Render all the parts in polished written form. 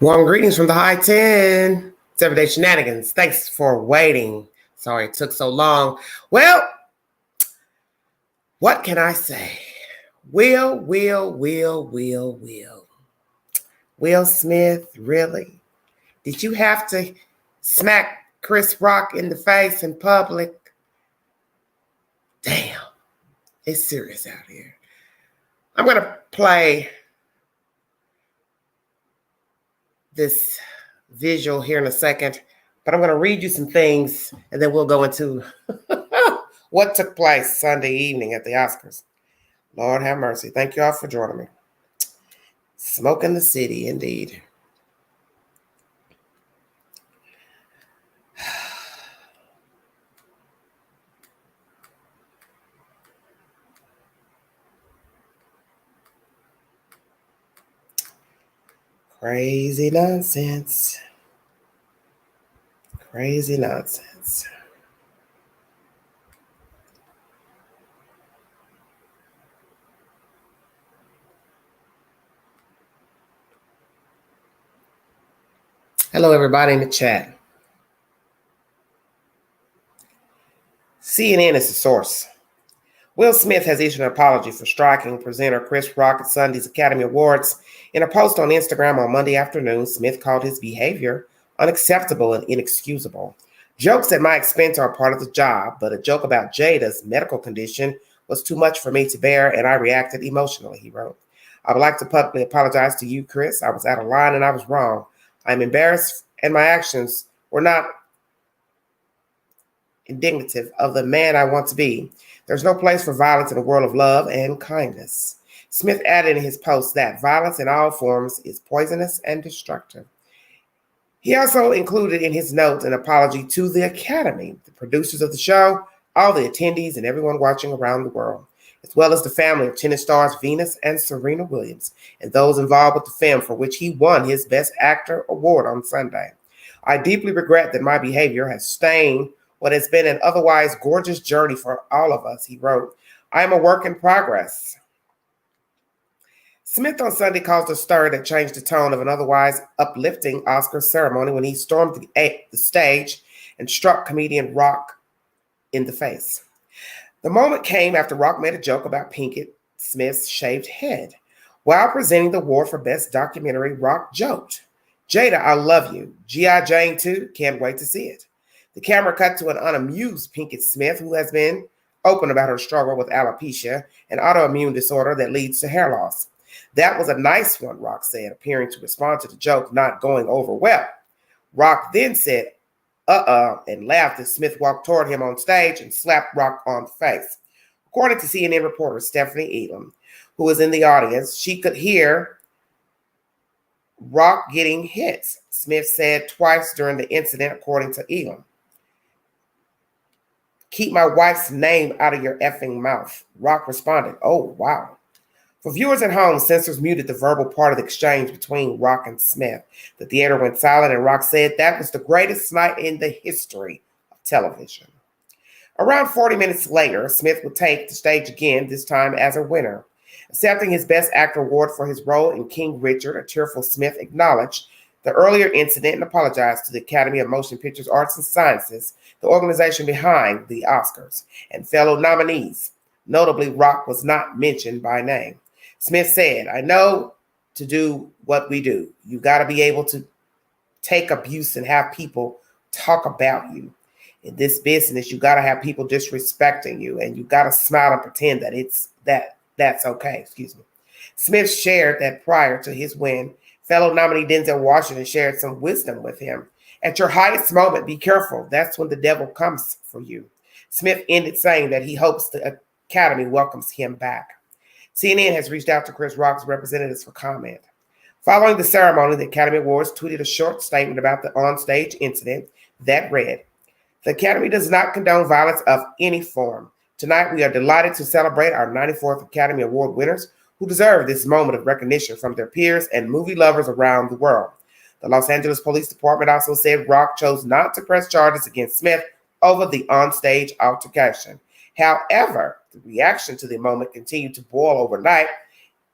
Warm greetings from the high 10. 7-day shenanigans. Thanks for waiting. Sorry it took so long. Well, what can I say? Will. Will Smith, really? Did you have to smack Chris Rock in the face in public? Damn, it's serious out here. I'm going to play this visual here in a second, but I'm going to read you some things and then we'll go into what took place Sunday evening at the Oscars. Lord have mercy. Thank you all for joining me. Smoke in the city, indeed. Crazy nonsense. Crazy nonsense. Hello, everybody in the chat. CNN is the source. Will Smith has issued an apology for striking presenter Chris Rock at Sunday's Academy Awards. In a post on Instagram on Monday afternoon, Smith called his behavior unacceptable and inexcusable. Jokes at my expense are part of the job, but a joke about Jada's medical condition was too much for me to bear, and I reacted emotionally, he wrote. I would like to publicly apologize to you, Chris. I was out of line and I was wrong. I'm embarrassed, and my actions were not indicative of the man I want to be. There's no place for violence in a world of love and kindness. Smith added in his post that violence in all forms is poisonous and destructive. He also included in his note an apology to the Academy, the producers of the show, all the attendees, and everyone watching around the world, as well as the family of tennis stars Venus and Serena Williams, and those involved with the film for which he won his Best Actor award on Sunday. I deeply regret that my behavior has stained what has been an otherwise gorgeous journey for all of us, he wrote. I am a work in progress. Smith on Sunday caused a stir that changed the tone of an otherwise uplifting Oscar ceremony when he stormed the stage and struck comedian Rock in the face. The moment came after Rock made a joke about Pinkett Smith's shaved head. While presenting the award for Best Documentary, Rock joked, Jada, I love you. G.I. Jane 2, can't wait to see it. The camera cut to an unamused Pinkett Smith, who has been open about her struggle with alopecia, an autoimmune disorder that leads to hair loss. That was a nice one, Rock said, appearing to respond to the joke not going over well. Rock then said, and laughed as Smith walked toward him on stage and slapped Rock on the face. According to CNN reporter Tiffany Haddish, who was in the audience, she could hear Rock getting hits, Smith said twice during the incident, according to Haddish. Keep my wife's name out of your effing mouth. Rock responded, oh, wow. For viewers at home, censors muted the verbal part of the exchange between Rock and Smith. The theater went silent, and Rock said that was the greatest night in the history of television. Around 40 minutes later, Smith would take the stage again, this time as a winner. Accepting his Best Actor award for his role in King Richard, a tearful Smith acknowledged the earlier incident and apologized to the Academy of Motion Pictures Arts and Sciences, the organization behind the Oscars, and fellow nominees. Notably, Rock was not mentioned by name. Smith said, I know to do what we do. You got to be able to take abuse and have people talk about you. In this business, you got to have people disrespecting you, and you got to smile and pretend that that's okay. Smith shared that prior to his win, fellow nominee Denzel Washington shared some wisdom with him. At your highest moment, be careful. That's when the devil comes for you. Smith ended saying that he hopes the Academy welcomes him back. CNN has reached out to Chris Rock's representatives for comment. Following the ceremony, the Academy Awards tweeted a short statement about the onstage incident that read, the Academy does not condone violence of any form. Tonight, we are delighted to celebrate our 94th Academy Award winners who deserve this moment of recognition from their peers and movie lovers around the world. The Los Angeles Police Department also said Rock chose not to press charges against Smith over the onstage altercation. However, the reaction to the moment continued to boil overnight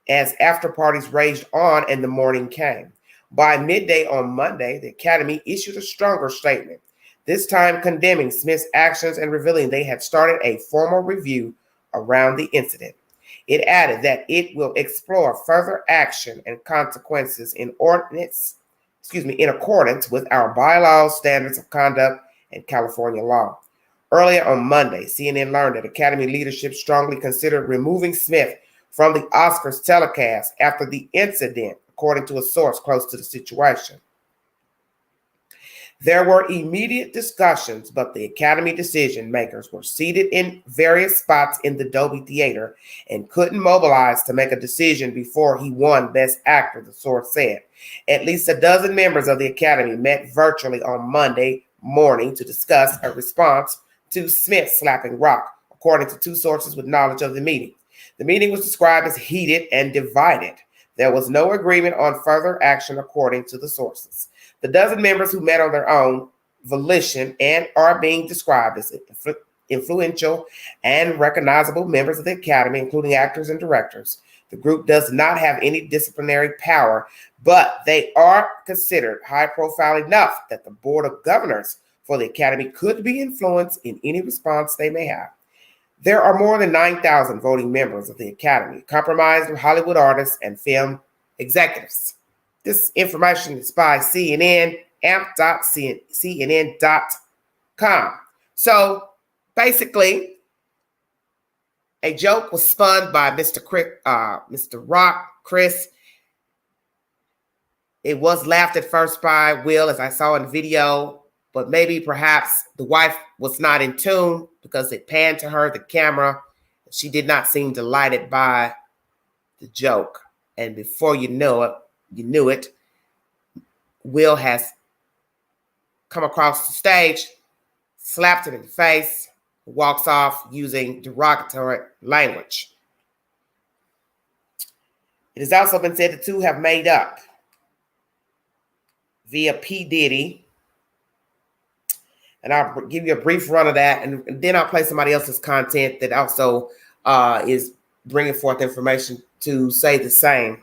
as after parties raged on and the morning came. By midday on Monday, the Academy issued a stronger statement, this time condemning Smith's actions and revealing they had started a formal review around the incident. It added that it will explore further action and consequences in accordance with our bylaws, standards of conduct, and California law. Earlier on Monday, CNN learned that Academy leadership strongly considered removing Smith from the Oscars telecast after the incident, according to a source close to the situation. There were immediate discussions, but the Academy decision makers were seated in various spots in the Dolby Theater and couldn't mobilize to make a decision before he won Best Actor, the source said. At least a dozen members of the Academy met virtually on Monday morning to discuss a response to Smith slapping Rock, according to two sources with knowledge of the meeting. The meeting was described as heated and divided. There was no agreement on further action, according to the sources. The dozen members who met on their own volition and are being described as influential and recognizable members of the Academy, including actors and directors. The group does not have any disciplinary power, but they are considered high profile enough that the Board of Governors for the Academy could be influenced in any response they may have. There are more than 9,000 voting members of the Academy, comprised of Hollywood artists and film executives. This information is by CNN, amp.cnn.com. So basically, a joke was spun by Mr. Rock, Chris. It was laughed at first by Will, as I saw in the video, but maybe perhaps the wife was not in tune because it panned to her, the camera. She did not seem delighted by the joke. And before you knew it, Will has come across the stage, slapped him in the face, walks off using derogatory language. It has also been said the two have made up via P. Diddy. And I'll give you a brief run of that, and then I'll play somebody else's content that also is bringing forth information to say the same.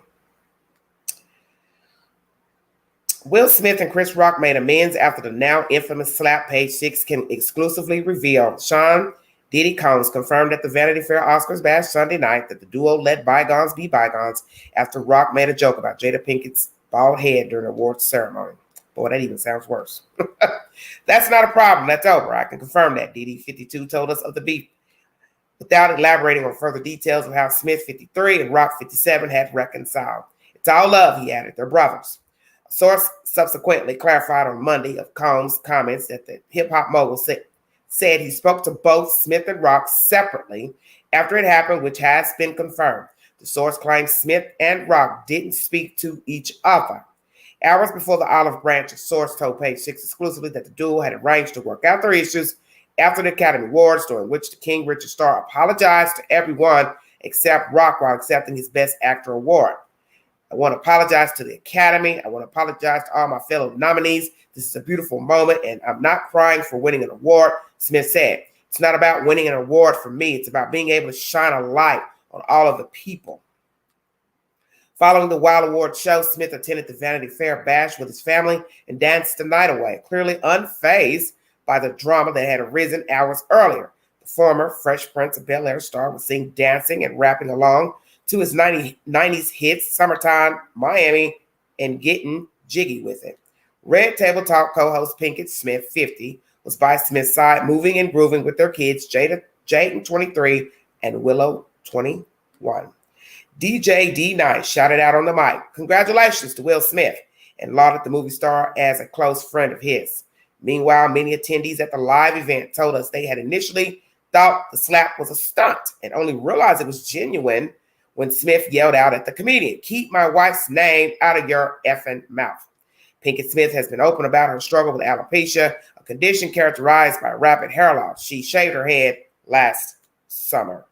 Will Smith and Chris Rock made amends after the now infamous slap. Page 6 can exclusively reveal. Sean Diddy Combs confirmed at the Vanity Fair Oscars bash Sunday night that the duo let bygones be bygones after Rock made a joke about Jada Pinkett's bald head during the awards ceremony. Boy, that even sounds worse. That's not a problem. That's over. I can confirm that. Diddy, 52, told us of the beef without elaborating on further details of how Smith, 53, and Rock, 57, had reconciled. It's all love, he added. They're brothers. A source subsequently clarified on Monday of Combs' comments that the hip-hop mogul said he spoke to both Smith and Rock separately after it happened, which has been confirmed. The source claims Smith and Rock didn't speak to each other. Hours before the olive branch, a source told Page 6 exclusively that the duo had arranged to work out their issues after the Academy Awards, during which the King Richard star apologized to everyone except Rock while accepting his Best Actor award. I want to apologize to the Academy. I want to apologize to all my fellow nominees. This is a beautiful moment, and I'm not crying for winning an award, Smith said. It's not about winning an award for me. It's about being able to shine a light on all of the people. Following the Wild Award show, Smith attended the Vanity Fair bash with his family and danced the night away, clearly unfazed by the drama that had arisen hours earlier. The former Fresh Prince of Bel-Air star was seen dancing and rapping along to his 90s hits, Summertime, Miami, and Getting Jiggy with It. Red Table Talk co-host Pinkett Smith, 50, was by Smith's side, moving and grooving with their kids, Jaden, 23, and Willow, 21. DJ D-Nice shouted out on the mic, "Congratulations to Will Smith," and lauded the movie star as a close friend of his. Meanwhile, many attendees at the live event told us they had initially thought the slap was a stunt and only realized it was genuine when Smith yelled out at the comedian, "Keep my wife's name out of your effing mouth." Pinkett Smith has been open about her struggle with alopecia, a condition characterized by rapid hair loss. She shaved her head last summer.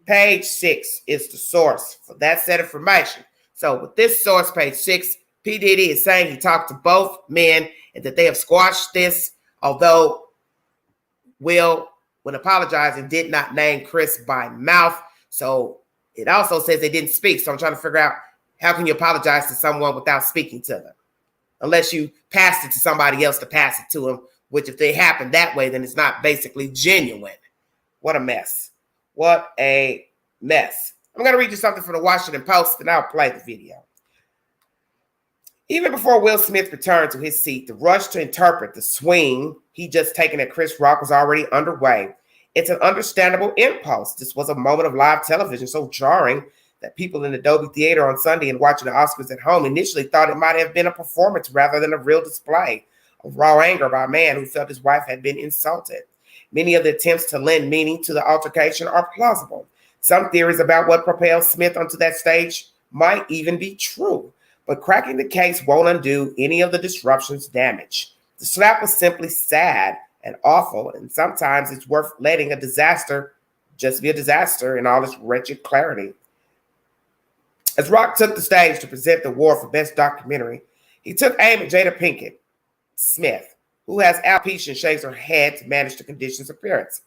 Page 6 is the source for that set of information. So with this source, Page 6, P. Diddy is saying he talked to both men and that they have squashed this, although Will, when apologizing, did not name Chris by mouth. So it also says they didn't speak. So I'm trying to figure out, How can you apologize to someone without speaking to them? Unless you passed it to somebody else to pass it to them, which if they happen that way, then it's not basically genuine. What a mess. What a mess. I'm going to read you something from the Washington Post, and I'll play the video. Even before Will Smith returned to his seat, the rush to interpret the swing he just taken at Chris Rock was already underway. It's an understandable impulse. This was a moment of live television so jarring that people in the Dolby Theater on Sunday and watching the Oscars at home initially thought it might have been a performance rather than a real display of raw anger by a man who felt his wife had been insulted. Many of the attempts to lend meaning to the altercation are plausible. Some theories about what propelled Smith onto that stage might even be true, but cracking the case won't undo any of the disruption's damage. The slap was simply sad and awful, and sometimes it's worth letting a disaster just be a disaster in all its wretched clarity. As Rock took the stage to present the award for Best Documentary, he took aim at Jada Pinkett Smith, who has alopecia and shaves her head to manage the condition's appearance.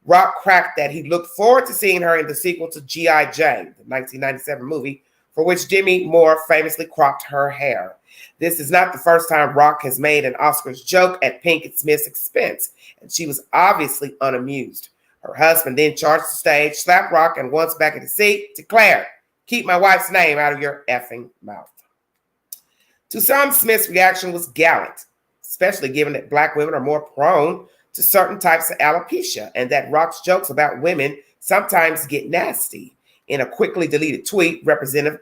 Rock cracked that he looked forward to seeing her in the sequel to G.I. Jane, the 1997 movie, for which Demi Moore famously cropped her hair. This is not the first time Rock has made an Oscars joke at Pinkett Smith's expense, and she was obviously unamused. Her husband then charged the stage, slapped Rock, and once back in the seat, declared, "Keep my wife's name out of your effing mouth." To some, Smith's reaction was gallant, especially given that Black women are more prone to certain types of alopecia and that Rock's jokes about women sometimes get nasty. In a quickly deleted tweet, Representative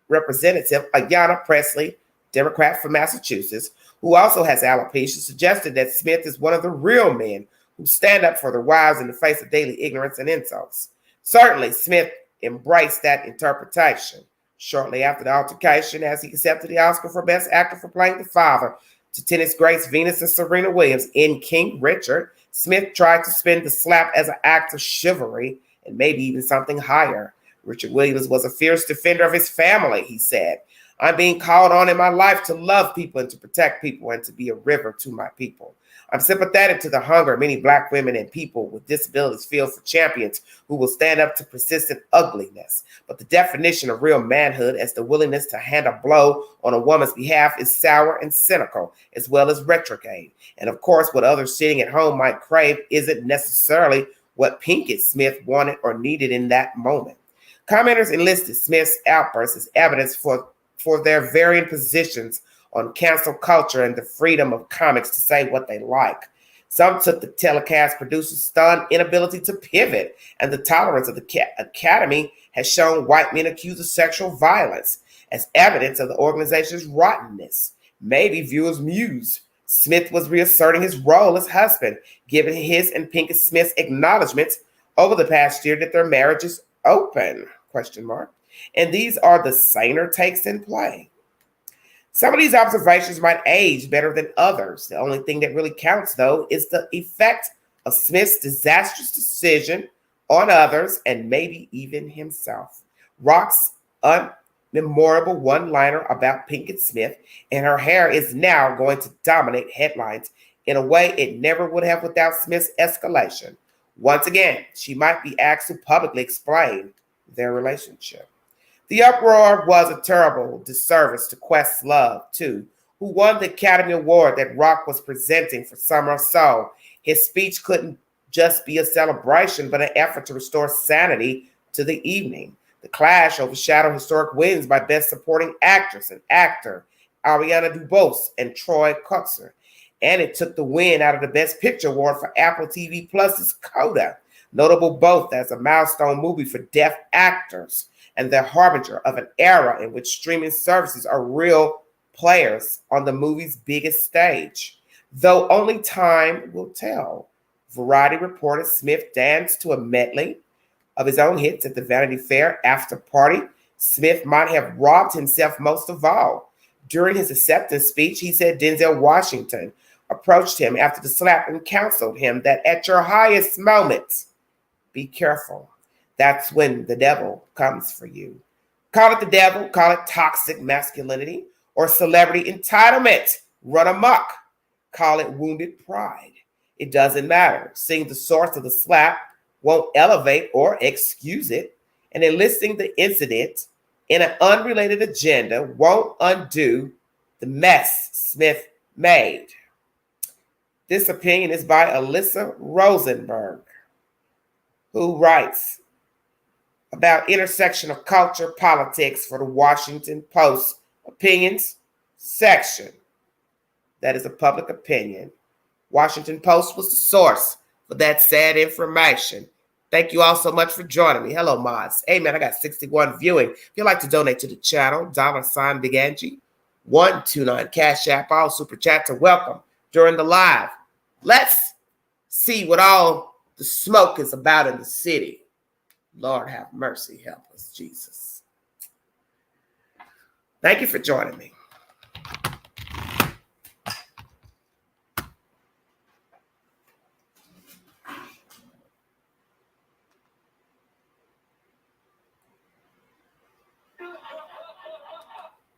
Ayanna Pressley, Democrat from Massachusetts, who also has alopecia, suggested that Smith is one of the real men who stand up for their wives in the face of daily ignorance and insults. Certainly, Smith embraced that interpretation. Shortly after the altercation, as he accepted the Oscar for Best Actor for playing the father to tennis greats Venus and Serena Williams in King Richard, Smith tried to spin the slap as an act of chivalry and maybe even something higher. Richard Williams was a fierce defender of his family, he said. "I'm being called on in my life to love people and to protect people and to be a river to my people. I'm sympathetic to the hunger many Black women and people with disabilities feel for champions who will stand up to persistent ugliness. But the definition of real manhood as the willingness to hand a blow on a woman's behalf is sour and cynical, as well as retrograde. And of course, what others sitting at home might crave isn't necessarily what Pinkett Smith wanted or needed in that moment." Commenters enlisted Smith's outburst as evidence for their varying positions on cancel culture and the freedom of comics to say what they like. Some took the telecast producer's stunned inability to pivot and the tolerance of the Academy has shown white men accused of sexual violence as evidence of the organization's rottenness. Maybe viewers mused Smith was reasserting his role as husband, given his and Pinkett Smith's acknowledgments over the past year that their marriage is open, ? And these are the saner takes in play. Some of these observations might age better than others. The only thing that really counts, though, is the effect of Smith's disastrous decision on others and maybe even himself. Rock's unmemorable one-liner about Pinkett Smith and her hair is now going to dominate headlines in a way it never would have without Smith's escalation. Once again, she might be asked to publicly explain their relationship. The uproar was a terrible disservice to Questlove, too, who won the Academy Award that Rock was presenting for Summer of Soul. His speech couldn't just be a celebration, but an effort to restore sanity to the evening. The clash overshadowed historic wins by Best Supporting Actress and Actor, Ariana DeBose and Troy Kotsur. And it took the win out of the Best Picture Award for Apple TV Plus's Coda, notable both as a milestone movie for deaf actors and the harbinger of an era in which streaming services are real players on the movie's biggest stage. Though only time will tell. Variety reported Smith danced to a medley of his own hits at the Vanity Fair after party. Smith might have robbed himself most of all. During his acceptance speech, he said Denzel Washington approached him after the slap and counseled him that at your highest moments, be careful. That's when the devil comes for you. Call it the devil, call it toxic masculinity or celebrity entitlement. Run amok. Call it wounded pride. It doesn't matter. Seeing the source of the slap won't elevate or excuse it. And enlisting the incident in an unrelated agenda won't undo the mess Smith made. This opinion is by Alyssa Rosenberg, who writes about intersection of culture politics for the Washington Post opinions section. That is a public opinion. Washington Post was the source for that sad information. Thank you all so much for joining me. Hello, mods. Hey, man, I got 61 viewing. If you'd like to donate to the channel, $ Big Angie, 129 Cash App, all super chats are welcome during the live. Let's see what all the smoke is about in the city. Lord have mercy, help us, Jesus. Thank you for joining me.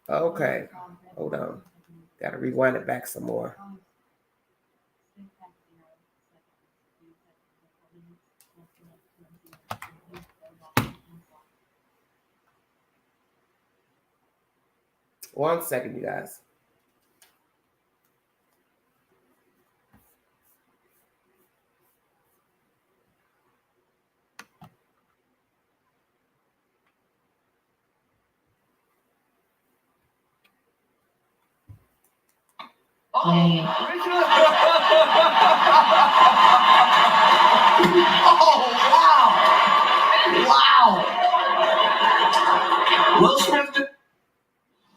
Okay, hold on. Got to rewind it back some more. One second, you guys. Oh, wow. Will Smith.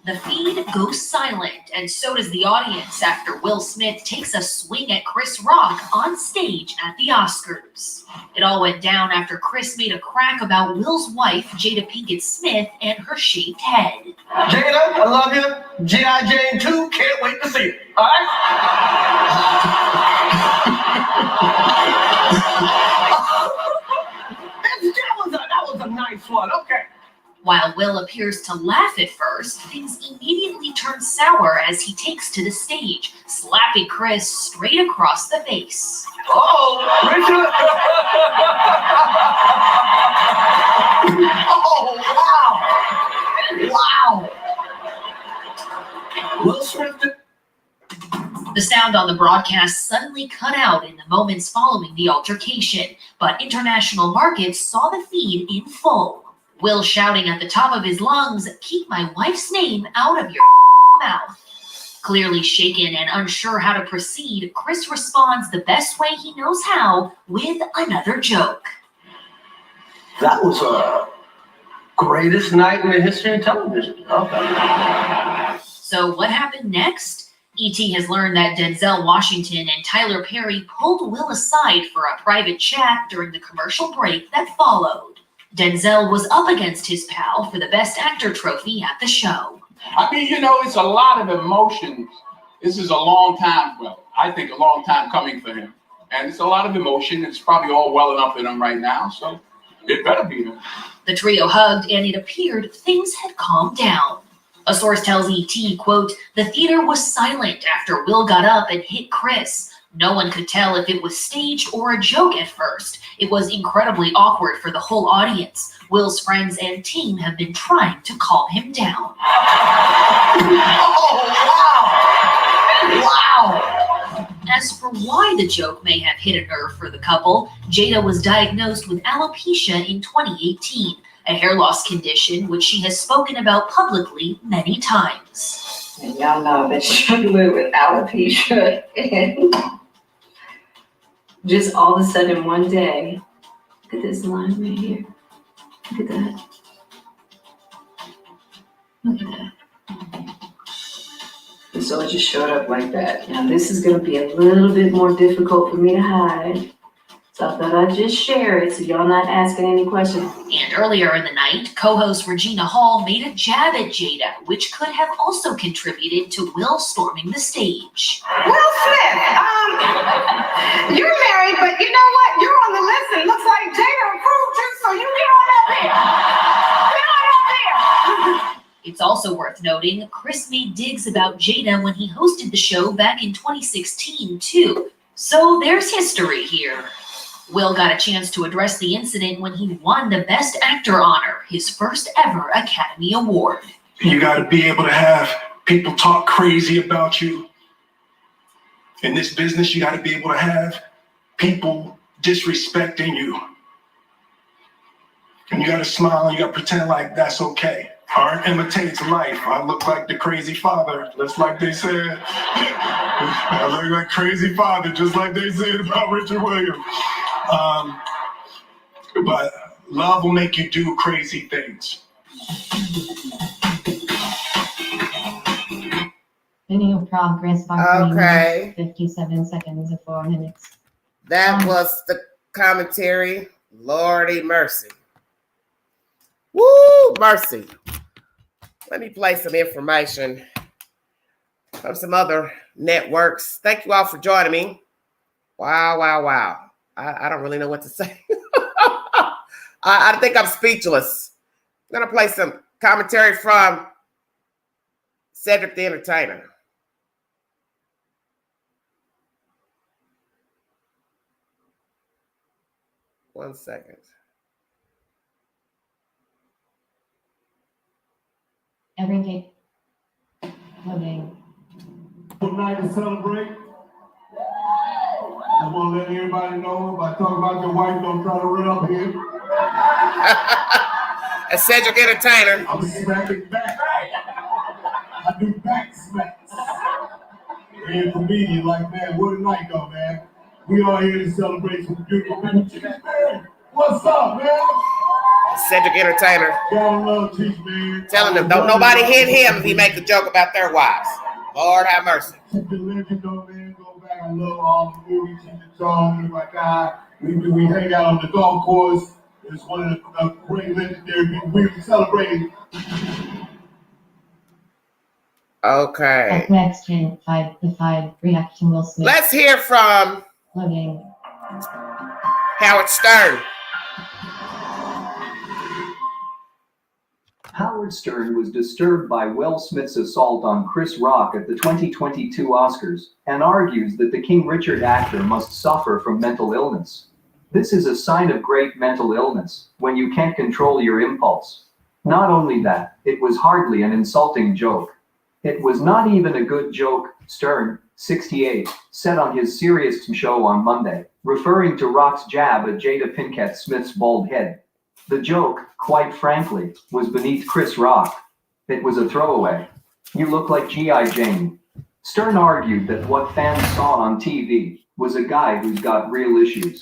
The feed goes silent, and so does the audience after Will Smith takes a swing at Chris Rock on stage at the Oscars. It all went down after Chris made a crack about Will's wife, Jada Pinkett Smith, and her shaved head. Jada, I love you. G.I. Jane 2, can't wait to see it. All right? that was a nice one. Okay. While Will appears to laugh at first, things immediately turn sour as he takes to the stage, slapping Chris straight across the face. Oh, Richard! Oh, wow! Will Smith. The sound on the broadcast suddenly cut out in the moments following the altercation, but international markets saw the feed in full. Will shouting at the top of his lungs, "Keep my wife's name out of your mouth." Clearly shaken and unsure how to proceed, Chris responds the best way he knows how with another joke. That was a greatest night in the history of television. Okay. So what happened next? E.T. has learned that Denzel Washington and Tyler Perry pulled Will aside for a private chat during the commercial break that followed. Denzel was up against his pal for the Best Actor trophy at the show. I mean, it's a lot of emotions. This is a long time, I think a long time coming for him. And it's a lot of emotion. It's probably all welling up in him right now, so it better be him. The trio hugged, and it appeared things had calmed down. A source tells ET, quote, "The theater was silent after Will got up and hit Chris. No one could tell if it was staged or a joke at first. It was incredibly awkward for the whole audience. Will's friends and team have been trying to calm him down." Oh, wow! Wow! As for why the joke may have hit a nerve for the couple, Jada was diagnosed with alopecia in 2018, a hair loss condition which she has spoken about publicly many times. And y'all know I've been struggling with alopecia, and just all of a sudden one day, look at this line right here. Look at that. Look at that. And so it just showed up like that. Now this is going to be a little bit more difficult for me to hide. So I thought I'd just share it so y'all not asking any questions. And earlier in the night, co-host Regina Hall made a jab at Jada, which could have also contributed to Will storming the stage. Will Smith, you're married, but you know what? You're on the list and it looks like Jada approved you, so you get on up there. Get on up there. It's also worth noting, Chris made digs about Jada when he hosted the show back in 2016, too. So there's history here. Will got a chance to address the incident when he won the Best Actor honor, his first ever Academy Award. You got to be able to have people talk crazy about you. In this business, you got to be able to have people disrespecting you. And you got to smile and you got to pretend like that's okay. Art imitates life. I look like the crazy father, just like they said. I look like crazy father, just like they said about Richard Williams. But love will make you do crazy things. Video progress bar. Okay. 57 seconds of 4 minutes. That was the commentary. Lordy mercy. Woo, mercy. Let me play some information from some other networks. Thank you all for joining me. Wow. I don't really know what to say. I think I'm speechless. I'm going to play some commentary from Cedric the Entertainer. One second. Every day. Loading. Tonight to celebrate. I want to let everybody know if I talk about your wife, don't try to run up here. A Cedric Entertainer. I'll be back and back. I do back smacks. And a comedian like, man, what a night though, man. We are here to celebrate some beautiful people. Man, what's up, man? Cedric Entertainer. Gotta love Teach, man. Telling them, don't nobody hit him if he make a joke about their wives. Lord have mercy. Keep the legend though, man. Go back. I love all the movies. Keep the song. My guy. We hang out on the golf course. It's one of the great legendary people we celebrating. Okay. Up next, Gen 5 to 5 reaction Will Smith. Let's hear from Loading. Howard Stern. Howard Stern was disturbed by Will Smith's assault on Chris Rock at the 2022 Oscars and argues that the King Richard actor must suffer from mental illness. This is a sign of great mental illness, when you can't control your impulse. Not only that, it was hardly an insulting joke. It was not even a good joke, Stern, 68, said on his Sirius show on Monday, referring to Rock's jab at Jada Pinkett Smith's bald head. The joke, quite frankly, was beneath Chris Rock. It was a throwaway. You look like G.I. Jane. Stern argued that what fans saw on TV was a guy who's got real issues.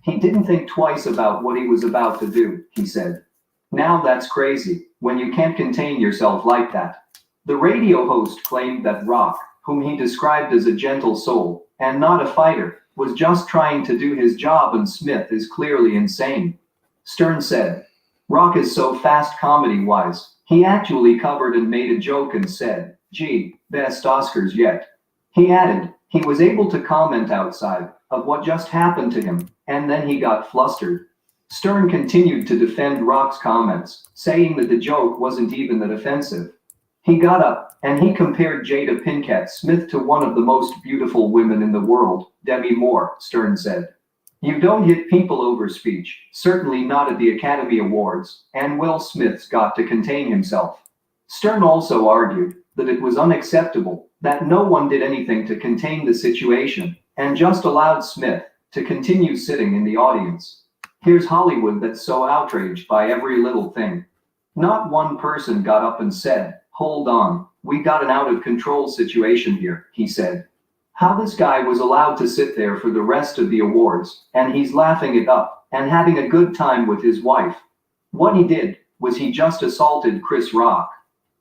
He didn't think twice about what he was about to do, he said. Now that's crazy, when you can't contain yourself like that. The radio host claimed that Rock, whom he described as a gentle soul and not a fighter, was just trying to do his job and Smith is clearly insane. Stern said, Rock is so fast comedy-wise, he actually covered and made a joke and said, gee, best Oscars yet. He added, he was able to comment outside of what just happened to him, and then he got flustered. Stern continued to defend Rock's comments, saying that the joke wasn't even that offensive. He got up, and he compared Jada Pinkett Smith to one of the most beautiful women in the world, Demi Moore, Stern said. You don't hit people over speech, certainly not at the Academy Awards, and Will Smith's got to contain himself. Stern also argued that it was unacceptable that no one did anything to contain the situation, and just allowed Smith to continue sitting in the audience. Here's Hollywood that's so outraged by every little thing. Not one person got up and said, hold on, we got an out-of-control situation here, he said. How this guy was allowed to sit there for the rest of the awards, and he's laughing it up, and having a good time with his wife. What he did was he just assaulted Chris Rock.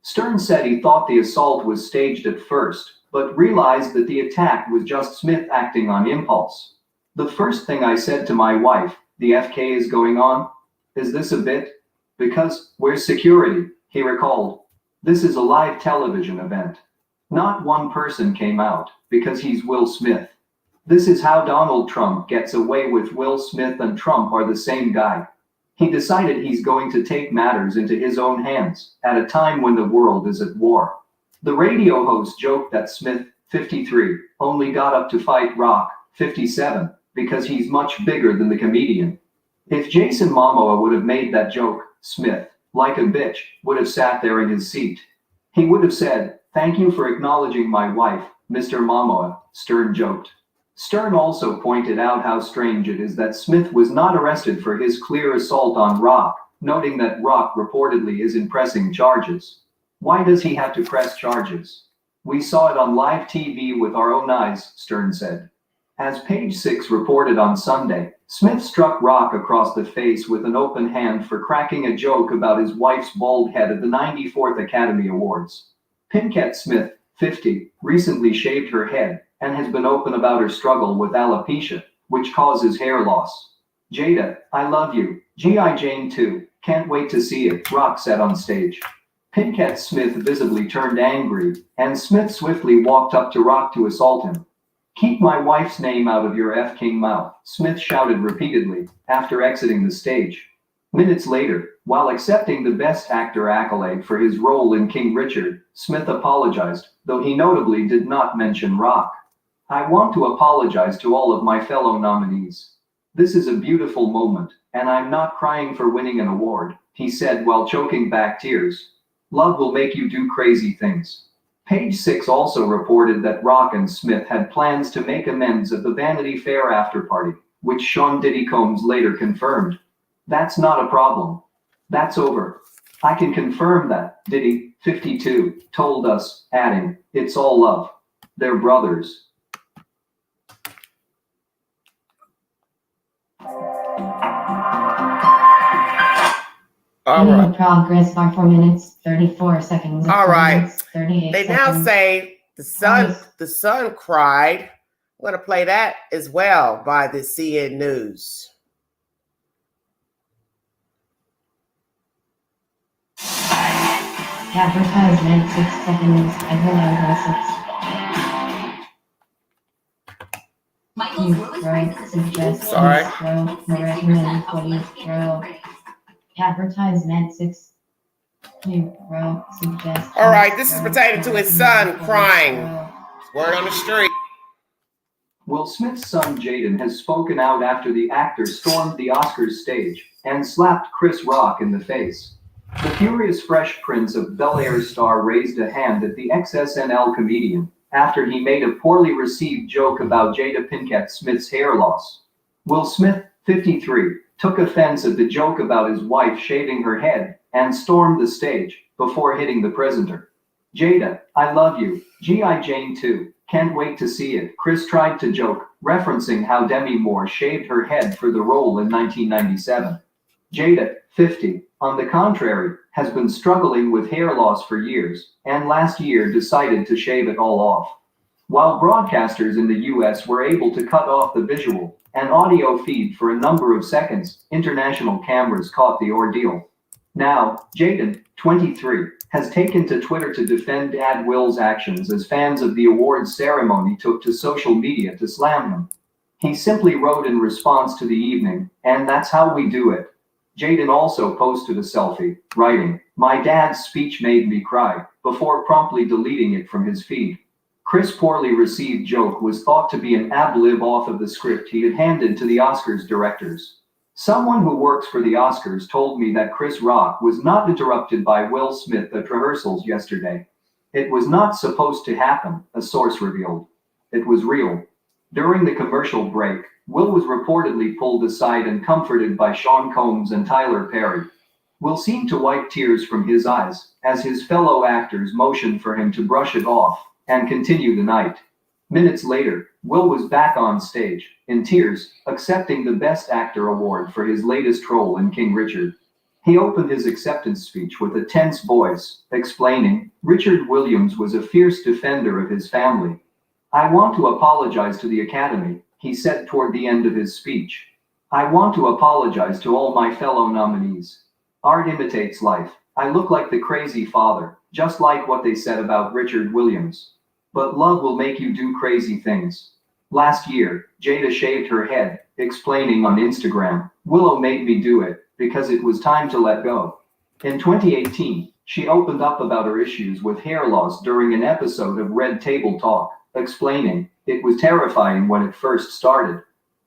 Stern said he thought the assault was staged at first, but realized that the attack was just Smith acting on impulse. The first thing I said to my wife, the FK is going on? Is this a bit? Because, where's security? He recalled. This is a live television event. Not one person came out, because he's Will Smith. This is how Donald Trump gets away with. Will Smith and Trump are the same guy. He decided he's going to take matters into his own hands, at a time when the world is at war. The radio host joked that Smith, 53, only got up to fight Rock, 57, because he's much bigger than the comedian. If Jason Momoa would have made that joke, Smith, like a bitch, would have sat there in his seat. He would have said, "Thank you for acknowledging my wife, Mr. Momoa," Stern joked. Stern also pointed out how strange it is that Smith was not arrested for his clear assault on Rock, noting that Rock reportedly isn't pressing charges. Why does he have to press charges? We saw it on live TV with our own eyes, Stern said. As Page 6 reported on Sunday, Smith struck Rock across the face with an open hand for cracking a joke about his wife's bald head at the 94th Academy Awards. Pinkett Smith, 50, recently shaved her head and has been open about her struggle with alopecia, which causes hair loss. Jada, I love you. G.I. Jane 2, can't wait to see it, Rock said on stage. Pinkett Smith visibly turned angry, and Smith swiftly walked up to Rock to assault him. "Keep my wife's name out of your F-king mouth," Smith shouted repeatedly, after exiting the stage. Minutes later, while accepting the Best Actor accolade for his role in King Richard, Smith apologized, though he notably did not mention Rock. "I want to apologize to all of my fellow nominees. This is a beautiful moment, and I'm not crying for winning an award," he said while choking back tears. "Love will make you do crazy things." Page 6 also reported that Rock and Smith had plans to make amends at the Vanity Fair after-party, which Sean Diddy Combs later confirmed. "That's not a problem. That's over. I can confirm that," Diddy, 52, told us, adding, "It's all love. They're brothers." All right. Progress bar 4 minutes, 34 seconds. All right. 38 They seconds. now say the son cried. I'm going to play that as well by the CN News. Advertisement, 6 seconds. Michael's lowest prices Suggest Sorry. throw, recommend employees throw. Advertisement, 6 row, suggest. All right, this is pertaining to his son crying. Word on the street. Will Smith's son Jaden has spoken out after the actor stormed the Oscars stage and slapped Chris Rock in the face. The furious Fresh Prince of Bel-Air star raised a hand at the ex-SNL comedian after he made a poorly received joke about Jada Pinkett Smith's hair loss. Will Smith, 53, took offense at the joke about his wife shaving her head and stormed the stage before hitting the presenter. "Jada, I love you. G.I. Jane 2, can't wait to see it," Chris tried to joke, referencing how Demi Moore shaved her head for the role in 1997. Jada, 50, on the contrary, has been struggling with hair loss for years, and last year decided to shave it all off. While broadcasters in the US were able to cut off the visual and audio feed for a number of seconds, international cameras caught the ordeal. Now, Jaden, 23, has taken to Twitter to defend Dad Will's actions as fans of the awards ceremony took to social media to slam him. He simply wrote in response to the evening, "And that's how we do it." Jaden also posted a selfie, writing, "My dad's speech made me cry," before promptly deleting it from his feed. Chris' poorly received joke was thought to be an ad-lib off of the script he had handed to the Oscars directors. "Someone who works for the Oscars told me that Chris Rock was not interrupted by Will Smith at rehearsals yesterday. It was not supposed to happen," a source revealed. "It was real." During the commercial break, Will was reportedly pulled aside and comforted by Sean Combs and Tyler Perry. Will seemed to wipe tears from his eyes as his fellow actors motioned for him to brush it off and continue the night. Minutes later, Will was back on stage, in tears, accepting the Best Actor award for his latest role in King Richard. He opened his acceptance speech with a tense voice, explaining, "Richard Williams was a fierce defender of his family. I want to apologize to the Academy," he said toward the end of his speech. "I want to apologize to all my fellow nominees. Art imitates life. I look like the crazy father, just like what they said about Richard Williams. But love will make you do crazy things. Last year, Jada shaved her head, explaining on Instagram, "Willow made me do it, because it was time to let go." In 2018, she opened up about her issues with hair loss during an episode of Red Table Talk, explaining, "It was terrifying when it first started.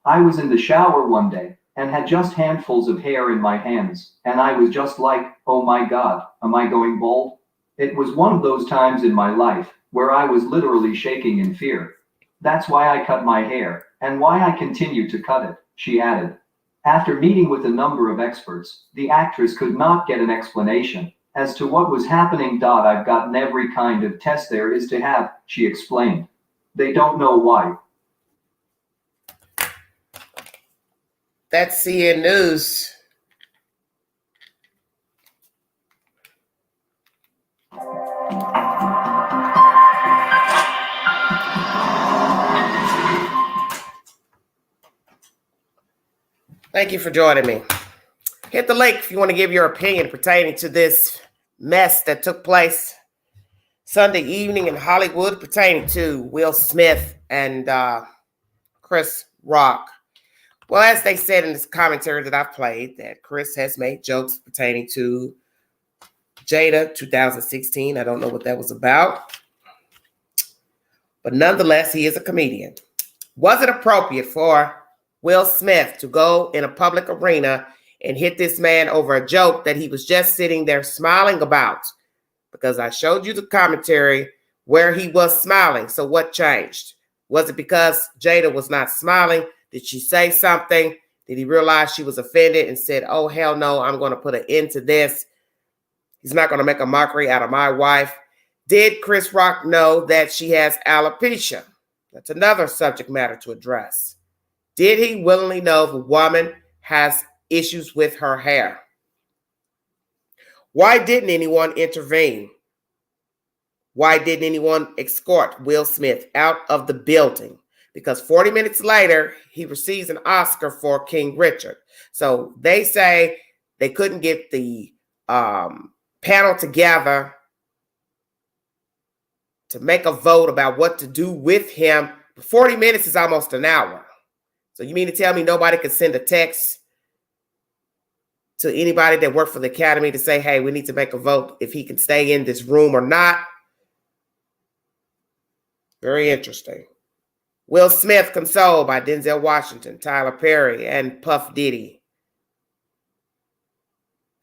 I was in the shower one day and had just handfuls of hair in my hands, and I was just like, oh my God, am I going bald? It was one of those times in my life where I was literally shaking in fear. That's why I cut my hair, and why I continue to cut it, she added. After meeting with a number of experts, the actress could not get an explanation as to what was happening. I've gotten every kind of test there is to have, she explained. They don't know why. That's CN News. Thank you for joining me. Hit the link if you want to give your opinion pertaining to this mess that took place Sunday evening in Hollywood pertaining to Will Smith and Chris Rock. Well, as they said in this commentary that I've played, that Chris has made jokes pertaining to Jada 2016. I don't know what that was about. But nonetheless, he is a comedian. Was it appropriate for Will Smith to go in a public arena and hit this man over a joke that he was just sitting there smiling about? Because I showed you the commentary where he was smiling. So what changed? Was it because Jada was not smiling? Did she say something? Did he realize she was offended and said, oh, hell no, I'm going to put an end to this. He's not going to make a mockery out of my wife. Did Chris Rock know that she has alopecia? That's another subject matter to address. Did he willingly know if a woman has issues with her hair? Why didn't anyone intervene? Why didn't anyone escort Will Smith out of the building? Because 40 minutes later, he receives an Oscar for King Richard. So they say they couldn't get the panel together to make a vote about what to do with him. 40 minutes is almost an hour. So you mean to tell me nobody could send a text to anybody that worked for the Academy to say, hey, we need to make a vote if he can stay in this room or not? Very interesting. Will Smith consoled by Denzel Washington, Tyler Perry, and Puff Diddy.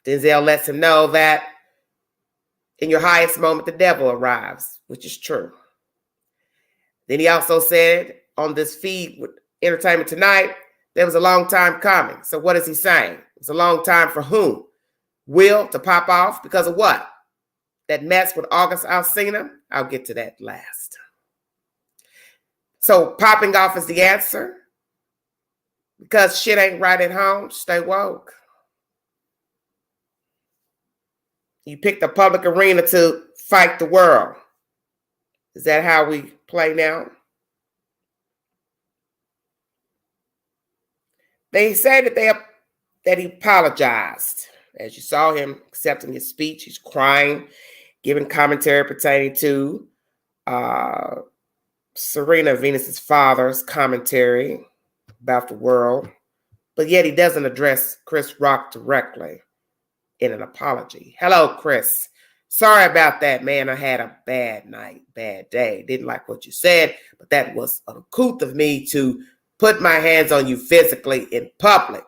Denzel lets him know that in your highest moment, the devil arrives, which is true. Then he also said on this feed with Entertainment Tonight, there was a long time coming. So what is he saying? It's a long time for whom? Will to pop off because of what? That mess with August Alsina? I'll get to that last. So popping off is the answer? Because shit ain't right at home, stay woke. You picked a public arena to fight the world. Is that how we play now? They say that he apologized. As you saw him accepting his speech, he's crying, giving commentary pertaining to Serena Venus's father's commentary about the world. But yet he doesn't address Chris Rock directly in an apology. Hello, Chris. Sorry about that, man. I had a bad night, bad day. Didn't like what you said, but that was uncouth of me to put my hands on you physically in public.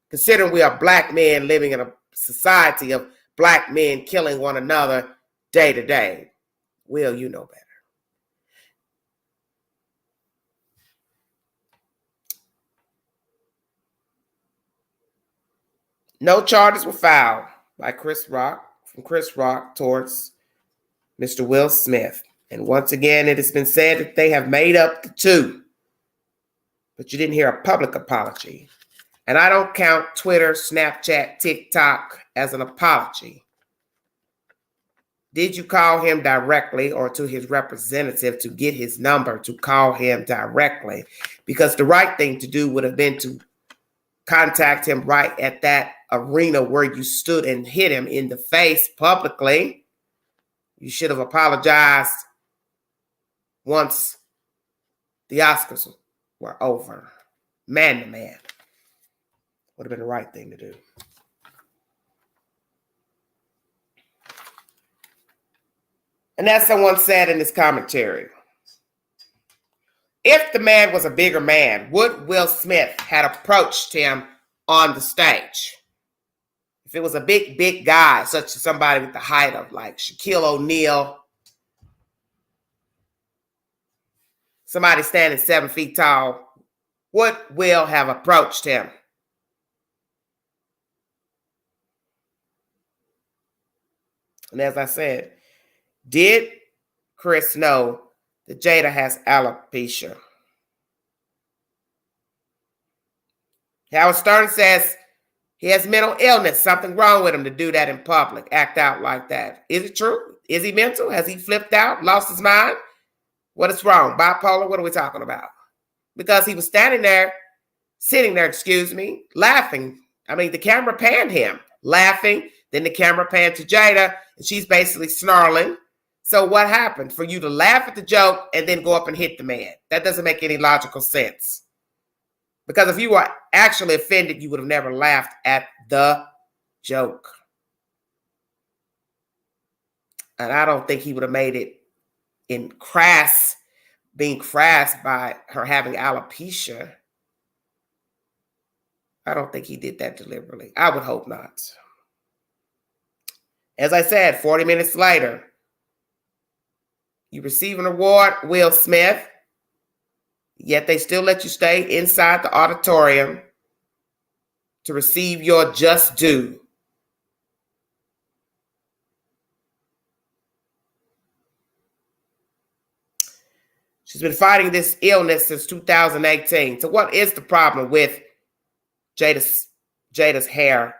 Considering we are black men living in a society of black men killing one another day to day. Will, you know better. No charges were filed by Chris Rock towards Mr. Will Smith. And once again, it has been said that they have made up the two. But you didn't hear a public apology. And I don't count Twitter, Snapchat, TikTok as an apology. Did you call him directly or to his representative to get his number to call him directly? Because the right thing to do would have been to contact him right at that arena where you stood and hit him in the face publicly. You should have apologized once the Oscars were over. Man to man. Would have been the right thing to do. And as someone said in this commentary, If the man was a bigger man, would Will Smith had approached him on the stage? If it was a big guy, such as somebody with the height of like Shaquille O'Neal, somebody standing 7 feet tall, would Will have approached him? And as I said, did Chris know that Jada has alopecia? Howard Stern says he has mental illness, something wrong with him to do that in public, act out like that. Is it true? Is he mental? Has he flipped out, lost his mind? What is wrong? Bipolar? What are we talking about? Because he was sitting there, laughing. I mean, the camera panned him, laughing. Then the camera panned to Jada, and she's basically snarling. So what happened for you to laugh at the joke and then go up and hit the man? That doesn't make any logical sense. Because if you were actually offended, you would have never laughed at the joke. And I don't think he would have made it in being crass by her having alopecia. I don't think he did that deliberately. I would hope not. As I said, 40 minutes later, you receive an award, Will Smith, yet they still let you stay inside the auditorium to receive your just due. She's been fighting this illness since 2018. So what is the problem with Jada's hair?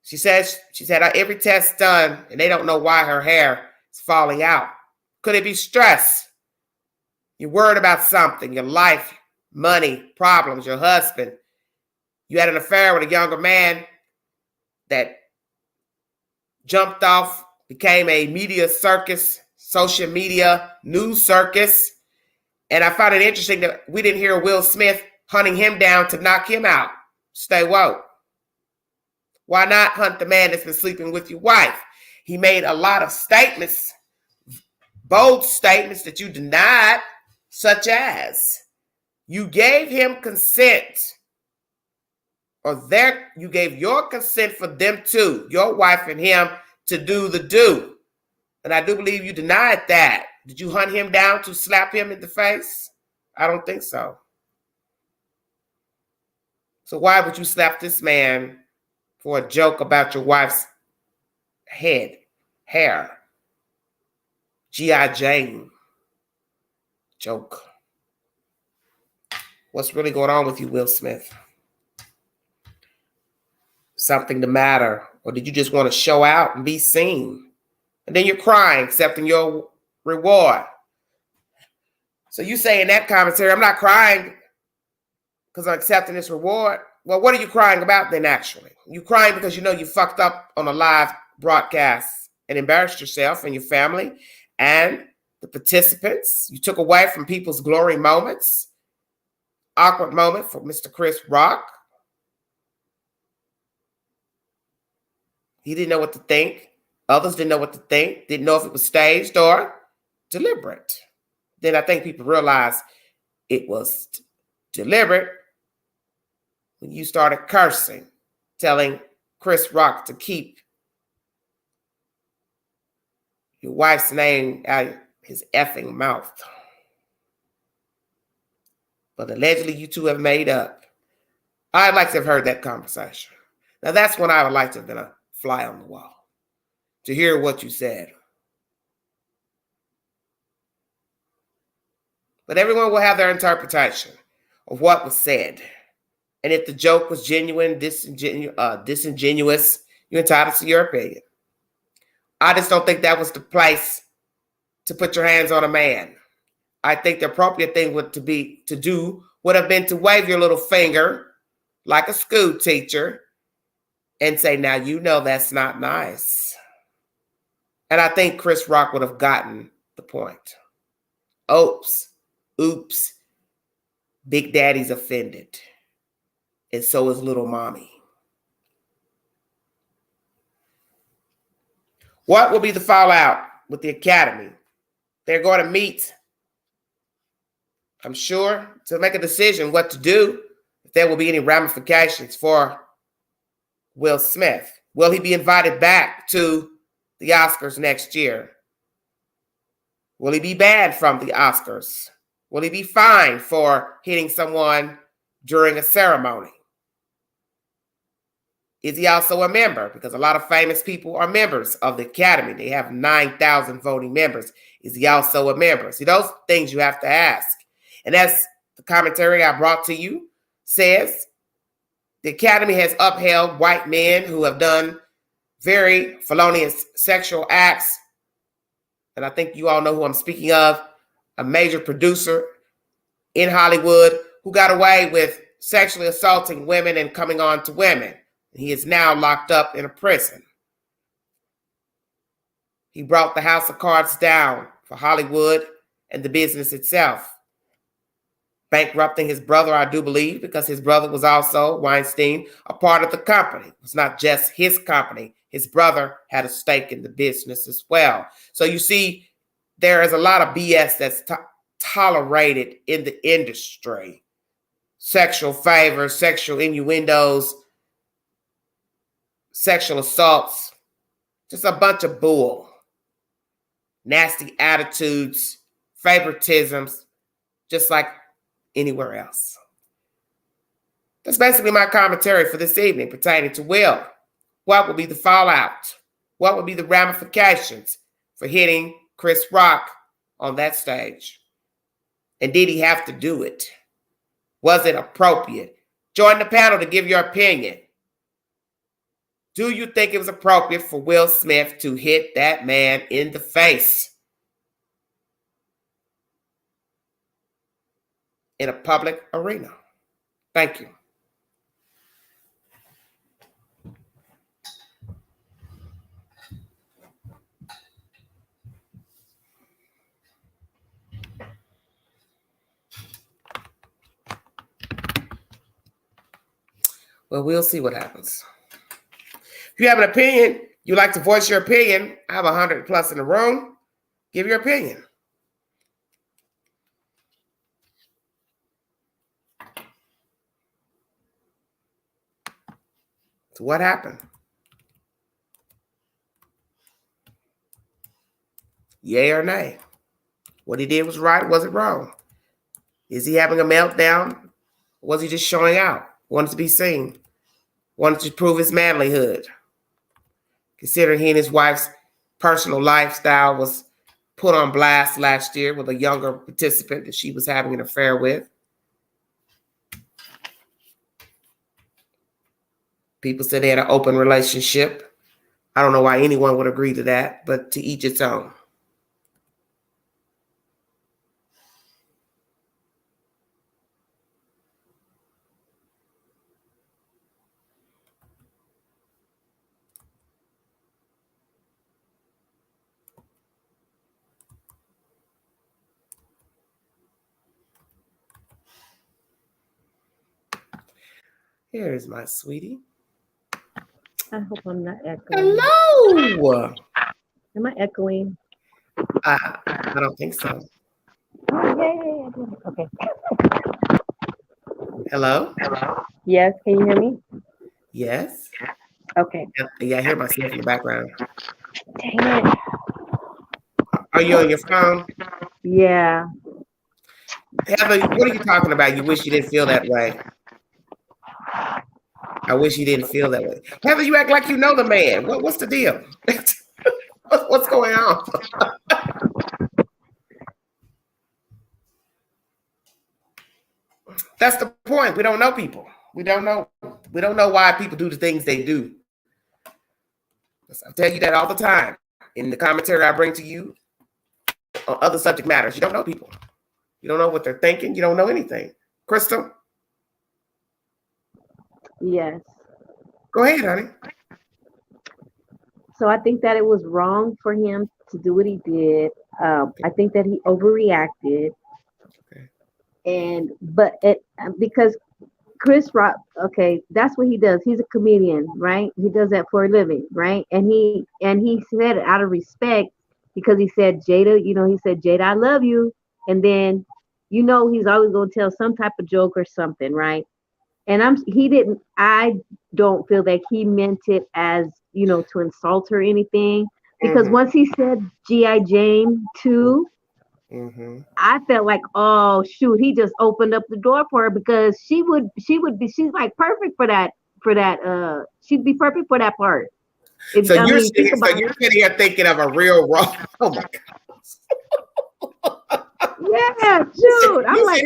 She says she's had every test done, and they don't know why her hair is falling out. Could it be stress? You're worried about something, your life, money, problems, your husband. You had an affair with a younger man that jumped off, became a media circus, social media news circus. And I found it interesting that we didn't hear Will Smith hunting him down to knock him out. Stay woke. Why not hunt the man that's been sleeping with your wife? He made a lot of statements, bold statements that you denied, such as you gave him consent, you gave your consent for them two, your wife and him, to do the do. And I do believe you denied that. Did you hunt him down to slap him in the face? I don't think so. So why would you slap this man for a joke about your wife's hair? G.I. Jane joke. What's really going on with you, Will Smith? Something the matter? Or did you just want to show out and be seen? And then you're crying, accepting your reward. So you say in that commentary, I'm not crying because I'm accepting this reward. Well, what are you crying about then, actually? You crying because you know you fucked up on a live broadcast and embarrassed yourself and your family and the participants. You took away from people's glory moments. Awkward moment for Mr. Chris Rock. He didn't know what to think. Others didn't know what to think. Didn't know if it was staged or deliberate. Then I think people realized it was deliberate when you started cursing, telling Chris Rock to keep your wife's name out of his effing mouth. But allegedly you two have made up. I'd like to have heard that conversation. Now that's when I would like to have been a fly on the wall, to hear what you said. But everyone will have their interpretation of what was said. And if the joke was genuine, disingenuous, you're entitled to your opinion. I just don't think that was the place to put your hands on a man. I think the appropriate thing to do would have been to wave your little finger like a school teacher and say, now you know that's not nice. And I think Chris Rock would have gotten the point. Oops, Big Daddy's offended. And so is little mommy. What will be the fallout with the Academy? They're going to meet I'm sure, to make a decision what to do, if there will be any ramifications for Will Smith. Will he be invited back to the Oscars next year? Will he be banned from the Oscars? Will he be fined for hitting someone during a ceremony? Is he also a member? Because a lot of famous people are members of the Academy. They have 9,000 voting members. Is he also a member? See, those things you have to ask. And as the commentary I brought to you says, the Academy has upheld white men who have done very felonious sexual acts. And I think you all know who I'm speaking of, a major producer in Hollywood who got away with sexually assaulting women and coming on to women. He is now locked up in a prison. He brought the house of cards down for Hollywood and the business itself, bankrupting his brother, I do believe, because his brother was also, Weinstein, a part of the company. It was not just his company. His brother had a stake in the business as well. So you see, there is a lot of BS that's tolerated in the industry. Sexual favors, sexual innuendos, sexual assaults, just a bunch of bull. Nasty attitudes, favoritisms, just like anywhere else. That's basically my commentary for this evening pertaining to Will. What will be the fallout? What will be the ramifications for hitting Chris Rock on that stage? And did he have to do it? Was it appropriate? Join the panel to give your opinion. Do you think it was appropriate for Will Smith to hit that man in the face in a public arena? Thank you. Well, we'll see what happens. If you have an opinion, you like to voice your opinion, I have 100 plus in the room. Give your opinion. So what happened? Yay or nay? What he did was right, was it wrong? Is he having a meltdown? Or was he just showing out? Wanted to be seen? Wanted to prove his manlyhood? Considering he and his wife's personal lifestyle was put on blast last year with a younger participant that she was having an affair with. People said they had an open relationship. I don't know why anyone would agree to that, but to each its own. Here is my sweetie. I hope I'm not echoing. Hello. Am I echoing? I don't think so. Oh, yeah. Okay. Hello? Yes, can you hear me? Yes. Okay. Yeah, I hear myself in the background. Dang it. Are you on your phone? Yeah. Heather, what are you talking about? You wish you didn't feel that way. I wish you didn't feel that way. Heather, you act like you know the man. What's the deal? What's going on? That's the point. We don't know people. We don't know why people do the things they do. I tell you that all the time in the commentary I bring to you on other subject matters. You don't know people. You don't know what they're thinking. You don't know anything. Crystal? Yes. Go ahead, honey. So I think that it was wrong for him to do what he did. I think that he overreacted. Okay. Because Chris Rock, okay, that's what he does. He's a comedian, right? He does that for a living, right? And he said it out of respect because he said, Jada, he said, Jada, I love you. And then you know, he's always gonna tell some type of joke or something, right? And I don't feel that he meant it as, you know, to insult her or anything. Because once he said G.I. Jane 2, I felt like, oh shoot, he just opened up the door for her, because she's like perfect for that, she'd be perfect for that part. So you're sitting here thinking of a real role. Oh my God. Yeah, dude. I'm like,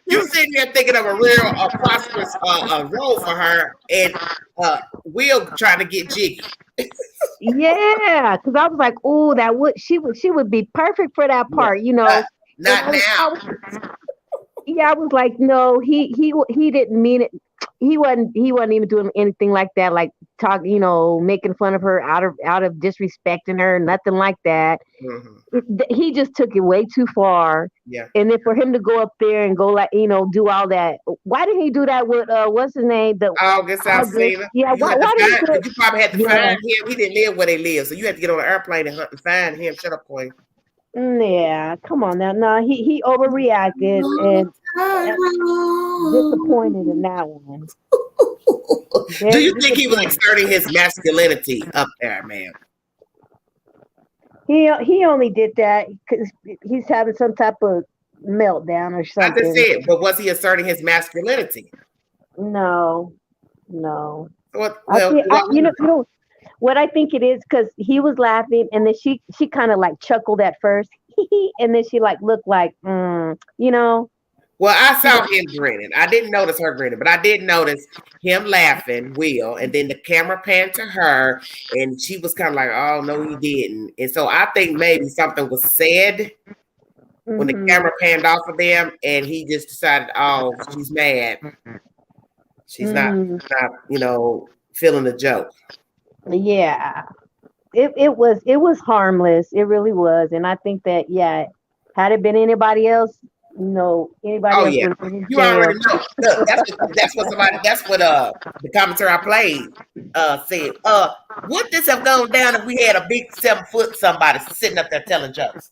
you sitting here thinking of a real prosperous role for her, and Will trying to get jiggy. Yeah, because I was like, oh, she would be perfect for that part, you know. Not now. I was like, no, he didn't mean it. He wasn't even doing anything like that, like talking, you know, making fun of her out of disrespecting her, nothing like that. He just took it way too far. Yeah. And then for him to go up there and go, like, you know, do all that. Why didn't he do that with what's his name? August Alsina. Yeah. Why didn't he? You probably had to find him. He didn't live where they live, so you had to get on an airplane and hunt and find him. Shut up, Queen. Yeah, come on now. No, he overreacted and disappointed in that one. Do you think he was exerting his masculinity up there, man? He only did that because he's having some type of meltdown or something. I just said, but was he asserting his masculinity? No. What? You know what I think it is, because he was laughing and then she kind of like chuckled at first, and then she like looked like, you know. Well, I saw him grinning. I didn't notice her grinning, but I did notice him laughing, Will, and then the camera panned to her, and she was kind of like, oh, no, he didn't. And so I think maybe something was said when the camera panned off of them, and he just decided, oh, she's mad. She's not, you know, feeling the joke. Yeah. It was harmless. It really was. And I think that, yeah, had it been anybody else, anybody else. Yeah. You already know. Look, that's what the commentary I played said. Would this have gone down if we had a big 7-foot somebody sitting up there telling jokes?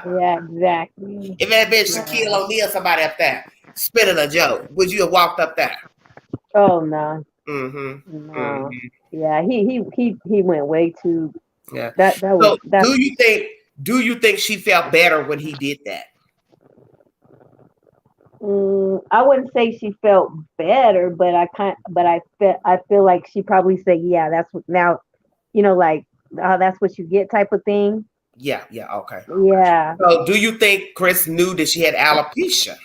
Yeah, exactly. If it had been Shaquille O'Neal, somebody up there spinning a joke, would you have walked up there? Oh no. No. Yeah, he went way too. Yeah. Do you think she felt better when he did that? I wouldn't say she felt better, but I feel like she probably said, yeah, that's what now, like, that's what you get type of thing. Yeah, okay. Yeah. So do you think Chris knew that she had alopecia?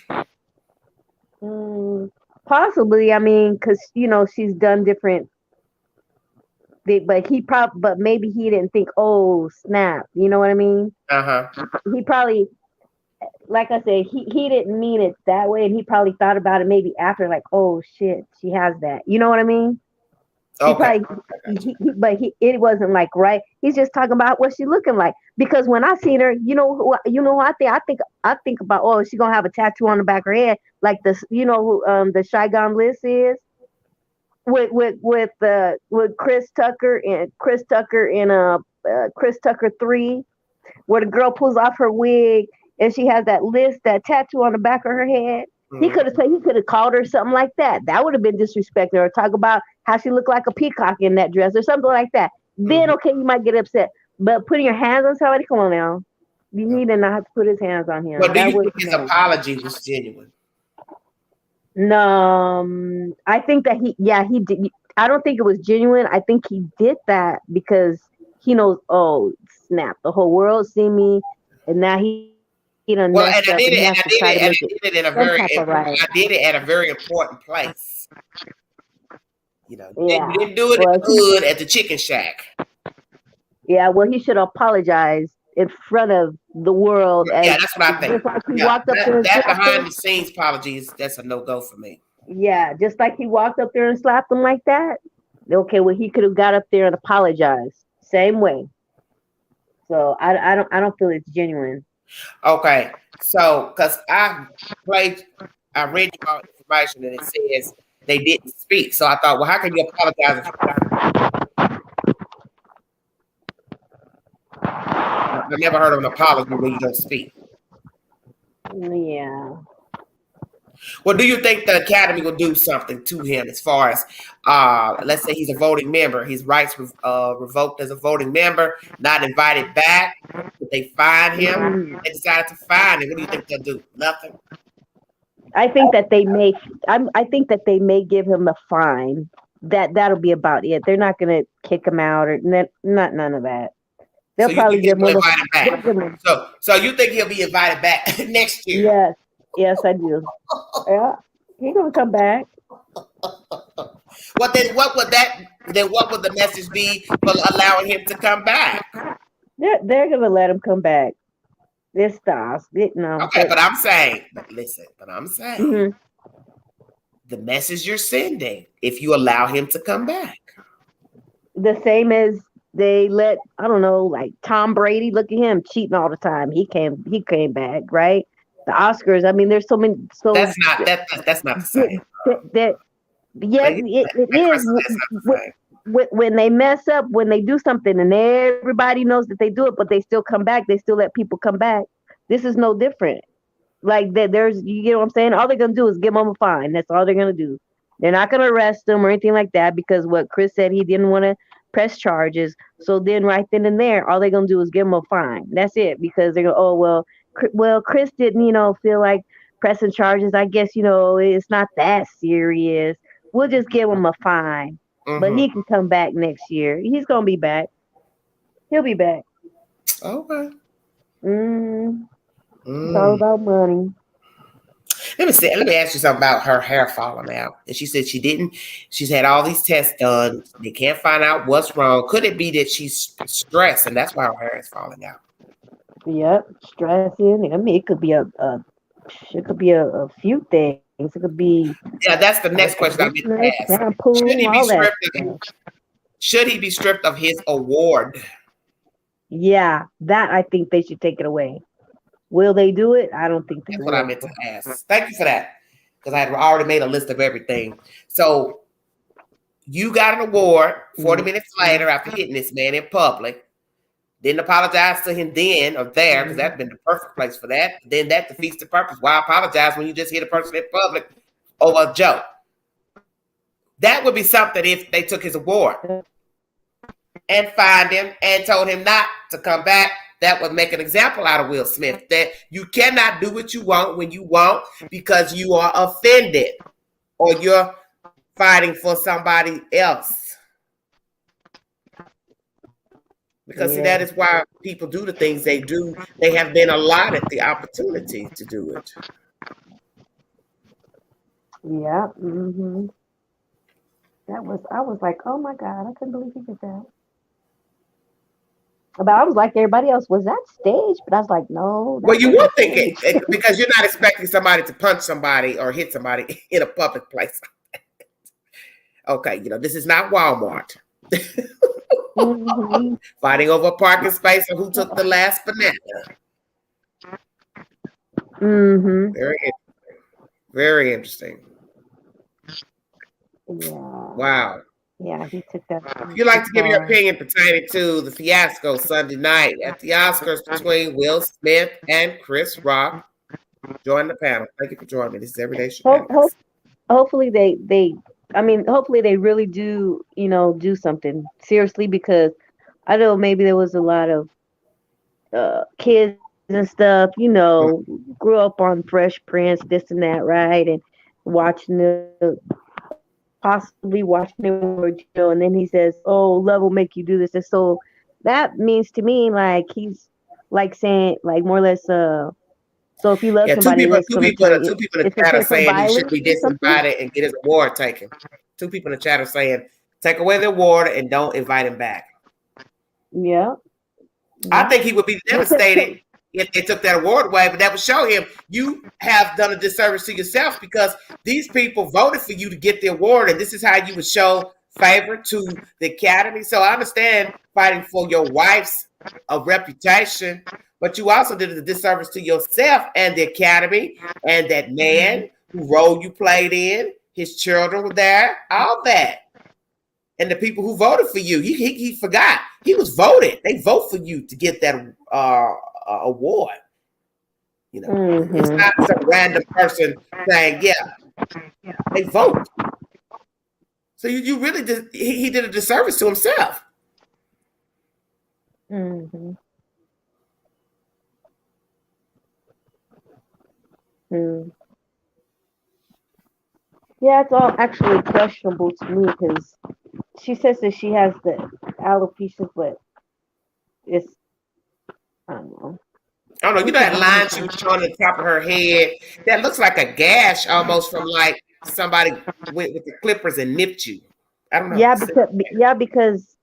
Possibly. I mean, because she's done different. But maybe he didn't think, oh snap, you know what I mean? He probably, like I said, he didn't mean it that way, and he probably thought about it maybe after, like, oh shit, she has that. You know what I mean? Okay. It wasn't like, right. He's just talking about what she's looking like. Because when I seen her, I think about, oh, she's gonna have a tattoo on the back of her head, like this, who the Saigon Bliss is with Chris Tucker in Chris Tucker 3, where the girl pulls off her wig and she has that tattoo on the back of her head. He could have called her something like that. That would have been disrespectful. Or talk about how she looked like a peacock in that dress or something like that. Then okay, you might get upset. But putting your hands on somebody, come on now. He did not have to put his hands on him. But do you think his apology was genuine? No, I think that he did. I don't think it was genuine. I think he did that because he knows, oh snap, the whole world see me, and now he. I did it at a very important place. You didn't do it in the hood at the chicken shack. Yeah, well, he should apologize in front of the world. Yeah, that's what I think. Like he walked up there that behind the scenes apologies, that's a no-go for me. Yeah, just like he walked up there and slapped him like that. Okay, well, he could have got up there and apologized same way. So I don't feel it's genuine. Okay, so because I read your information and it says they didn't speak, so I thought, well, how can you apologize? I've never heard of an apology when you don't speak. Yeah. Well, do you think the Academy will do something to him as far as, let's say he's a voting member, his rights revoked as a voting member, not invited back? Would they fine him? They decided to fine him. What do you think they'll do? Nothing. I think that they may. I think that they may give him a fine. That'll be about it. They're not going to kick him out or none of that. They'll probably give him invited back. So you think he'll be invited back next year? Yes, I do. Yeah, he's gonna come back. What would the message be for allowing him to come back? They're gonna let him come back. This stuff, no. Okay, but I'm saying, the message you're sending, if you allow him to come back, the same as they let, I don't know, like Tom Brady. Look at him cheating all the time. He came back, right? The Oscars. I mean, there's so many. So that's not the same. It is. When they mess up, when they do something, and everybody knows that they do it, but they still come back. They still let people come back. This is no different. Like that, you get what I'm saying? All they're gonna do is give them a fine. That's all they're gonna do. They're not gonna arrest them or anything like that because what Chris said, he didn't want to press charges. So then, right then and there, all they're gonna do is give them a fine. That's it. Because they're gonna, well, Chris didn't, feel like pressing charges. I guess it's not that serious. We'll just give him a fine. Mm-hmm. But he can come back next year. He's gonna be back. He'll be back. Okay. It's all about money. Let me ask you something about her hair falling out. And she said she didn't. She's had all these tests done. They can't find out what's wrong. Could it be that she's stressed and that's why her hair is falling out? Yep, stressing. I mean, it could be a few things. It could be. Yeah, that's the next question I'm going to ask. Shampoo, should he be stripped of his award? Yeah, that I think they should take it away. Will they do it? I don't think they will. That's what I meant to ask. Thank you for that. Because I had already made a list of everything. So you got an award 40 minutes later after hitting this man in public. Didn't apologize to him then or there, because that'd been the perfect place for that. Then that defeats the purpose. Why apologize when you just hit a person in public over a joke? That would be something if they took his award and fined him and told him not to come back. That would make an example out of Will Smith, that you cannot do what you want when you want because you are offended or you're fighting for somebody else. Because see, that is why people do the things they do. They have been allotted the opportunity to do it. Yeah. Mm-hmm. I was like, oh my God, I couldn't believe he did that. But I was like everybody else, was that staged? But I was like, no. Well, you would think it because you're not expecting somebody to punch somebody or hit somebody in a public place. Okay, this is not Walmart. Mm-hmm. Fighting over a parking space or who took the last banana. Mm-hmm. Very interesting. Yeah. Wow. Yeah, he took that. If you'd like to give your opinion pertaining to the fiasco Sunday night at the Oscars between Will Smith and Chris Rock, join the panel. Thank you for joining me. This is Everyday Shenanigans. Hopefully hopefully they really do, do something seriously, because I know maybe there was a lot of kids and stuff, grew up on Fresh Prince, this and that, right? And possibly watching it, and then he says, "Oh, love will make you do this." And so that means to me, like, he's like saying, like, more or less, so if you love somebody, two people in the chat are saying he should be disinvited and get his award taken. 2 people in the chat are saying, take away the award and don't invite him back. Yeah. I think he would be devastated if they took that award away, but that would show him you have done a disservice to yourself, because these people voted for you to get the award, and this is how you would show favor to the Academy. So I understand fighting for your wife's reputation, but you also did a disservice to yourself and the Academy and that man whose role you played in. His children were there, all that. And the people who voted for you, he forgot. He was voted. They vote for you to get that award. You know, it's not some random person saying, yeah, they vote. So you really did, he did a disservice to himself. Mm-hmm. Yeah, it's all actually questionable to me because she says that she has the alopecia, but it's, I don't know. I don't know. You know that line she was showing on the top of her head? That looks like a gash almost from like somebody went with the clippers and nipped you. I don't know. Because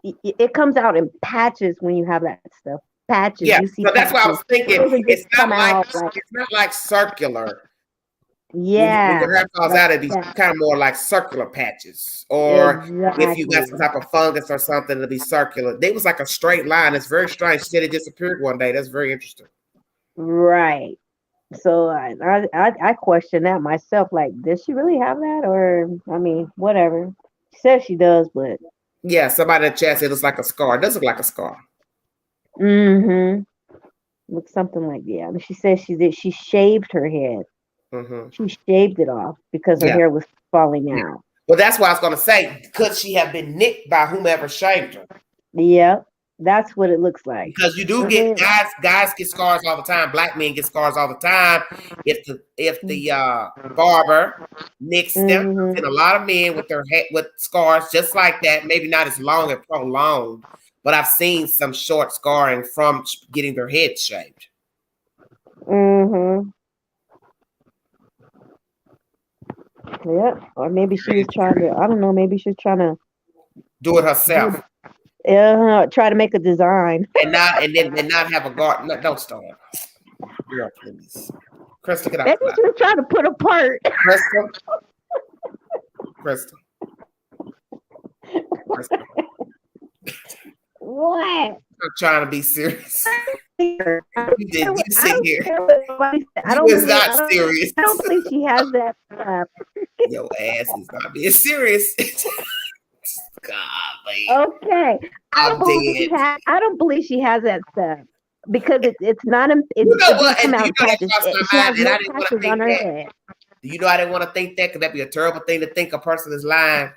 it comes out in patches when you have that stuff. Patches. Yeah, You see so that's patches. why I was thinking It doesn't it's just come not out like it's not like circular. Yeah. When your hair falls out, it'd be kind of more like circular patches. Or if you got some type of fungus or something, it'll be circular. They was like a straight line. It's very strange. She said it disappeared one day. That's very interesting. Right. So I question that myself. Like, does she really have that? Or, I mean, whatever. She says she does, but. Yeah, somebody in the chat said it looks like a scar. It does look like a scar. Mm-hmm. Looks something like, yeah. And she says she shaved her head. Mm-hmm. She shaved it off because her hair was falling out. Well, that's what I was going to say. Could she have been nicked by whomever shaved her? Yep, that's what it looks like. Because you do get guys get scars all the time. Black men get scars all the time. If the barber nicks them, and a lot of men with their head with scars just like that, maybe not as long and prolonged, but I've seen some short scarring from getting their head shaved. Mm-hmm. Yeah, or maybe she was trying to, I don't know, maybe she was trying to do it herself. Try to make a design. and not have a guard. No, don't start. Girl, please. Crystal, get out. Maybe she was trying to put apart. Crystal. What? I'm trying to be serious. You sit here. I don't believe, not serious. I don't believe she has that. Your ass is not being serious. Golly. Okay. I don't believe she has that stuff because it's not. It doesn't come out patches. She has no patches on her head. Do you know I didn't want to think that? Because that'd be a terrible thing to think a person is lying.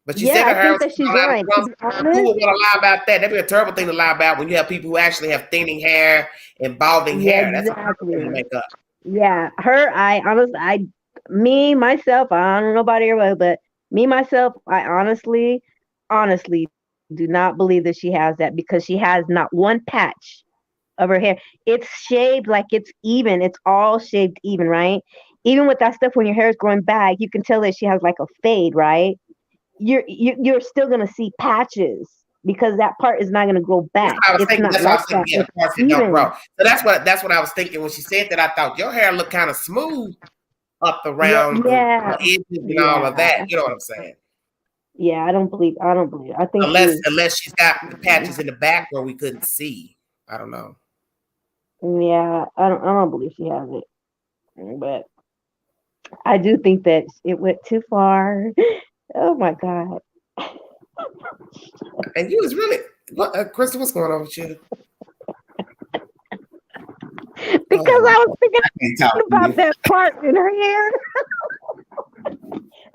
But you said her hair was she's lying. Who would want to lie about that? That'd be a terrible thing to lie about when you have people who actually have thinning hair and balding hair. That's exactly. what make up. Yeah, me myself, I don't know about everybody, but me myself, I honestly do not believe that she has that because she has not one patch of her hair. It's shaved like it's even. It's all shaved even, right? Even with that stuff, when your hair is growing back, you can tell that she has like a fade, right? You're still gonna see patches because that part is not gonna grow back. It's not like that. So that's what I was thinking when she said that. I thought your hair looked kind of smooth up around the edges and all of that. You know what I'm saying? Yeah, I don't believe. I think unless she's got the patches in the back where we couldn't see. I don't know. Yeah, I don't believe she has it, but I do think that it went too far. Oh my God. And you was really Crystal, what's going on with you? Because I was thinking about that part in her hair.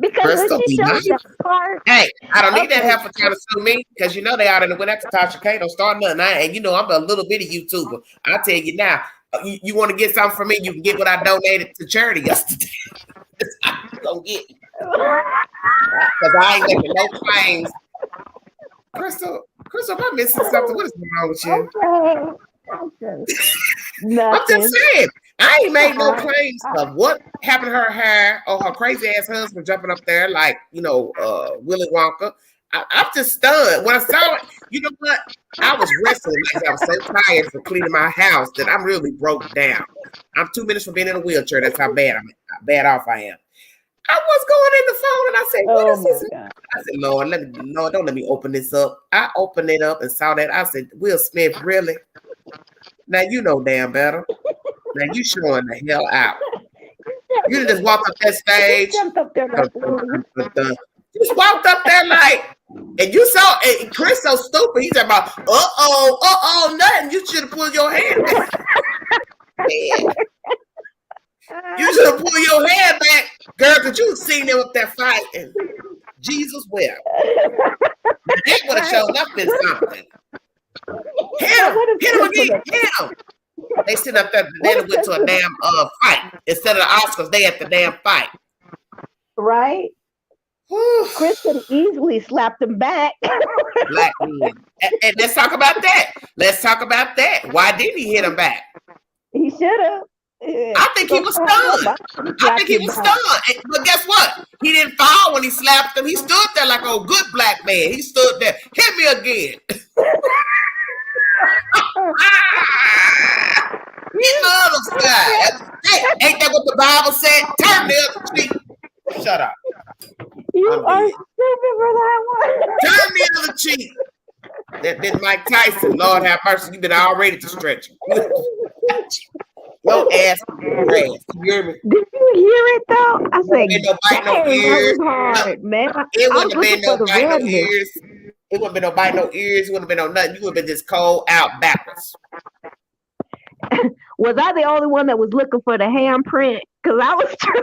Because Crystal, when she shows that part. Hey, I don't need that help for trying to sue me because you know they out in the winter. Tasha K don't start nothing. And you know I'm a little bitty YouTuber. I'll tell you now. You want to get something from me? You can get what I donated to charity yesterday. I'm gonna get it. Because I ain't making no claims. Crystal, am I missing something? What is wrong with you? Okay. I'm just saying, I ain't made no claims of what happened to her hair or her crazy ass husband jumping up there like, Willy Wonka. I'm just stunned. When I saw it, you know what? I was wrestling because I was so tired from cleaning my house that I'm really broke down. I'm 2 minutes from being in a wheelchair. That's how bad off I am. I was going in the phone and I said, what is this? God. I said, Lord, don't let me open this up. I opened it up and saw that. I said, Will Smith, really? Now you know damn better. Now you showing the hell out. You just walked up that stage. Jumped up there like just walked up there like, And you saw, and Chris so stupid. He's about, nothing. You should have pulled your hand back. You should have pulled your hand back, girl, because you seen them up there fighting. Jesus wept. That would have shown up in something. Hit him again, hit him. They sit up there, they went to a damn fight. Instead of the Oscars, they at the damn fight. Right? Chris could have easily slapped him back. Black men. And let's talk about that. Why didn't he hit him back? He should have. I think he was stunned. But guess what? He didn't fall when he slapped him. He stood there like a good black man. He stood there. Hit me again. He loved him, guy. Hey, ain't that what the Bible said? Turn the other cheek. Shut up. You are stupid for that one. Turn the other cheek. That been Mike Tyson. Lord have mercy. You've been already to stretch. Your ass. You hear me? Did you hear it though? I said, that was hard, man. It wouldn't have been no bite no ears. It wouldn't have been no bite no ears. It wouldn't have been no nothing. You would have been just cold out backwards. Was I the only one that was looking for the handprint? Because I was trying.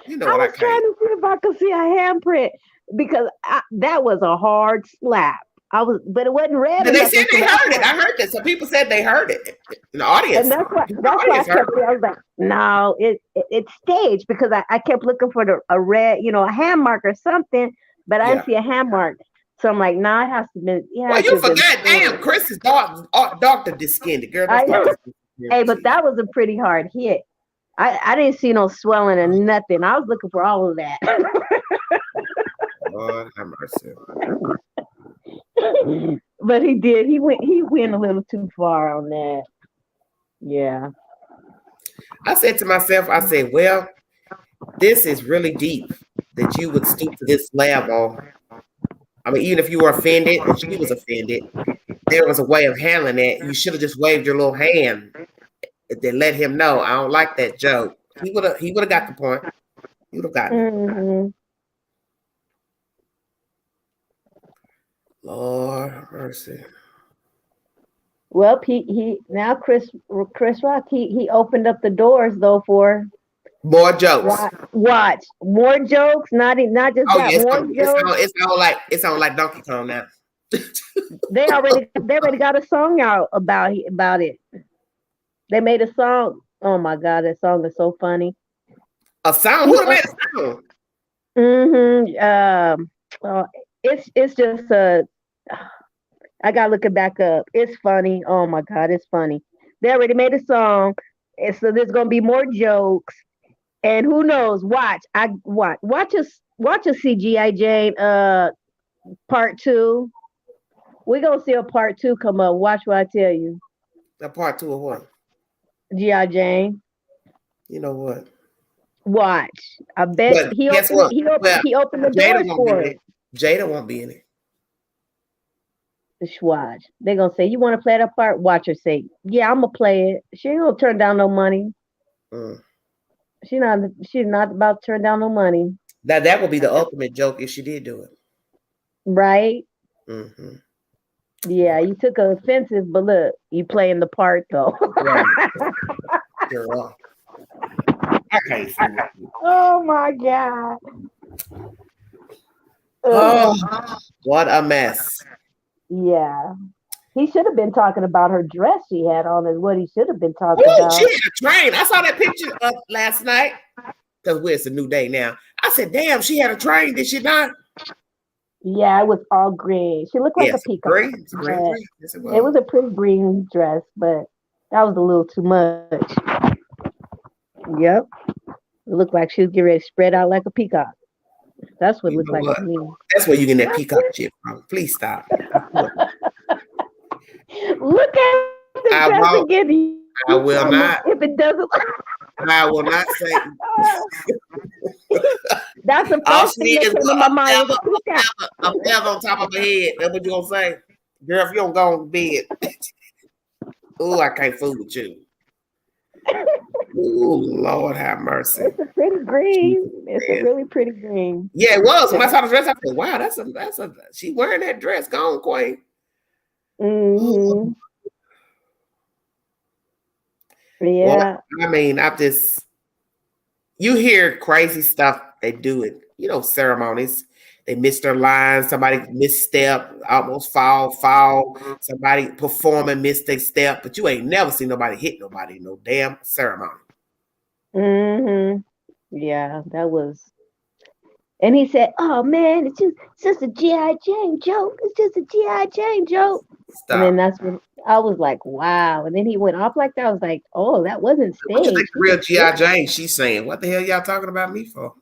You know what I trying to see if I could see a handprint because that was a hard slap. But it wasn't red. And they said they heard it. I heard that. Some people said they heard it in the audience. And that's why I was like, no, it's staged because I kept looking for a red, a hand mark or something, but I didn't see a hand mark. So I'm like, nah, it has to be. Well, you forgot, damn, Chris's doctor just skinned it, girl. Hey, but that was a pretty hard hit. I didn't see no swelling or nothing. I was looking for all of that. Lord have mercy. But he did. He went a little too far on that. Yeah. I said to myself, well, this is really deep that you would stoop to this level. I mean, even if you were offended, and she was offended, there was a way of handling it. You should have just waved your little hand and then let him know, I don't like that joke. He would have got the point. He would have gotten it. Mm-hmm. Lord have mercy. Well, he now Chris Rock, he opened up the doors though for more jokes. Watch more jokes. Not just that. More jokes. It's on like Donkey Kong now. they already got a song out about it. They made a song. Oh my God, that song is so funny. A song? Who made a song? It's just I gotta look it back up. It's funny. Oh my God, it's funny. They already made a song, and so there's gonna be more jokes. And who knows? Watch a CGI Jane part 2. We're gonna see a part 2 come up. Watch what I tell you. A part 2 of what? G.I. Jane. You know what? Watch. I bet he opened the doors for it. Jada won't be in it. Watch. They're gonna say, you want to play that part? Watch her say, yeah, I'm gonna play it. She ain't gonna turn down no money. She's not about to turn down no money. That would be the ultimate joke if she did do it. Right? Mm-hmm. Yeah, you took an offensive, but look, you playing the part though. Right. Girl. I can't see it. Oh my God. Oh, what a mess. Yeah. He should have been talking about her dress she had on is what he should have been talking about. She had a train. I saw that picture up last night. Because it's a new day now. I said, damn, she had a train, did she not? Yeah, it was all green. She looked like a peacock. Green. Yes, it was a pretty green dress, but that was a little too much. Yep. It looked like she was getting ready to spread out like a peacock. That's what it looked like to me. That's where you get that peacock chip from. Please stop. Look at the dress again. I will not. If it doesn't, I will not say. That's the first thing that came to my mind. A feather on top of her head. That's what you gonna say, girl? If you don't go to bed, oh, I can't fool with you. Ooh, Lord have mercy. It's a pretty green. It's a really pretty green. Yeah, it was. When I saw the dress, I said, "Wow, that's a." She wearing that dress. Go on, Queen. Mm-hmm. Yeah. Well, I mean, you hear crazy stuff. They do it. Ceremonies. They miss their lines. Somebody misstep, almost fall. Somebody performing, miss their step. But you ain't never seen nobody hit nobody in no damn ceremony. Mm-hmm. Yeah, that was. And he said, "Oh man, it's just a G.I. Jane joke. It's just a G.I. Jane joke." Stop. And then that's when I was like, "Wow!" And then he went off like that. I was like, "Oh, that wasn't staged." What you think the real G.I. Jane? She's saying, "What the hell y'all talking about me for?"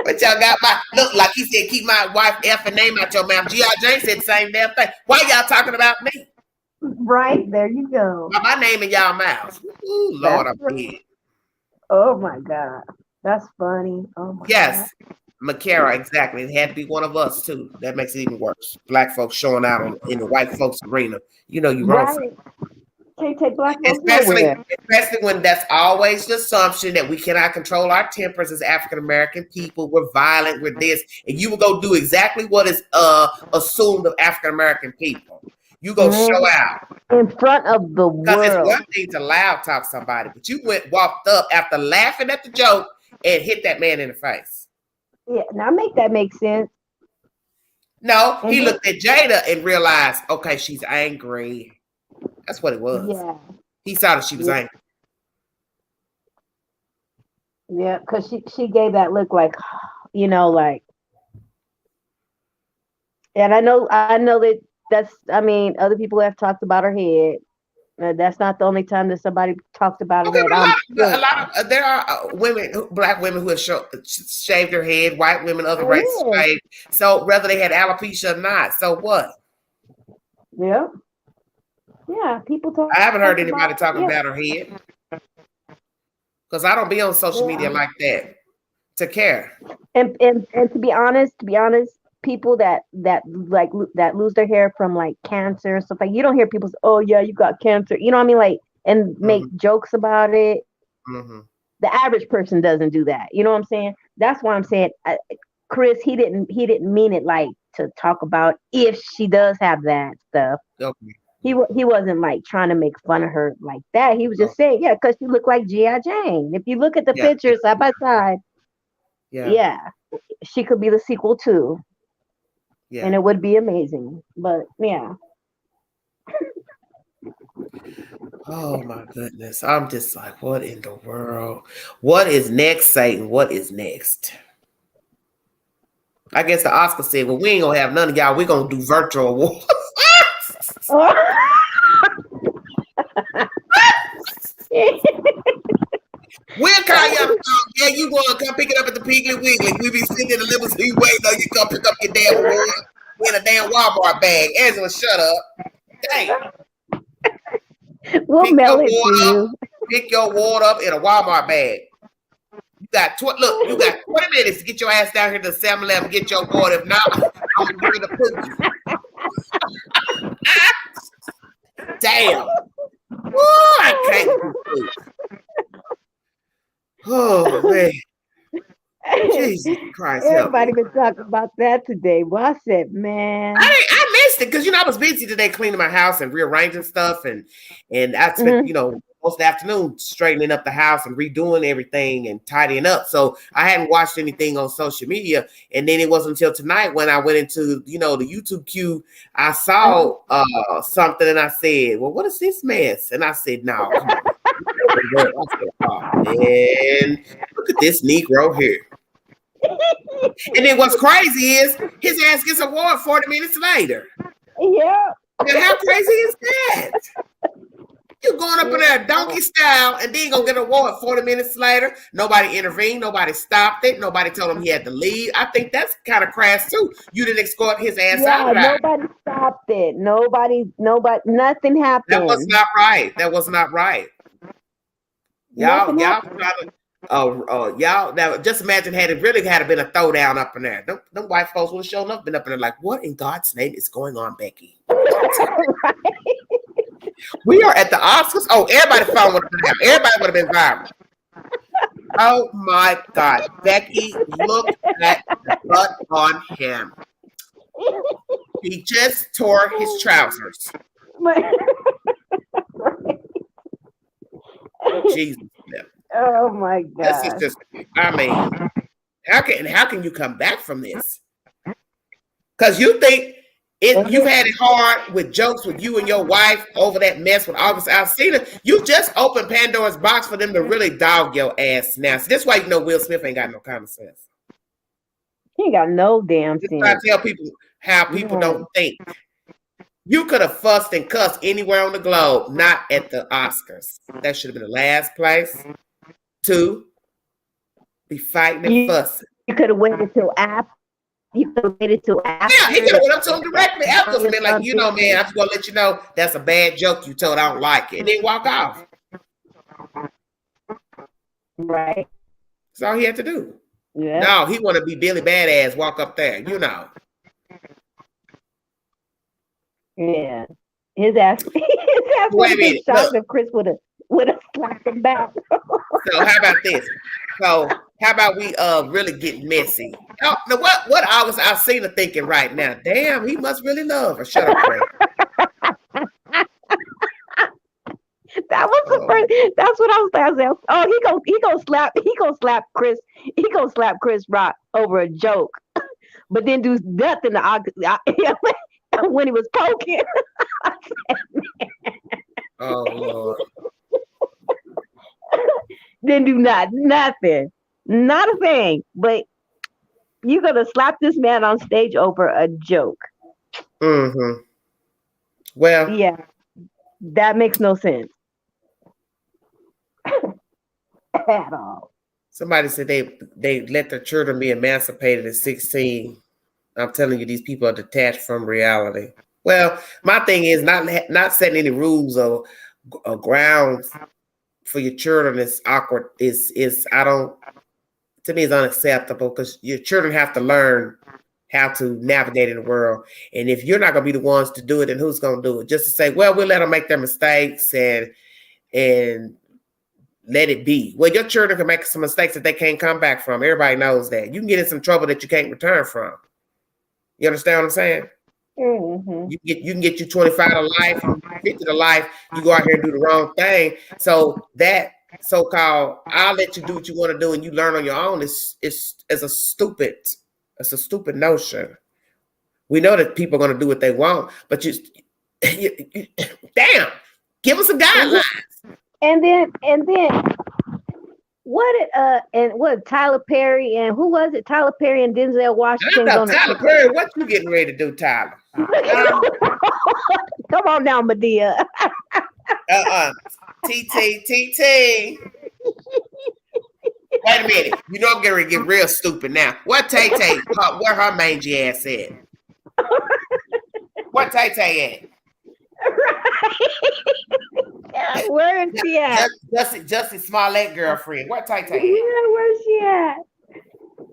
But y'all got look like he said, keep my wife effing name out your mouth. G.I. Jane said the same damn thing. Why y'all talking about me? Right, there you go. My name in y'all mouth. Ooh, Lord, I'm dead. Oh my God. That's funny. Oh my yes. God. Makara, exactly. It had to be one of us too. That makes it even worse. Black folks showing out in the white folks arena. You wrong. Right. Can't take black folks especially nowhere. when that's always the assumption that we cannot control our tempers as African American people. We're violent, we're this, and you will go do exactly what is assumed of African American people. You go show out in front of the world. Because it's one thing to loud talk somebody, but you walked up after laughing at the joke and hit that man in the face. Yeah, now make that make sense. No, he looked at Jada and realized, okay, she's angry. That's what it was. Yeah. He saw that she was angry. Yeah, because she gave that look like, like, and I know other people have talked about her head. That's not the only time that somebody talked about her head. There are black women who have shaved their head, white women, other races shaved. So whether they had alopecia or not, so what? Yeah. Yeah, people talk. I haven't heard anybody talking about her head because I don't be on social media like that to care. And to be honest, people that lose their hair from like cancer and stuff, like, you don't hear people say, "Oh yeah, you got cancer," you know what I mean, like, and make jokes about it. Mm-hmm. The average person doesn't do that. You know what I'm saying? That's why I'm saying, Chris, he didn't mean it like to talk about if she does have that stuff. Okay. He wasn't like trying to make fun of her like that. He was just saying, yeah, because she looked like G.I. Jane. If you look at the pictures side by side, she could be the sequel too. Yeah. And it would be amazing. But yeah. Oh my goodness. I'm just like, what in the world? What is next, Satan? What is next? I guess the Oscar said, well, we ain't gonna have none of y'all. We're gonna do virtual awards. We'll call you. Yeah, you want to come pick it up at the Piggly Wiggly. We be sitting in the limousine waiting on you to come pick up your damn award in a damn Walmart bag. Angela, shut up. Dang. We'll mail it to you. Pick your award up in a Walmart bag. You got 20 minutes to get your ass down here to 7-Eleven, get your award. If not, I'm gonna give it a cookie. Damn. Woo, I can't do it. Oh man. Jesus Christ. Everybody been talking about that today. Well, I said, man. I missed it because I was busy today cleaning my house and rearranging stuff, and I spent most of the afternoon straightening up the house and redoing everything and tidying up. So I hadn't watched anything on social media. And then it wasn't until tonight when I went into the YouTube queue, I saw something and I said, well, what is this mess? And I said, no, come on. I said, oh, man, look at this Negro here. And then what's crazy is his ass gets an award 40 minutes later. Yeah. Now, how crazy is that? You going up in there donkey style and then gonna get an award 40 minutes later. Nobody intervened. Nobody stopped it. Nobody told him he had to leave. I think that's kind of crass too. You didn't escort his ass out. Nobody stopped it. Nobody, nothing happened. That was not right. Y'all try to Y'all now just imagine had it really had been a throwdown up in there. Them white folks would have shown up, been up in there like, what in God's name is going on, Becky? Right. We are at the Oscars. Oh, everybody's phone would have been out. Everybody would have been viral. Oh my God, Becky, look at the butt on him. He just tore his trousers. Jesus. Oh my God. This is just, I mean, how can you come back from this? Because you think you've had it hard with jokes with you and your wife over that mess with August Alsina. You just opened Pandora's box for them to really dog your ass now. So that's why you know Will Smith ain't got no common sense. He ain't got no damn Just sense. try to tell people how people don't think. You could have fussed and cussed anywhere on the globe, not at the Oscars. That should have been the last place to be fighting and fussing. You could have waited till after. You could have waited till after. Yeah, he could have went up to him directly afterwards and been like, you know, man, I'm just gonna let you know that's a bad joke you told. I don't like it. And then walk off. Right. That's all he had to do. Yeah. No, he want to be Billy Badass, walk up there, you know. Yeah. His ass would have been shocked if Chris would have slapped him back. So how about this? So how about we really get messy? Oh, now what August Alsina thinking right now? Damn, he must really love her. Shut up, Craig. That was the first. That's what I was saying. Oh, he gonna slap Chris. He gonna slap Chris Rock over a joke, but then do nothing to August when he was poking. Oh Lord. Didn't do nothing, not a thing. But you're gonna slap this man on stage over a joke. Mm-hmm. Well, yeah, that makes no sense at all. Somebody said they let their children be emancipated at 16. I'm telling you, these people are detached from reality. Well, my thing is not setting any rules or grounds for your children is awkward. To me, it's unacceptable because your children have to learn how to navigate in the world. And if you're not going to be the ones to do it, then who's going to do it? Just to say, well, we'll let them make their mistakes and let it be. Well, your children can make some mistakes that they can't come back from. Everybody knows that. You can get in some trouble that you can't return from. You understand what I'm saying? Mm-hmm. You can get you 25 to life, 50 to life. You go out here and do the wrong thing. So that so-called I'll let you do what you want to do and you learn on your own is a stupid notion. We know that people are going to do what they want, but you damn, give us a guideline. And then what Tyler Perry and who was it? Tyler Perry and Denzel Washington. Tyler Perry, what you getting ready to do, Tyler? Come on now, Medea. TT. Wait a minute. You know I'm getting ready to get real stupid now. What Tay-Tay? Where her mangy ass at? What Tay-Tay at? Right. Where is she at? Justin Smollett girlfriend. What Tay-Tay at? Yeah, where's she at?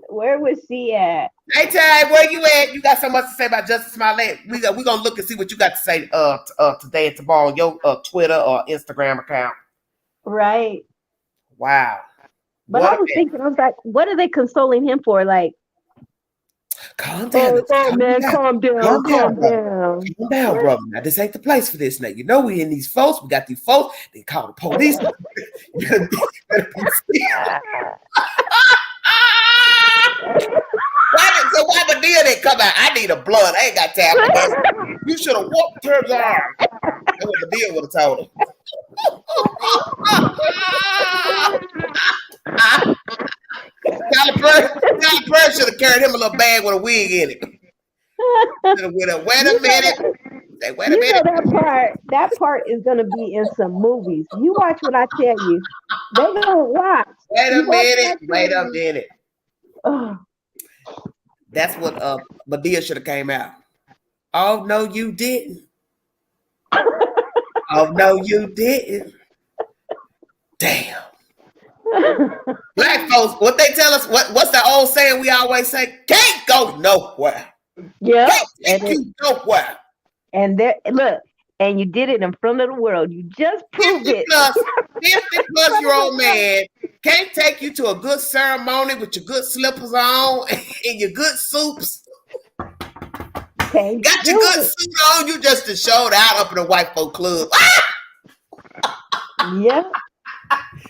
Where was she at? Tay-Tay, where you at? You got so much to say about Justin Smollett. We're gonna look and see what you got to say today and tomorrow on your Twitter or Instagram account. Right. Wow. But I was thinking, I was like, what are they consoling him for? Like, calm down. Calm down, brother. Now, this ain't the place for this. Now, you know we in these folks. We got these folks. They call the police. Why Medea didn't come out? I need a blood. I ain't got time for that. You should have walked her down. That's what Medea would have told him. Tyler Perry should have carried him a little bag with a wig in it. Wait a minute. That part is gonna be in some movies. You watch what I tell you. They're gonna watch. Wait a minute. That's what Medea should have came out. Oh no, you didn't. Oh no, you didn't. Damn. Black folks, what they tell us, what's the old saying we always say? Can't go nowhere. Yeah. Can't take you nowhere. And there, look, and you did it in front of the world. You just proved 50 it. 50-plus-year-old man can't take you to a good ceremony with your good slippers on and your good soups. Got your good suit on, you just showed out up in the white folk club. Yeah.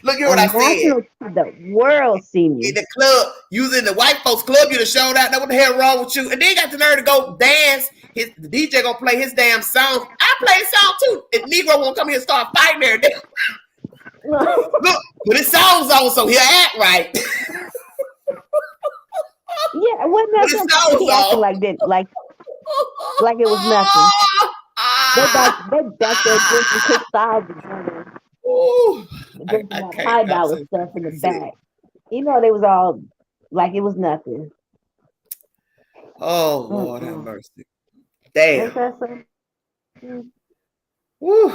Look at what I said. The world see me. In the club, using the white folks club, you done showed out. Now what the hell wrong with you? And then got the nerve to go dance. The DJ gonna play his damn song. I play a song too. If Negro won't come here and start fighting there. Look, but his song's on, so he'll act right. Yeah, wasn't that something he acted like that? Like it was nothing. They back there drinking Chris Styles together. High dollar stuff in the back. You know, they was all like it was nothing. Oh Lord have mercy. Damn. Woo.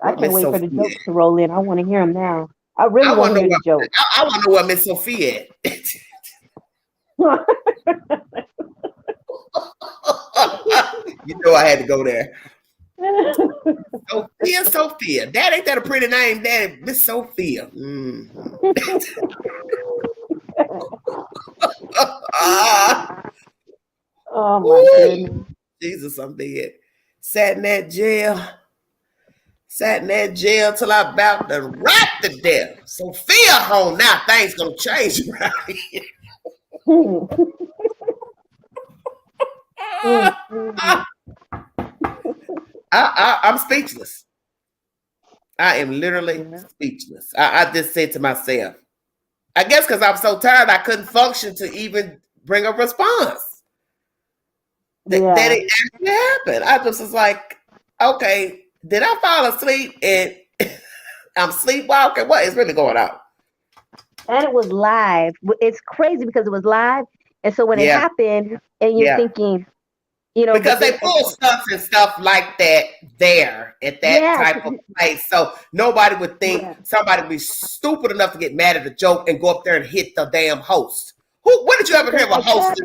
I can't wait for the jokes to roll in. I want to hear them now. I really want to hear the joke. I want to know what Miss Sophia at. You know I had to go there. Sophia. That ain't that a pretty name, Daddy? Miss Sophia. Oh my goodness. Jesus, I'm dead. Sat in that jail till I about to rap to death. Sophia home now. Things gonna change around here. I'm speechless. I am literally speechless. I just said to myself, I guess because I'm so tired, I couldn't function to even bring a response. That it actually happened. I just was like, okay, did I fall asleep and I'm sleepwalking? What is really going on? And it was live. It's crazy because it was live. And so when it happened and you're thinking, you know, because they pull stuff and stuff like that there at that type of place. So nobody would think somebody would be stupid enough to get mad at a joke and go up there and hit the damn host. When did you ever hear of a host?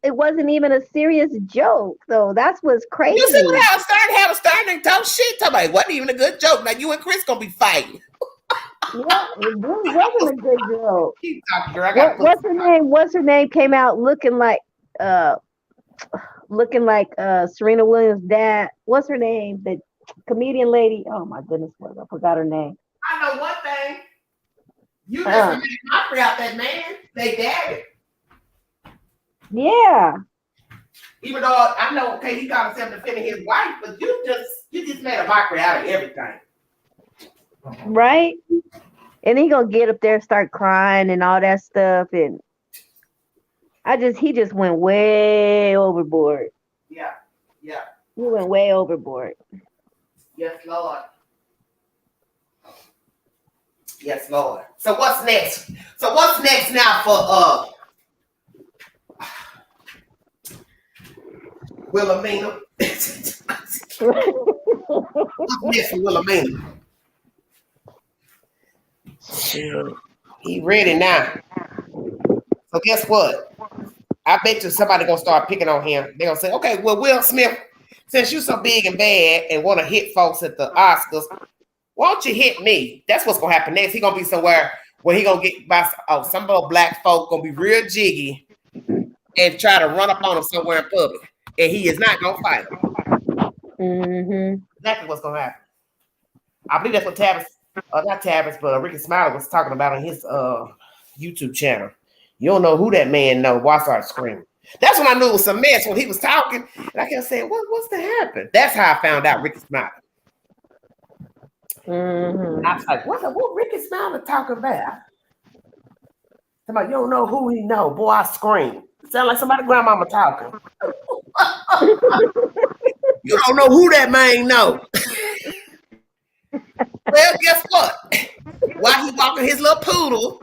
It wasn't even a serious joke, though. That's what's crazy. You see what Howard Stern and talk shit to me. It wasn't even a good joke. Now you and Chris gonna be fighting. Yeah, it really wasn't a good joke. Keep talking, girl. What's her name came out looking like Serena Williams' dad. What's her name? The comedian lady. Oh my goodness, I forgot her name. I know one thing. You just made a mockery out that man. They daddy. Yeah. Even though I know, okay, he got himself defending his wife, but you just made a mockery out of everything. Right? And he gonna get up there and start crying and all that stuff, and he just went way overboard. Yeah. He went way overboard. Yes, Lord. Yes, Lord. So what's next? Now for Wilhelmina? What's next for Wilhelmina? Shoot. He ready now. So guess what? I bet you somebody gonna start picking on him. They're gonna say, okay, well, Will Smith, since you're so big and bad and want to hit folks at the Oscars, why don't you hit me? That's what's gonna happen next. He gonna be somewhere where he gonna get by some little black folk gonna be real jiggy and try to run up on him somewhere in public, and he is not gonna fight him. Mm-hmm. Exactly what's gonna happen. I believe that's what Ricky Smiley was talking about on his YouTube channel. You don't know who that man know. Why I started screaming. That's when I knew it was a mess when he was talking, and I kept saying, "What's to happen?" That's how I found out Ricky Smiley. Mm-hmm. I was like, what Ricky Smiley talking about? Somebody, you don't know who he know. Boy, I scream. Sound like somebody grandmama talking. You don't know who that man know. Well, guess what? While he walking his little poodle,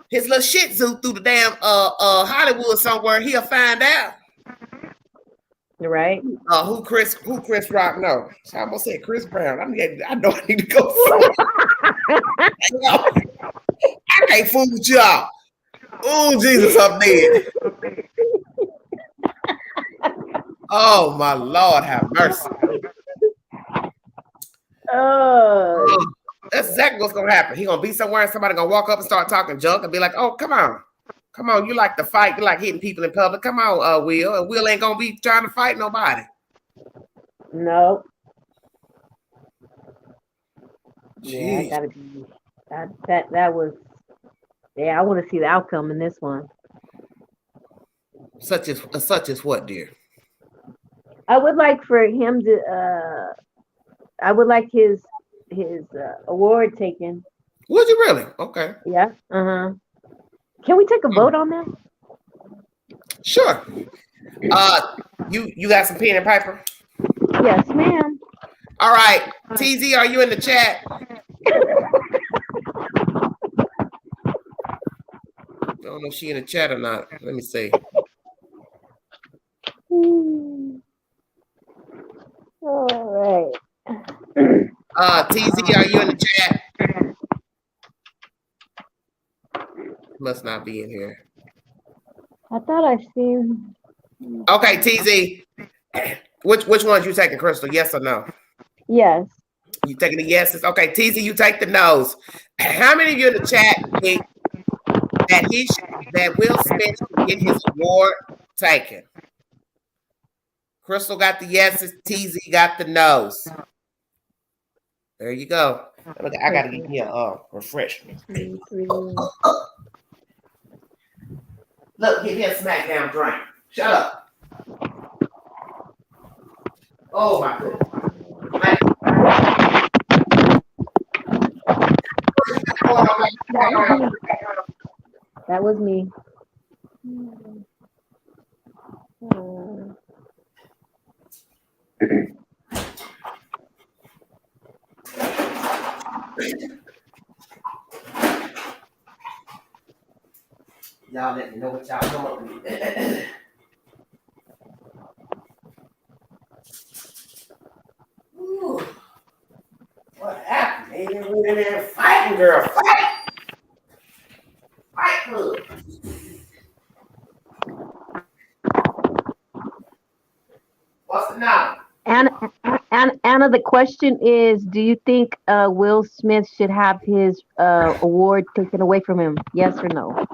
his little shih tzu through the damn Hollywood somewhere, he'll find out. Right. Who Chris Rock know? So I almost said Chris Brown. I know I need to go. I can't fool with y'all. Oh, Jesus, I'm dead. Oh, my Lord, have mercy. Oh, That's exactly what's going to happen. He's going to be somewhere and somebody going to walk up and start talking junk and be like, oh, come on. Come on, you like to fight. You like hitting people in public. Come on, Will. And Will ain't going to be trying to fight nobody. no. Jeez. Yeah, I gotta be. That was. Yeah, I want to see the outcome in this one. Such as what, dear? I would like for him to. I would like his award taken. Would you really? Okay. Yeah. Can we take a vote on that? Sure. You got some pen and paper? Yes, ma'am. All right. TZ, are you in the chat? I don't know if she in the chat or not. Let me see. All right. TZ, are you in the chat? Must not be in here. I thought I seen. Okay, TZ. Which ones you taking, Crystal? Yes or no? Yes. You taking the yeses? Okay, TZ, you take the no's. How many of you in the chat think that Will Smith should get his award taken? Crystal got the yeses. TZ got the no's. There you go. Look, I gotta get me a refreshment. Look, give me a smackdown drink. Shut up. Oh my goodness. That was me. Y'all let me know what y'all come up with. Ooh. What happened? They didn't really in there fighting, girl. Fight! Fight club. What's the number? Anna, the question is, do you think Will Smith should have his award taken away from him? Yes or no?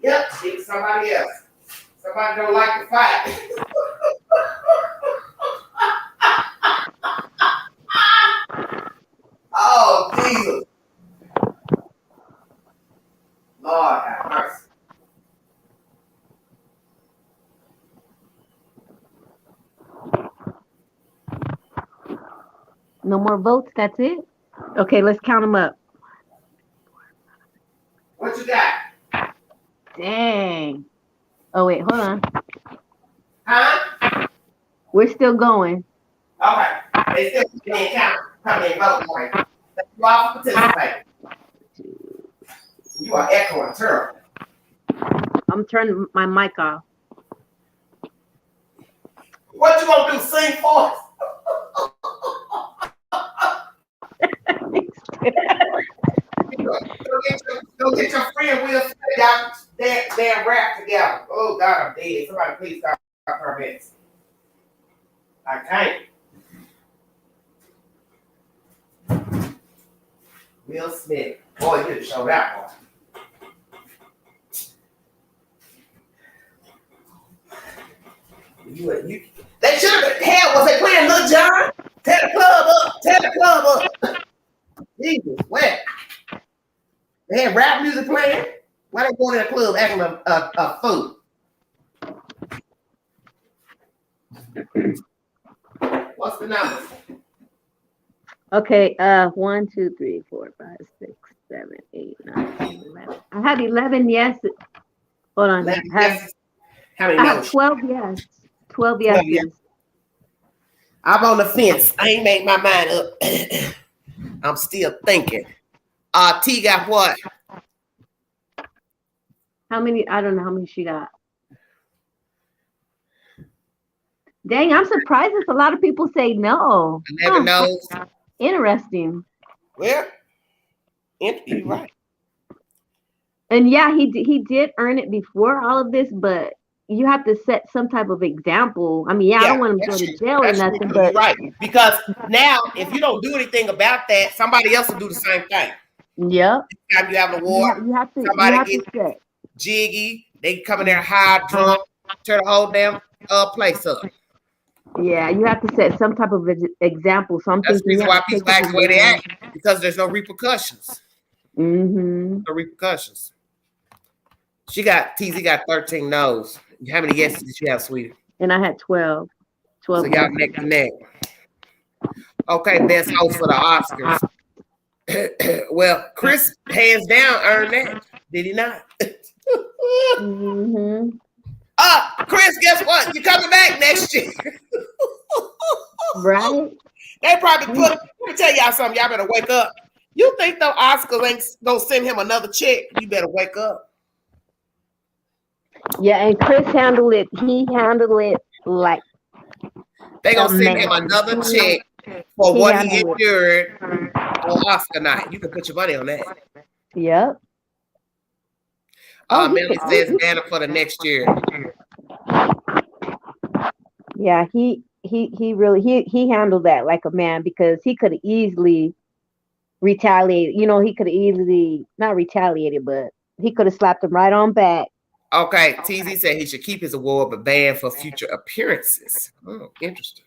Yep, it's somebody else. Somebody don't like to fight. Oh, Jesus. Lord have mercy. No more votes. That's it. Okay, let's count them up. What you got? Dang. Oh wait, hold on. Huh? We're still going. Okay. They still can't count. Come in, vote for it. You all participate. You are echoing terrible. I'm turning my mic off. What you gonna do? Sing for us? Go get your friend Will Smith out damn rap together. Oh God, I'm dead. Somebody please stop her mess. I can't. Will Smith. Boy, you didn't show that one. They should have been, hell, was they playing Lil Jon? Tear the club up. Tear the club up. Jesus, what? They had rap music playing? Why they going to the club acting a fool? What's the number? Okay, 1, 2, 3, 4, 5, 6, 7, 8, 9, 10, 11. I had 11 yes. Hold on. 11 yes. How many I have no's? 12 yes. 12 yeses. Yes. I'm on the fence. I ain't made my mind up. I'm still thinking. T got what? How many? I don't know how many she got. Dang, I'm surprised that a lot of people say no. 11 no's. Interesting. Well, You're right. And yeah, he did earn it before all of this, but you have to set some type of example. I mean, I don't want him to go to jail or nothing, but you're right. Because now, if you don't do anything about that, somebody else will do the same thing. Yep. Anytime you have an award, You have somebody to set. jiggy, they come in there high, drunk, tear the whole damn place up. Yeah, you have to set some type of example. So That's the reason why people act the way they act, because there's no repercussions. Mm-hmm. No repercussions. TZ got 13 no's. How many yeses did you have, sweetie? And I had 12. So y'all neck to neck. Okay, best host for the Oscars. Well, Chris hands down earned that. Did he not? Mm-hmm. Chris, guess what? You're coming back next year. Right? They probably put him. Let me tell y'all something. Y'all better wake up. You think the Oscars ain't gonna send him another check? You better wake up. Yeah, and Chris handled it. He handled it like they gonna send him another check for what he endured on Oscar night. You can put your money on that. Yep. Melly says banner for the next year. Yeah, he really handled that like a man, because he could have easily retaliated. You know, he could have easily not retaliated, but he could have slapped him right on back. Okay, TZ said he should keep his award but ban for future appearances. Oh, interesting.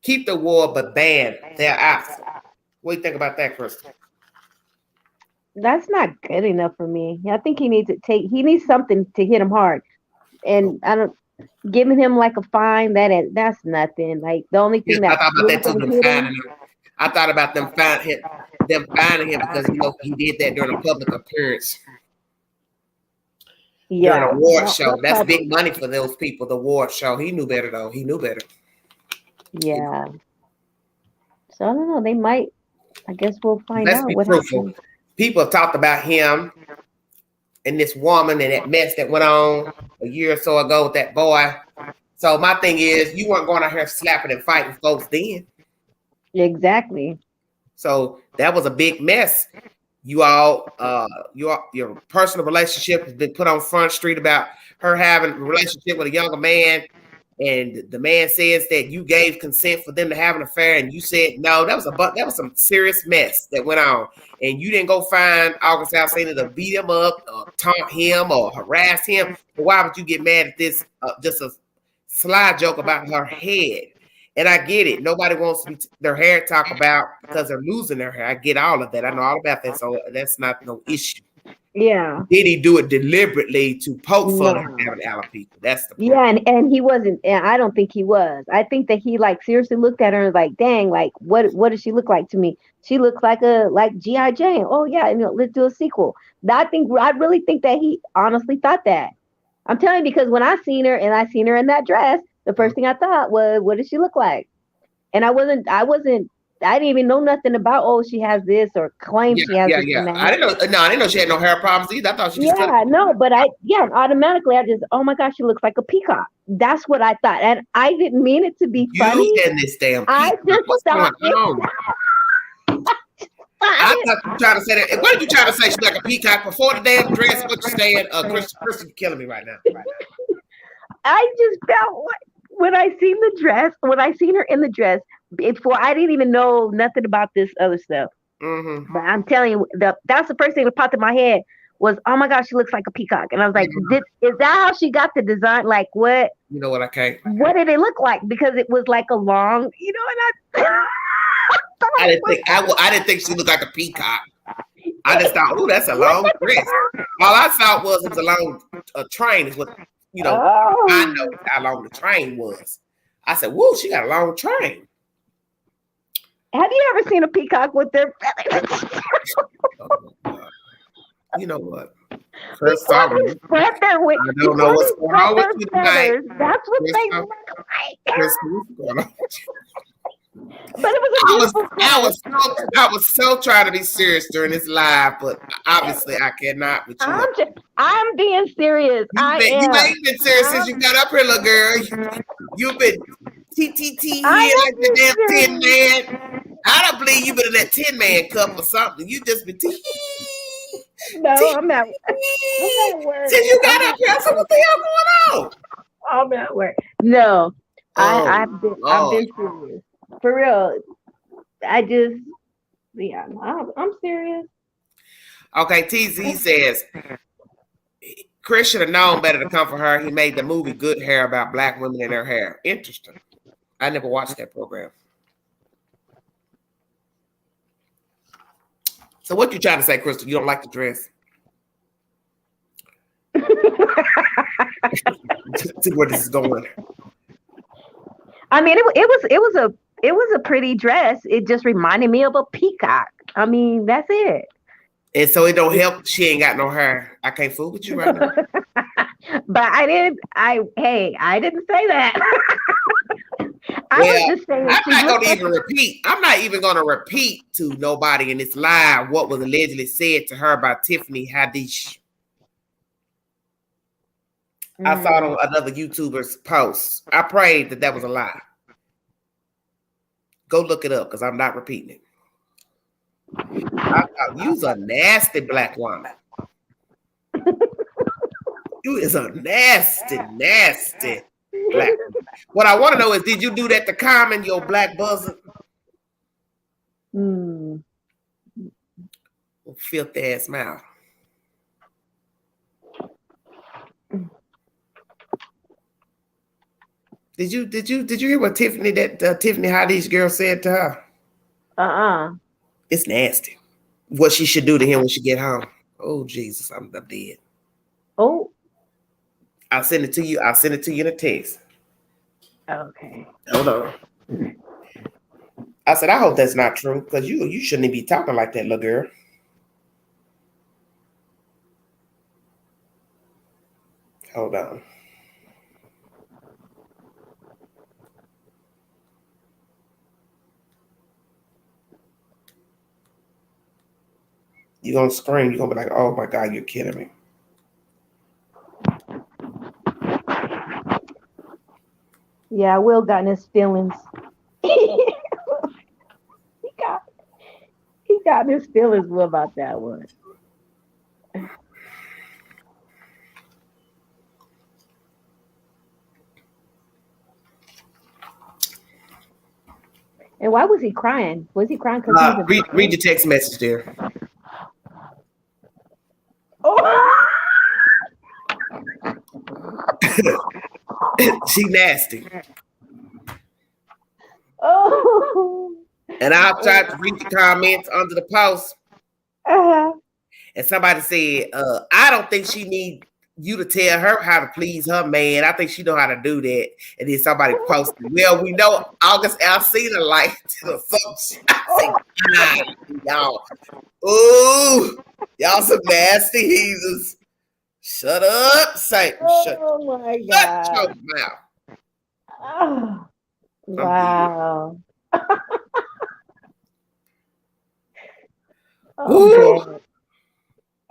Keep the award but ban thereafter. What do you think about that, Crystal? That's not good enough for me. I think he needs something to hit him hard. And I don't giving him like a fine, that's nothing. Like the only thing I thought about that too. I thought about them finding him because he did that during a public appearance. Yeah, during an award show. That's big money for those people. The award show. He knew better though. He knew better. Yeah. So I don't know. They might. I guess we'll find out what happens. People have talked about him and this woman and that mess that went on a year or so ago with that boy. So my thing is, you weren't going out here slapping and fighting folks then. Exactly. So that was a big mess. You all, your personal relationship has been put on Front Street about her having a relationship with a younger man, and the man says that you gave consent for them to have an affair, and you said no. That was some serious mess that went on, and you didn't go find August Alsina to beat him up, or taunt him, or harass him. But why would you get mad at this? Just a sly joke about her head. And I get it. Nobody wants their hair talked about because they're losing their hair. I get all of that. I know all about that. So that's not no issue. Yeah. Did he do it deliberately to poke fun at having alopecia? That's the point. Yeah, and he wasn't. And I don't think he was. I think that he like seriously looked at her and was like, dang, like what does she look like to me? She looks like G.I. Jane. Oh yeah, let's do a sequel. I really think that he honestly thought that. I'm telling you, because when I seen her in that dress, the first thing I thought was, what does she look like? And I didn't even know nothing about, she has this or claims she has this. Yeah. I didn't know she had no hair problems either. I thought she just automatically I just, oh my gosh, she looks like a peacock. That's what I thought. And I didn't mean it to be funny. You and this damn peacock. I just thought I thought you were trying to say that. What did you try to say? She's like a peacock before the damn dress. What you saying? Kristen, killing me right now. I just felt like when I seen her in the dress, before I didn't even know nothing about this other stuff. Mm-hmm. But I'm telling you, that's the first thing that popped in my head was, oh my gosh, she looks like a peacock. And I was like, is that how she got the design? Like what? You know what? I can't. What did it look like? Because it was like a long, and I didn't think she looked like a peacock. I just thought, oh, that's a long dress. All I thought was it was a long train is what, I know how long the train was. I said, whoa, she got a long train. Have you ever seen a peacock with their feathers? You know what? First off, I don't know what's going on with you tonight. That's what they look like. What's going on? But it was I was so trying to be serious during this live, but obviously I cannot. With you, I'm being serious. You ain't been serious since you got up here, little girl. You've been TTT here like the damn tin man. I don't believe you been in that 10-man cup or something. You just been No, I'm not worried. Since you got up here, so what the hell going on? I'm not worried. No, I've been serious. For real. I'm serious. Okay, TZ says Chris should have known better to come for her. He made the movie Good Hair about black women and their hair. Interesting. I never watched that program. So what you trying to say, Crystal? You don't like the dress? See where this is going. I mean, it was a pretty dress. It just reminded me of a peacock. I mean, that's it. And so it don't help. She ain't got no hair. I can't fool with you right now. But I didn't say that. I was just saying. I'm not even gonna repeat to nobody in this live what was allegedly said to her by Tiffany Haddish. I saw it on another YouTuber's post. I prayed that was a lie. Go look it up because I'm not repeating it. I thought you's a nasty black woman. You is a nasty black woman. What I want to know is, did you do that to Common, your black buzzard? Filthy ass mouth. Did you hear what Tiffany Haddish girl said to her? It's nasty. What she should do to him when she get home. Oh Jesus, I'm dead. Oh. I'll send it to you. I'll send it to you in a text. Okay. Hold on. I said, I hope that's not true, because you shouldn't be talking like that, little girl. Hold on. You're going to scream. You're going to be like, oh, my God, you're kidding me. Yeah, Will got in his feelings. he got in his feelings about that one. And why was he crying? Was he crying because read the text message there. Oh. She nasty. Oh. And I'll try to read the comments under the post. And somebody said, I don't think she need you to tell her how to please her man. I think she know how to do that. And then somebody posted, well, we know August Alcina liked it or something. I said, y'all. Ooh, y'all some nasty heathens. Shut up, Satan. Oh my God. Shut your mouth. Oh, wow. Ooh.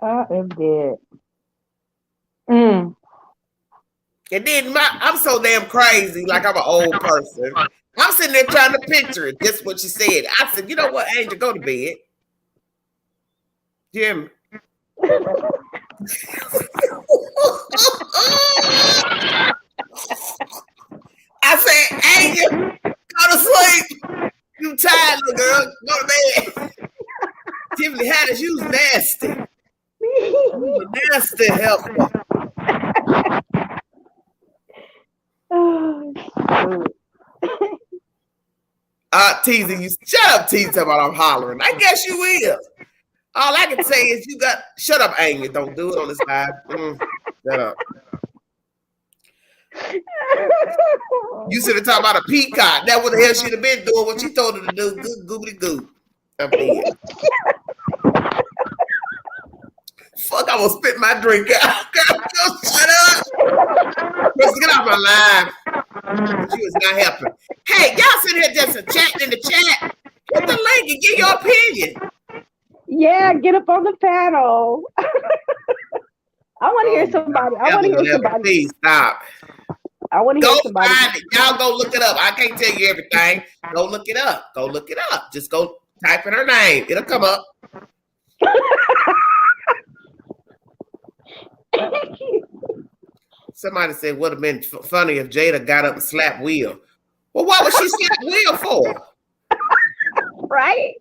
I am dead. And then I'm so damn crazy, like I'm an old person. I'm sitting there trying to picture it. That's what she said. I said, you know what, Angel, go to bed. Jim. I said, Angel, go to sleep. You tired, little girl. Go to bed. Tiffany Haddish, you was nasty. You was nasty helper. Teasing you. Shut up, teasing about I'm hollering. I guess you will. All I can say is you got shut up, Amy. Don't do it on this live. Shut up. You should have talked about a peacock. That what the hell she'd have been doing what she told her to do. Good goobly goo. I'm dead. Fuck, I will spit my drink out. Girl, shut up. Let's get off my line. She was not helping. Hey, y'all sitting here just chatting in the chat. Hit the link and give your opinion. Yeah, get up on the panel. I want to hear somebody. Please stop. I want to Go hear somebody. find it. Y'all go look it up. I can't tell you everything. Go look it up. Go look it up. Just go type in her name. It'll come up. Somebody said would have been funny if Jada got up and slapped Will. Well, what was she slap Will for? Right?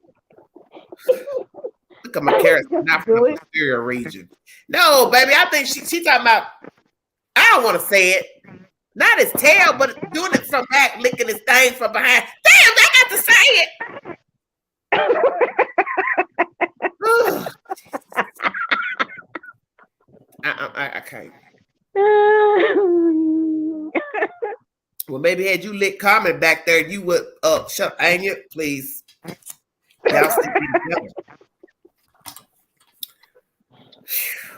Look at my carrots, not from the posterior region. No, baby, I think she talking about, I don't want to say it. Not his tail, but doing it from back, licking his thing from behind. Damn, I got to say it. I can't. Well, maybe had you lit Carmen back there, you would shut Anya, please. Y'all stick together.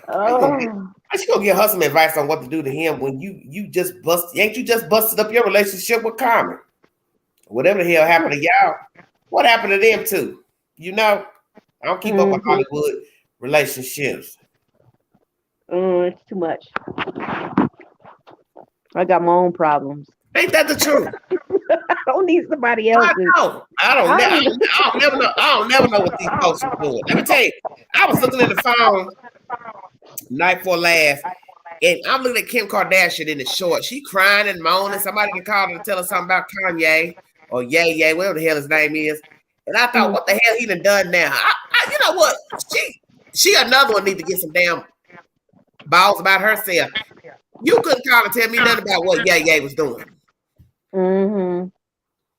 I should go get her some advice on what to do to him when you just ain't you just busted up your relationship with Carmen? Whatever the hell happened to y'all? What happened to them too? You know, I don't keep up with Hollywood relationships. It's too much. I got my own problems. Ain't that the truth? I don't need somebody else's. I don't never know what these folks are doing. Let me tell you, I was looking at the phone night before last, and I'm looking at Kim Kardashian in the short. She crying and moaning. Somebody can call her to tell her something about Kanye or Ye, whatever the hell his name is. And I thought, what the hell he done now? You know what? She another one need to get some damn balls about herself. You couldn't call and tell me nothing about what Ye was doing. Mm-hmm.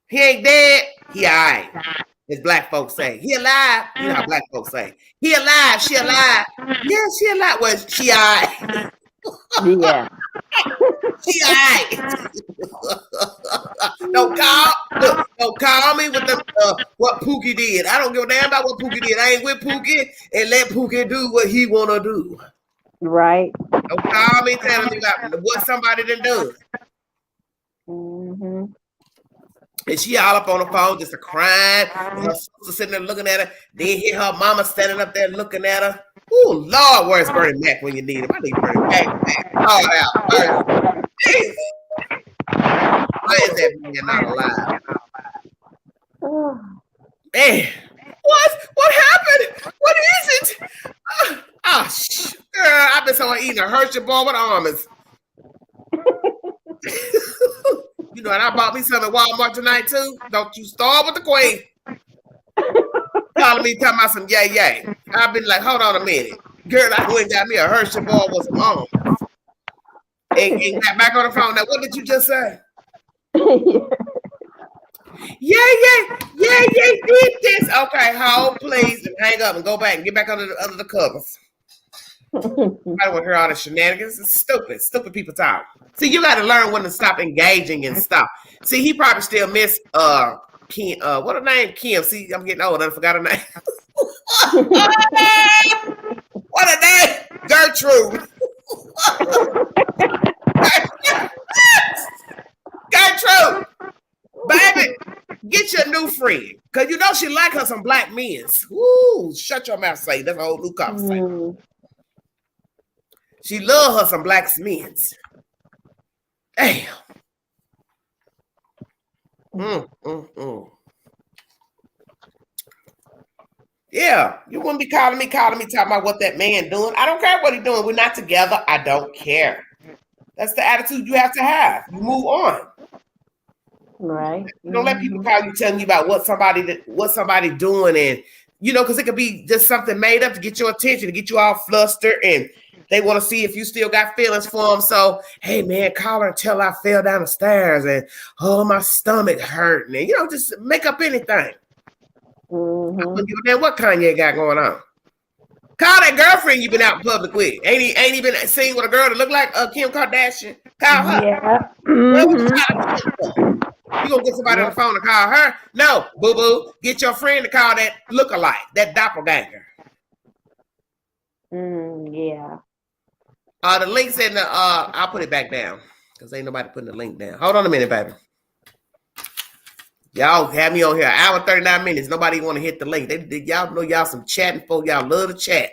He ain't dead. He all right. As black folks say. He alive. You know how black folks say. He alive. She alive. Yeah, she alive. Well, she all right. Yeah. She all right. Don't call me with the what Pookie did. I don't give a damn about what Pookie did. I ain't with Pookie, and let Pookie do what he wanna do. Right. Don't call me telling me about what somebody done done. Mm-hmm. And she all up on the phone, just a crying. And her sister sitting there looking at her. Then hear her mama standing up there looking at her. Oh Lord, where's Bernie Mac when you need him? I need Bernie Mac. All out. Jesus. Why is that man not alive? Man, what happened? What is it? Girl, I've been someone eating a Hershey bar with almonds. You know, and I bought me some at Walmart tonight too. Don't you start with the queen. Calling me talking about some yay. I've been like, hold on a minute. Girl, I went and got me a Hershey bar with some almonds. And got back on the phone. Now, what did you just say? Yeah, did this. Okay, hold, please, and hang up and go back and get back under the covers. I don't want to hear all the shenanigans. It's stupid people talk. See, you got to learn when to stop engaging and stop. See, he probably still miss Kim. What her name? Kim. See, I'm getting old. I forgot her name. What her name? Gertrude. Gertrude, baby, get your new friend. Because you know she like her some black men. Woo, shut your mouth, say. That's a whole new conversation. She love her some black men. Damn. Yeah, you wouldn't be calling me, talking about what that man doing. I don't care what he doing. We're not together. I don't care. That's the attitude you have to have. You move on. Right. You don't let people call you, telling you about what somebody doing, and you know, because it could be just something made up to get your attention, to get you all flustered, and they want to see if you still got feelings for them. So, hey man, call her and tell her I fell down the stairs and my stomach hurting, and you know, just make up anything. I wouldn't give a damn what Kanye got going on. Call that girlfriend you've been out in public with. Ain't he been seen with a girl that look like Kim Kardashian? Call her. Yeah. You gonna get somebody on the phone to call her? No, boo-boo. Get your friend to call that look-alike, that doppelganger. Yeah. The link's in the I'll put it back down because ain't nobody putting the link down. Hold on a minute, baby. Y'all have me on here 1 hour 39 minutes. Nobody want to hit the link. Y'all know y'all some chatting folk. Y'all love to chat.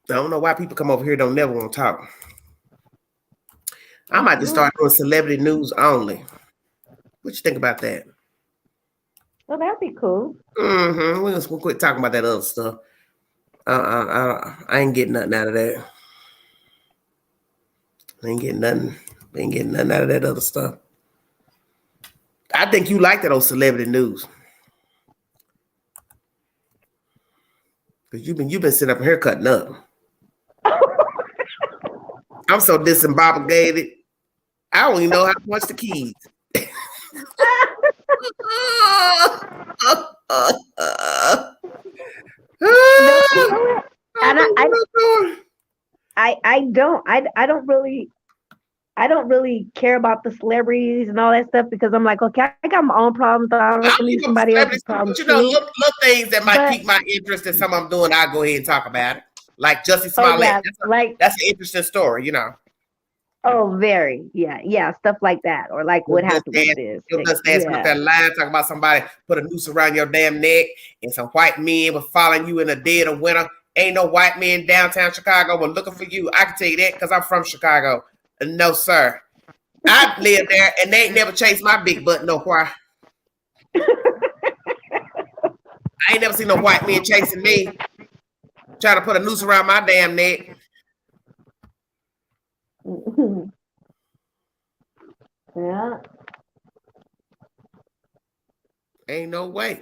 I don't know why people come over here don't never want to talk. I might just start doing celebrity news only. What you think about that? Well, that'd be cool. We'll quit talking about that other stuff. I ain't getting nothing out of that. I ain't getting nothing. Ain't getting nothing out of that other stuff. I think you like that old celebrity news. Because you've been sitting up here cutting up. I'm so disembobulated. I don't even know how to punch the keys. I don't really care about the celebrities and all that stuff because I'm like, okay, I got my own problems. I don't need somebody else's problems. But little things that might pique my interest in something I'm doing, I'll go ahead and talk about it. Like Jussie Smollett. That's an interesting story, Oh, very. Yeah, stuff like that. Or like what happened with this. You'll just dance with that line, talking about somebody put a noose around your damn neck and some white men were following you in the dead of winter. Ain't no white men downtown Chicago were looking for you. I can tell you that because I'm from Chicago. No, sir. I live there and they ain't never chased my big butt nowhere. I ain't never seen no white men chasing me, trying to put a noose around my damn neck. Yeah. Ain't no way.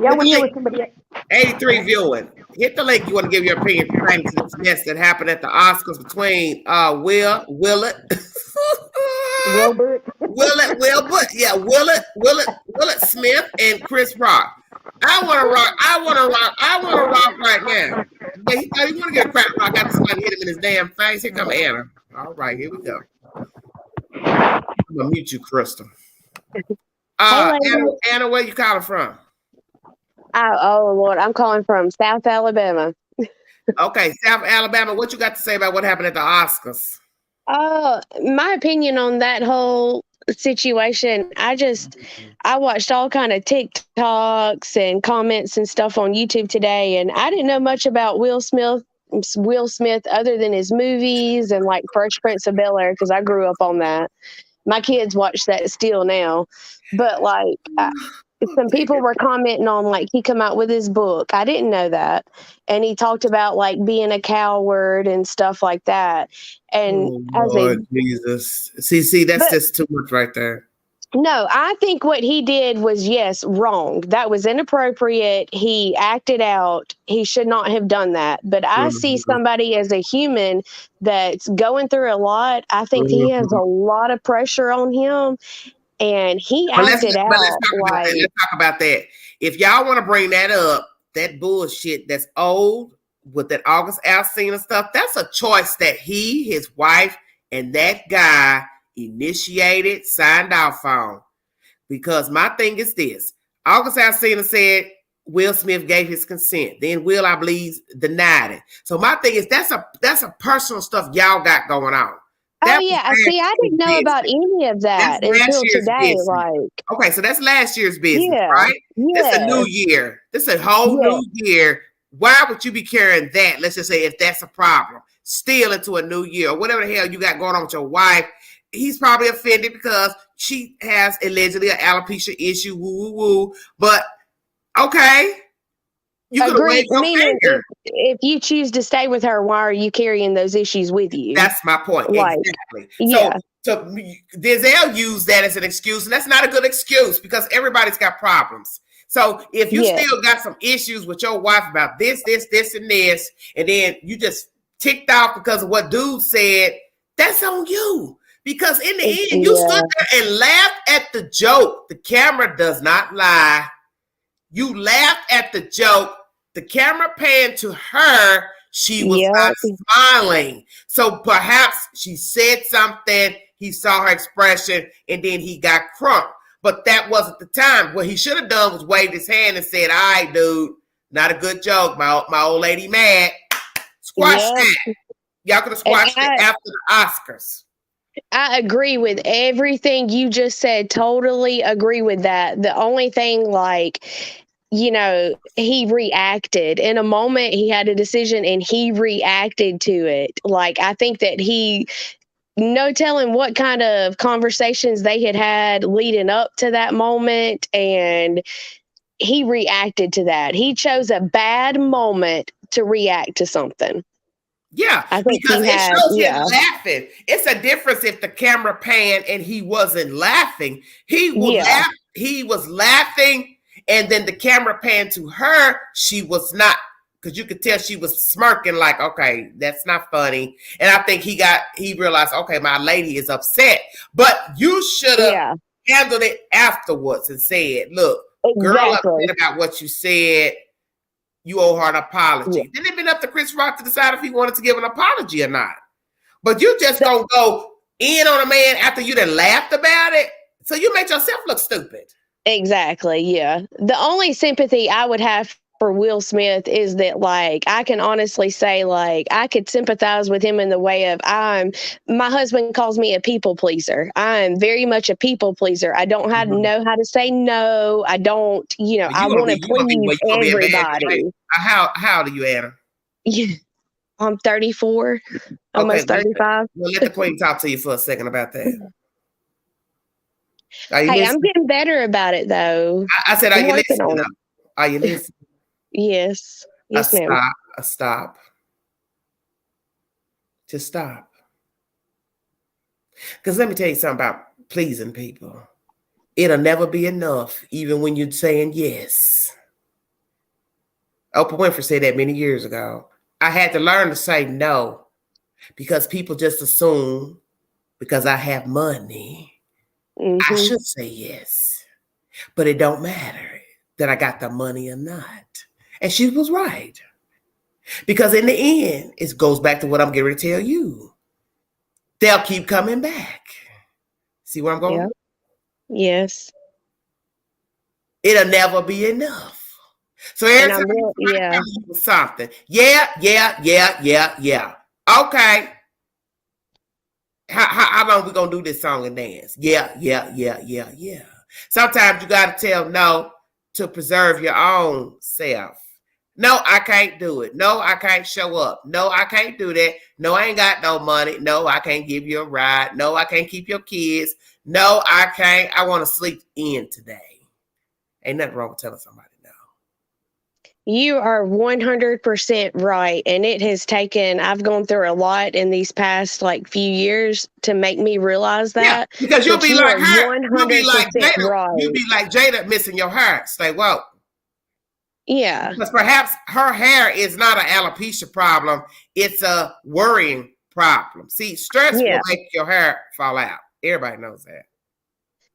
Yeah, when you're with somebody. 83 viewing. Hit the link. You want to give your opinion pertaining to this mess that happened at the Oscars between Willett Smith and Chris Rock. I want to rock right now. But he thought he want to get a crack rock after somebody hit him in his damn face. Here come Anna. All right, here we go. I'm gonna mute you, Crystal. Anna, where you calling from? Oh Lord, I'm calling from South Alabama. Okay, South Alabama. What you got to say about what happened at the Oscars? My opinion on that whole situation, I watched all kind of TikToks and comments and stuff on YouTube today, and I didn't know much about Will Smith other than his movies and like Fresh Prince of Bel-Air because I grew up on that. My kids watch that still now, but like some people were commenting on like he come out with his book. I didn't know that, and he talked about like being a coward and stuff like that. And Jesus, see, that's just too much right there. No, I think what he did was, yes, wrong. That was inappropriate. He acted out. He should not have done that. But I see somebody as a human that's going through a lot. I think he has a lot of pressure on him. And he acted out. Let's talk about that. If y'all want to bring that up, that bullshit that's old with that August Alsina stuff, that's a choice that he, his wife, and that guy initiated, signed off on. Because my thing is this. August Alsina said Will Smith gave his consent. Then Will, I believe, denied it. So my thing is that's a personal stuff y'all got going on. I didn't know about any of that until today. Okay, so that's last year's business, right? Yeah. This is a new year. This is a whole new year. Why would you be carrying that? Let's just say if that's a problem, still into a new year or whatever the hell you got going on with your wife. He's probably offended because she has allegedly an alopecia issue. Woo woo woo. But okay. You agree. Meaning, if you choose to stay with her, why are you carrying those issues with you? That's my point. Exactly. Yeah. So Denzel used that as an excuse, and that's not a good excuse because everybody's got problems. So if you still got some issues with your wife about this, and this, and then you just ticked off because of what dude said, that's on you. Because in the end, you stood there and laughed at the joke. The camera does not lie. You laughed at the joke. The camera panned to her. She was not smiling. So perhaps she said something. He saw her expression and then he got crunk. But that wasn't the time. What he should have done was waved his hand and said, all right, dude, not a good joke. My old lady mad. Squash that. Y'all could have squashed it after the Oscars. I agree with everything you just said. Totally agree with that. The only thing, like, he reacted in a moment. He had a decision and he reacted to it. Like, I think that no telling what kind of conversations they had leading up to that moment. And he reacted to that. He chose a bad moment to react to something. Yeah, I think because it shows him laughing. It's a difference if the camera panned and he wasn't laughing. He was laughing, and then the camera panned to her. She was not, because you could tell she was smirking like, okay, that's not funny. And I think he realized, okay, my lady is upset. But you should have handled it afterwards and said, look, girl, upset about what you said. You owe her an apology. Yeah. Then it been up to Chris Rock to decide if he wanted to give an apology or not. But you just gonna go in on a man after you done laughed about it. So you make yourself look stupid. Exactly. Yeah. The only sympathy I would have for Will Smith is that, like, I can honestly say, like, I could sympathize with him in the way of my husband calls me a people pleaser. I'm very much a people pleaser. I don't know how to say no. I don't, I want to please everybody. How old are you, Anna? Yeah, I'm 34, almost 35. Well, let the queen talk to you for a second about that. Hey, I'm getting better about it, though. I said, are you listening? Are you listening? Yes. Yes, ma'am. Stop. Just stop. Because let me tell you something about pleasing people. It'll never be enough, even when you're saying yes. Oprah Winfrey said that many years ago. I had to learn to say no because people just assume because I have money, I should say yes. But it don't matter that I got the money or not. And she was right. Because in the end, it goes back to what I'm getting ready to tell you. They'll keep coming back. See where I'm going? Yep. Yes. It'll never be enough. So every time you something. Yeah. Okay. How long we gonna do this song and dance? Yeah. Sometimes you gotta tell no to preserve your own self. No, I can't do it. No, I can't show up. No, I can't do that. No, I ain't got no money. No, I can't give you a ride. No, I can't keep your kids. No, I can't. I want to sleep in today. Ain't nothing wrong with telling somebody no. You are 100% right. And it has I've gone through a lot in these past few years to make me realize that. Yeah, because you'll be like her. 100% you'll be like Jada. Right. You'll be like Jada missing your hair. Say, whoa. Yeah. Because perhaps her hair is not an alopecia problem. It's a worrying problem. See, stress will make your hair fall out. Everybody knows that.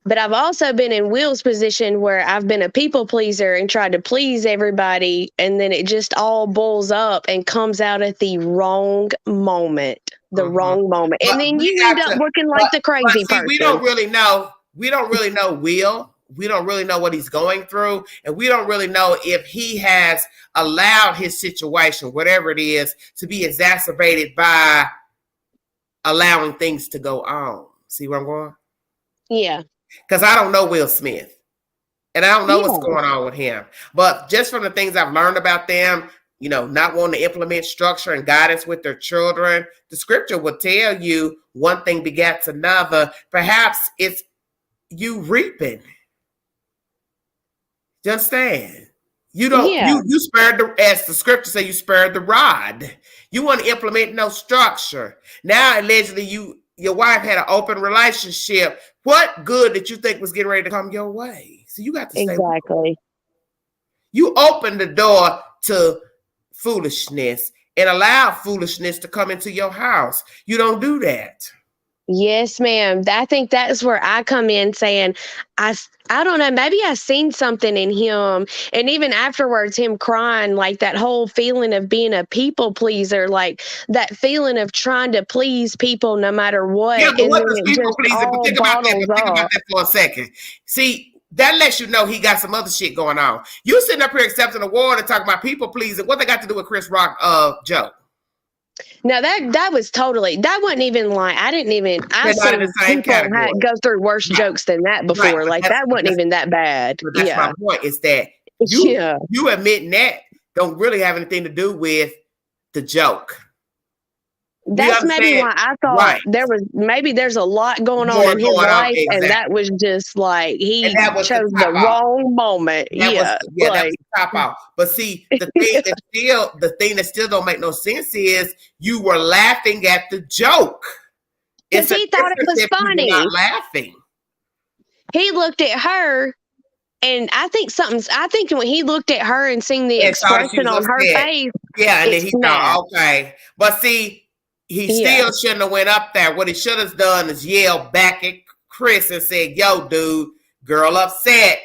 But I've also been in Will's position where I've been a people pleaser and tried to please everybody. And then it just all boils up and comes out at the wrong moment. And then you end up looking like the crazy person. We don't really know Will. We don't really know what he's going through. And we don't really know if he has allowed his situation, whatever it is, to be exacerbated by allowing things to go on. See where I'm going? Yeah. Because I don't know Will Smith. And I don't know what's going on with him. But just from the things I've learned about them, not wanting to implement structure and guidance with their children, the scripture will tell you one thing begets another. Perhaps it's you reaping. You understand? You don't. You spared as the scripture say, you spared the rod. You want to implement no structure. Now, allegedly, your wife had an open relationship. What good did you think was getting ready to come your way? So you got to stay. Exactly. You opened the door to foolishness and allow foolishness to come into your house. You don't do that. Yes, ma'am. I think that's where I come in saying, I don't know, maybe I seen something in him. And even afterwards, him crying, like that whole feeling of being a people pleaser, like that feeling of trying to please people no matter what. Yeah, but what does people pleaser? Think about that for a second. See, that lets you know he got some other shit going on. You sitting up here accepting an award and talking about people pleasing. What they got to do with Chris Rock joke? No, that was totally, that wasn't even I've seen people go through worse jokes than that before. That wasn't even that bad. But that's my point, is that You admitting that don't really have anything to do with the joke. That's maybe why I thought there's a lot going on in his life, and that was just like he chose the wrong moment. That was the top out. But see, the thing that still don't make no sense is you were laughing at the joke. Because he thought it was funny. Not laughing. He looked at her, and I think when he looked at her and seen the expression on her face, and then he thought, okay. But see, he still shouldn't have went up there. What he should have done is yell back at Chris and said, "Yo, dude, girl upset.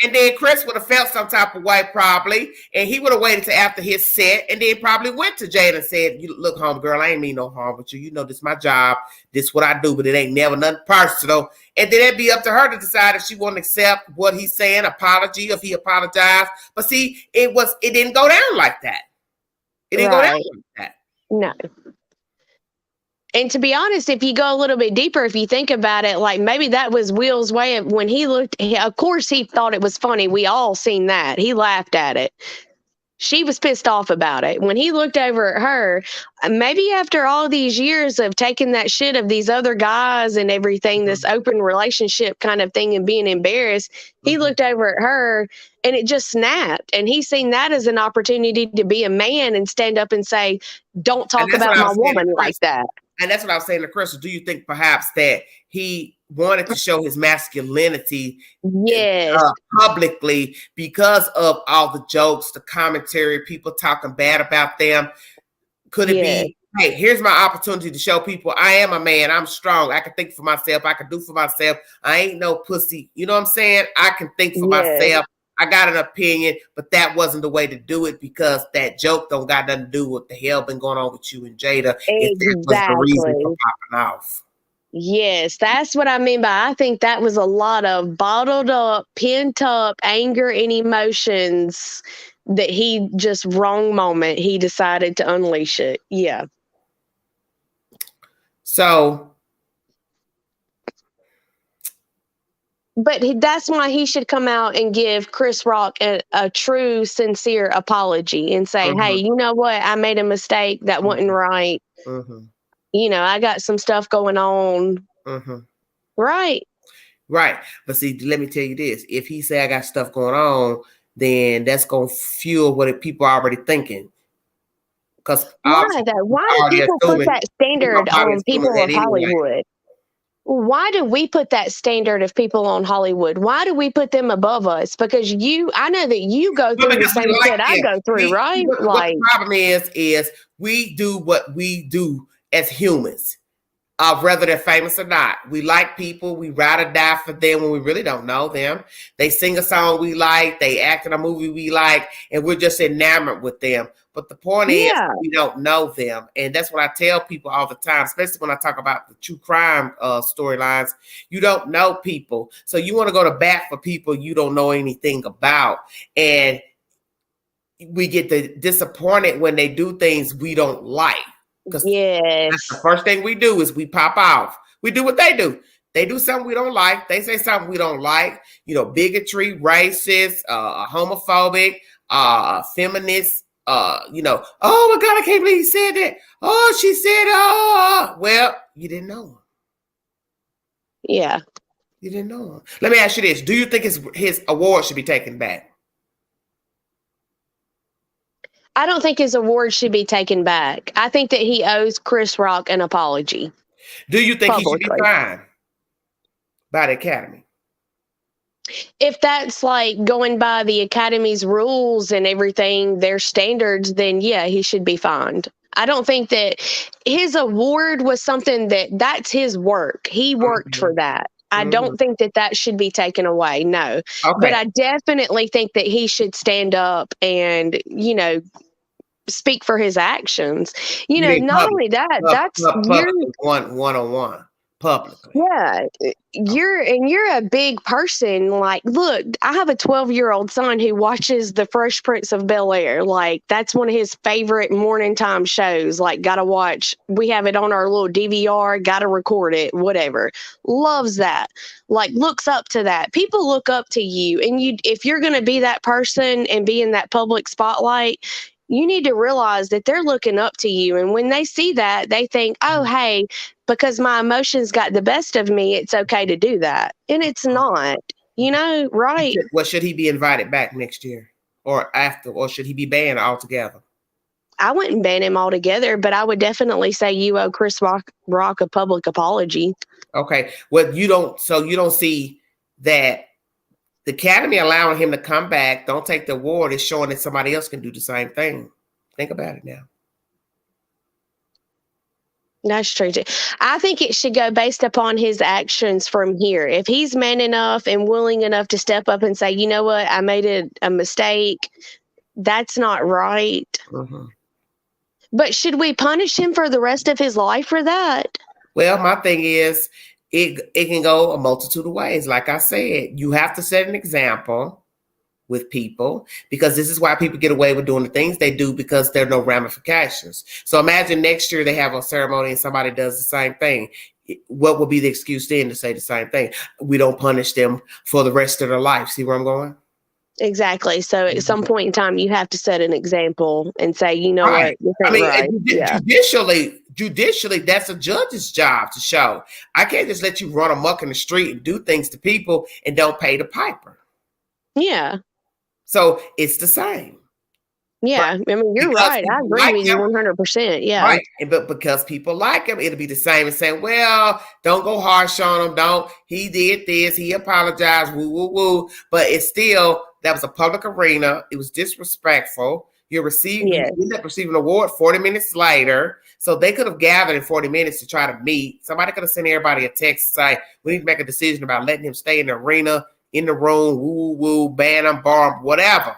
And then Chris would have felt some type of way probably, and he would have waited till after his set, and then probably went to Jada and said, "You look, home girl, I ain't mean no harm with you. You know this is my job. This is what I do, but it ain't never nothing personal." And then it'd be up to her to decide if she wouldn't accept what he's saying, apology, if he apologized. But see, it didn't go down like that. It didn't go down like that. No. And to be honest, if you go a little bit deeper, if you think about it, like maybe that was Will's way of when he looked, of course he thought it was funny. We all seen that. He laughed at it. She was pissed off about it. When he looked over at her, maybe after all these years of taking that shit of these other guys and everything, this open relationship kind of thing and being embarrassed, he looked over at her and it just snapped. And he seen that as an opportunity to be a man and stand up and say, "Don't talk about my woman like that." And that's what I was saying to Crystal. Do you think perhaps that he wanted to show his masculinity publicly because of all the jokes, the commentary, people talking bad about them? Could it be, hey, here's my opportunity to show people I am a man. I'm strong. I can think for myself. I can do for myself. I ain't no pussy. You know what I'm saying? I can think for myself. I got an opinion, but that wasn't the way to do it because that joke don't got nothing to do with the hell been going on with you and Jada. Exactly. That was the reason for popping off. Yes, that's what I mean by I think that was a lot of bottled up, pent up anger and emotions that he just wrong moment. He decided to unleash it. Yeah. So. But that's why he should come out and give Chris Rock a true, sincere apology and say, "Hey, you know what? I made a mistake. That wasn't right. You know, I got some stuff going on." Right. But see, let me tell you this. If he say I got stuff going on, then that's going to fuel what people are already thinking. Because why do people put that standard on people of Hollywood? Why do we put that standard of people on Hollywood? Why do we put them above us? Because I know that you go through the same shit I go through, right? What the problem is we do what we do as humans, whether they're famous or not. We like people. We ride or die for them when we really don't know them. They sing a song we like. They act in a movie we like, and we're just enamored with them. But the point is, we don't know them. And that's what I tell people all the time, especially when I talk about the true crime storylines. You don't know people. So you want to go to bat for people you don't know anything about. And we get disappointed when they do things we don't like. Because that's the first thing we do is we pop off. We do what they do. They do something we don't like. They say something we don't like. You know, bigotry, racist, homophobic, feminist. You know, "Oh my God, I can't believe he said that. Oh, she said, well, you didn't know him." Yeah. You didn't know him. Let me ask you this. Do you think his award should be taken back? I don't think his award should be taken back. I think that he owes Chris Rock an apology. Do you think he should be fined by the Academy? If that's like going by the Academy's rules and everything, their standards, then yeah, he should be fined. I don't think that his award was something that's his work. He worked for that. I don't think that should be taken away. No. Okay. But I definitely think that he should stand up and, you know, speak for his actions. You know, not only that, that's one-on-one. publicly. Yeah, you're a big person. Like, look, I have a 12-year-old son who watches The Fresh Prince of Bel-Air. Like, that's one of his favorite morning time shows. Like, gotta watch. We have it on our little DVR, gotta record it, whatever. Loves that. Like, looks up to that. People look up to you, and if you're gonna be that person and be in that public spotlight, you need to realize that they're looking up to you. And when they see that, they think, oh, hey, because my emotions got the best of me, it's okay to do that. And it's not, right? Well, should he be invited back next year or after, or should he be banned altogether? I wouldn't ban him altogether, but I would definitely say you owe Chris Rock a public apology. Okay. Well, you don't see that the Academy allowing him to come back, don't take the award, is showing that somebody else can do the same thing. Think about it now. That's true too. I think it should go based upon his actions from here. If he's man enough and willing enough to step up and say, you know what, I made a mistake, that's not right. Mm-hmm. But should we punish him for the rest of his life for that? Well, my thing is, it can go a multitude of ways. Like I said, you have to set an example with people, because this is why people get away with doing the things they do, because there are no ramifications. So imagine next year they have a ceremony and somebody does the same thing. What would be the excuse then to say the same thing? We don't punish them for the rest of their life. See where I'm going? Exactly. So at some point in time, you have to set an example and say, you know what? This ain't right. Judicially, that's a judge's job to show. I can't just let you run amok in the street and do things to people and don't pay the piper. Yeah. So it's the same. Yeah. Right. I mean, you're right. I agree with you 100%. Yeah. Right. But because people like him, it'll be the same as saying, well, don't go harsh on him. He did this. He apologized. Woo, woo, woo. But it's still, that was a public arena. It was disrespectful. You end up receiving an award 40 minutes later. So they could have gathered in 40 minutes to try to meet. Somebody could have sent everybody a text say, we need to make a decision about letting him stay in the arena, in the room, woo, woo, ban him, bar him, whatever.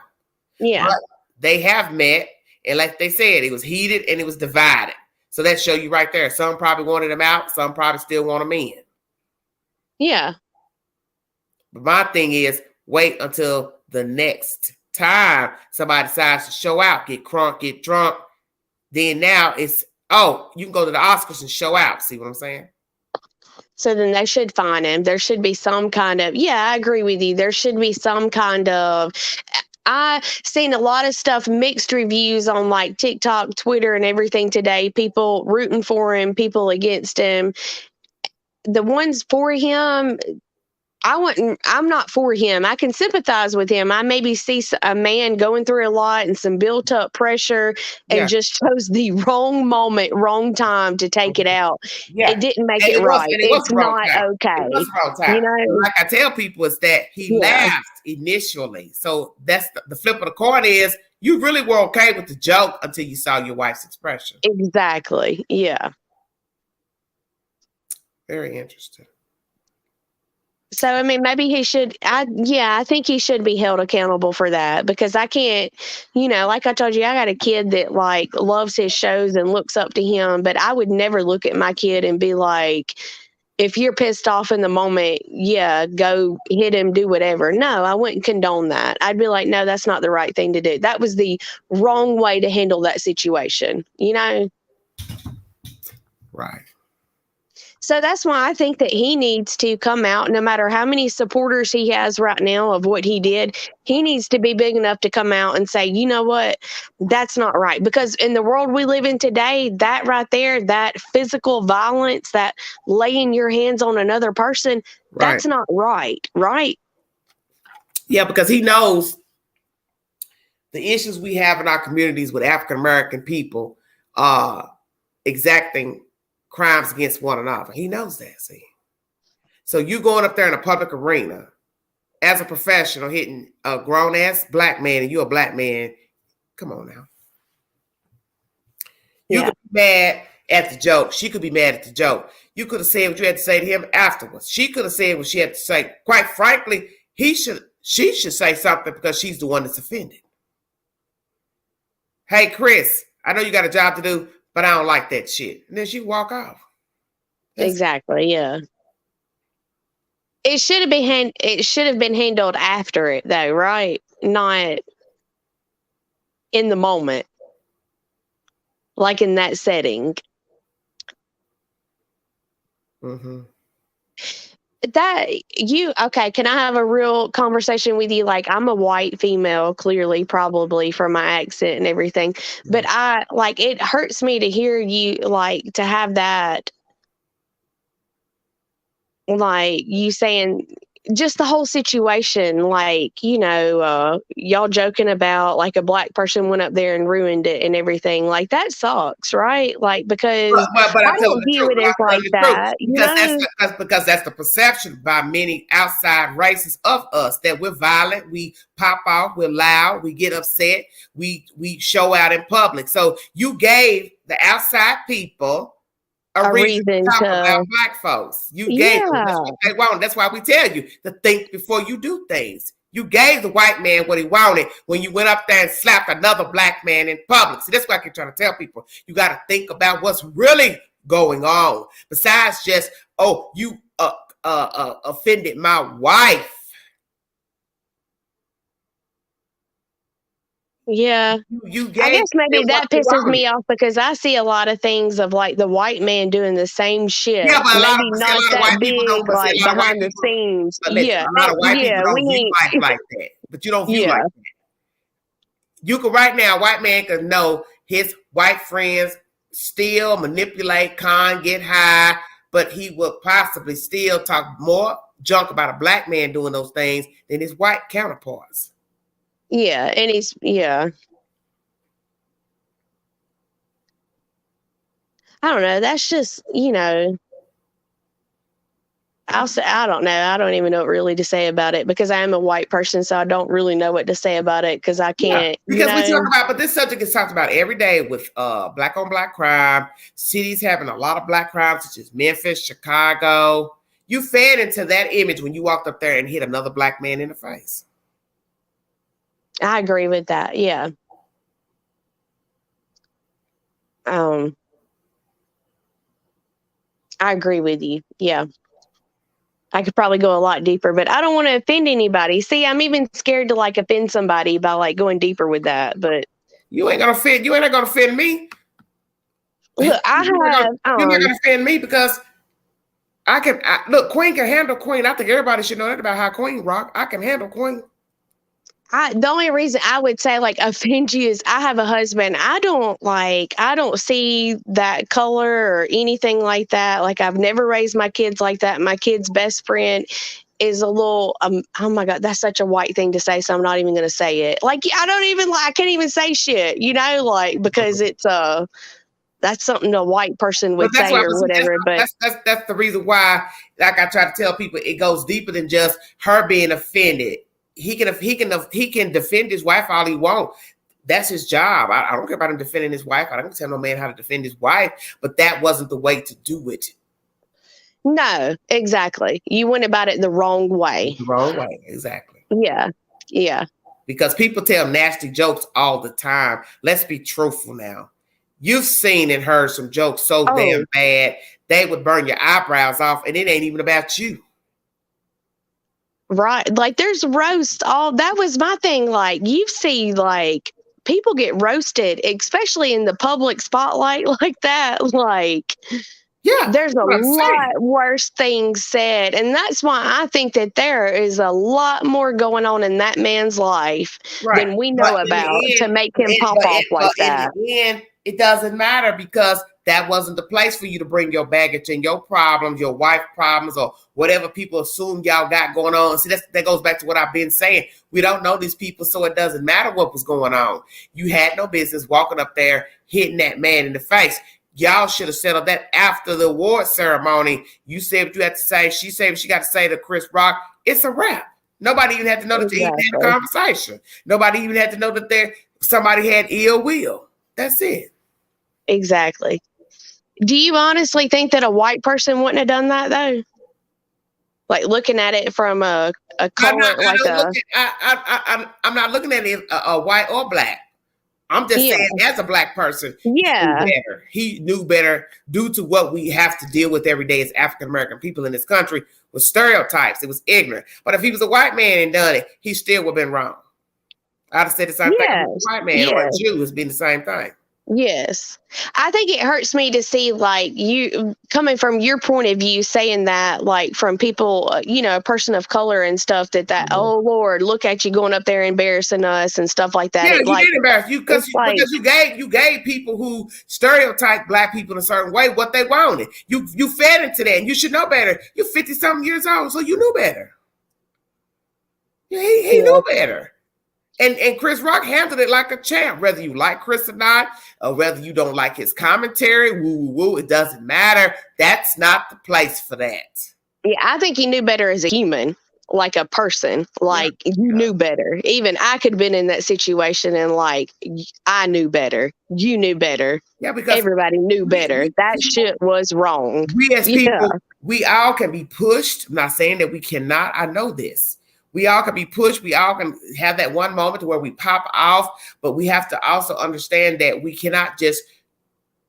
Yeah. But they have met, and like they said, it was heated and it was divided. So that show you right there. Some probably wanted him out. Some probably still want him in. Yeah. But my thing is, wait until the next time somebody decides to show out, get crunk, get drunk. Then now it's, you can go to the Oscars and show out. See what I'm saying? So then they should fine him. There should be some kind of, I agree with you. There should be some kind of, I've seen a lot of stuff, mixed reviews on like TikTok, Twitter, and everything today. People rooting for him, people against him. The ones for him, I'm not for him. I can sympathize with him. I maybe see a man going through a lot and some built up pressure and just chose the wrong moment, wrong time to take it out. Yeah. It didn't make it right. It's not okay. It was the wrong time. You know? Like I tell people is that he laughed initially. So that's the flip of the coin is you really were okay with the joke until you saw your wife's expression. Exactly. Yeah. Very interesting. So, I mean, maybe he should, I think he should be held accountable for that, because I can't, like I told you, I got a kid that like loves his shows and looks up to him, but I would never look at my kid and be like, if you're pissed off in the moment, go hit him, do whatever. No, I wouldn't condone that. I'd be like, no, that's not the right thing to do. That was the wrong way to handle that situation, Right. So that's why I think that he needs to come out, no matter how many supporters he has right now of what he did. He needs to be big enough to come out and say, you know what, that's not right. Because in the world we live in today, that right there, that physical violence, that laying your hands on another person, that's not right. Right. Yeah, because he knows the issues we have in our communities with African-American people exacting crimes against one another. He knows that, see. So you going up there in a public arena as a professional hitting a grown-ass black man and you're a black man, come on now. You could be mad at the joke. She could be mad at the joke. You could have said what you had to say to him afterwards. She could have said what she had to say. Quite frankly, she should say something because she's the one that's offended. Hey, Chris, I know you got a job to do, but I don't like that shit. And then she walk off. Exactly. Yeah. It should have been handled after it though, right? Not in the moment, like in that setting. Mm-hmm. Okay, can I have a real conversation with you? Like, I'm a white female, clearly, probably from my accent and everything, but it hurts me to hear you, like, to have that, like, you saying just the whole situation, like, y'all joking about like a black person went up there and ruined it and everything. Like, that sucks, right? Like, because But I I tell you don't the view truth. it as like that, Because that's the perception by many outside races of us, that we're violent, we pop off, we're loud, we get upset, we show out in public. So you gave the outside people a reason to talk about black folks. You gave them. That's what they want. That's why we tell you to think before you do things. You gave the white man what he wanted when you went up there and slapped another black man in public. See, that's why I keep trying to tell people. You got to think about what's really going on. Besides just, you offended my wife. Yeah. I guess maybe that pisses me off because I see a lot of things of like the white man doing the same shit. Yeah, but maybe not that big, like behind the scenes. Yeah. A lot of white people don't view life like that. But you don't view like that. You could right now, a white man could know his white friends steal, manipulate, get high, but he will possibly still talk more junk about a black man doing those things than his white counterparts. Yeah, and I don't know. That's just, I don't know. I don't even know what really to say about it because I am a white person, so I don't really know what to say about it because I can't. Because we talk about, but this subject is talked about every day with black on black crime, cities having a lot of black crime, such as Memphis, Chicago. You fed into that image when you walked up there and hit another black man in the face. I agree with that. Yeah. I agree with you. Yeah. I could probably go a lot deeper, but I don't want to offend anybody. See, I'm even scared to like offend somebody by like going deeper with that, but you ain't gonna offend me. Look, you're not gonna offend me because look, Queen can handle Queen. I think everybody should know that about how Queen rock. I can handle Queen. The only reason I would say like offend you is I have a husband. I don't see that color or anything like that. Like I've never raised my kids like that. My kid's best friend is a little, oh my God, that's such a white thing to say. So I'm not even going to say it. Like, I can't even say shit, because it's, that's something a white person would say or whatever. But that's the reason why, like I try to tell people, it goes deeper than just her being offended. He can defend his wife all he wants. That's his job. I don't care about him defending his wife. I don't tell no man how to defend his wife, but that wasn't the way to do it. No, exactly. You went about it the wrong way. The wrong way, exactly. Yeah, yeah. Because people tell nasty jokes all the time. Let's be truthful now. You've seen and heard some jokes so damn bad, they would burn your eyebrows off, and it ain't even about you. Right. Like there's roast that was my thing. Like you see like people get roasted, especially in the public spotlight like that. Like there's a lot worse things said. And that's why I think that there is a lot more going on in that man's life than we know about to make him pop off like that. In the end, it doesn't matter because that wasn't the place for you to bring your baggage and your problems, your wife problems, or whatever people assume y'all got going on. See, that goes back to what I've been saying. We don't know these people, so it doesn't matter what was going on. You had no business walking up there, hitting that man in the face. Y'all should have settled that after the award ceremony. You said what you had to say. She said what she got to say to Chris Rock. It's a wrap. Nobody even had to know that you even had a conversation. Nobody even had to know that somebody had ill will. That's it. Exactly. Do you honestly think that a white person wouldn't have done that though? Like looking at it from a color, I'm not looking at it a white or black. I'm just saying, as a black person, Yeah. he knew better due to what we have to deal with every day as African American people in this country with stereotypes. It was ignorant. But if he was a white man and done it, he still would have been wrong. I'd have said the same thing. If he was a white man or a Jew, it's been the same thing. Yes. I think it hurts me to see, like, you coming from your point of view, saying that, like, from people, a person of color and stuff, that oh Lord, look at you going up there embarrassing us and stuff like that. Yeah, you did embarrass you because you gave people who stereotype black people in a certain way what they wanted. You fed into that, and you should know better. You're 50-something years old, so you knew better. He knew better. And Chris Rock handled it like a champ, whether you like Chris or not, or whether you don't like his commentary, it doesn't matter. That's not the place for that. Yeah, I think he knew better as a human, like a person. Like, you knew better. Even I could have been in that situation and, like, I knew better. You knew better. Yeah, because everybody knew better. That shit was wrong. We as people, we all can be pushed. I'm not saying that we cannot. I know this. We all can be pushed. We all can have that one moment where we pop off, but we have to also understand that we cannot just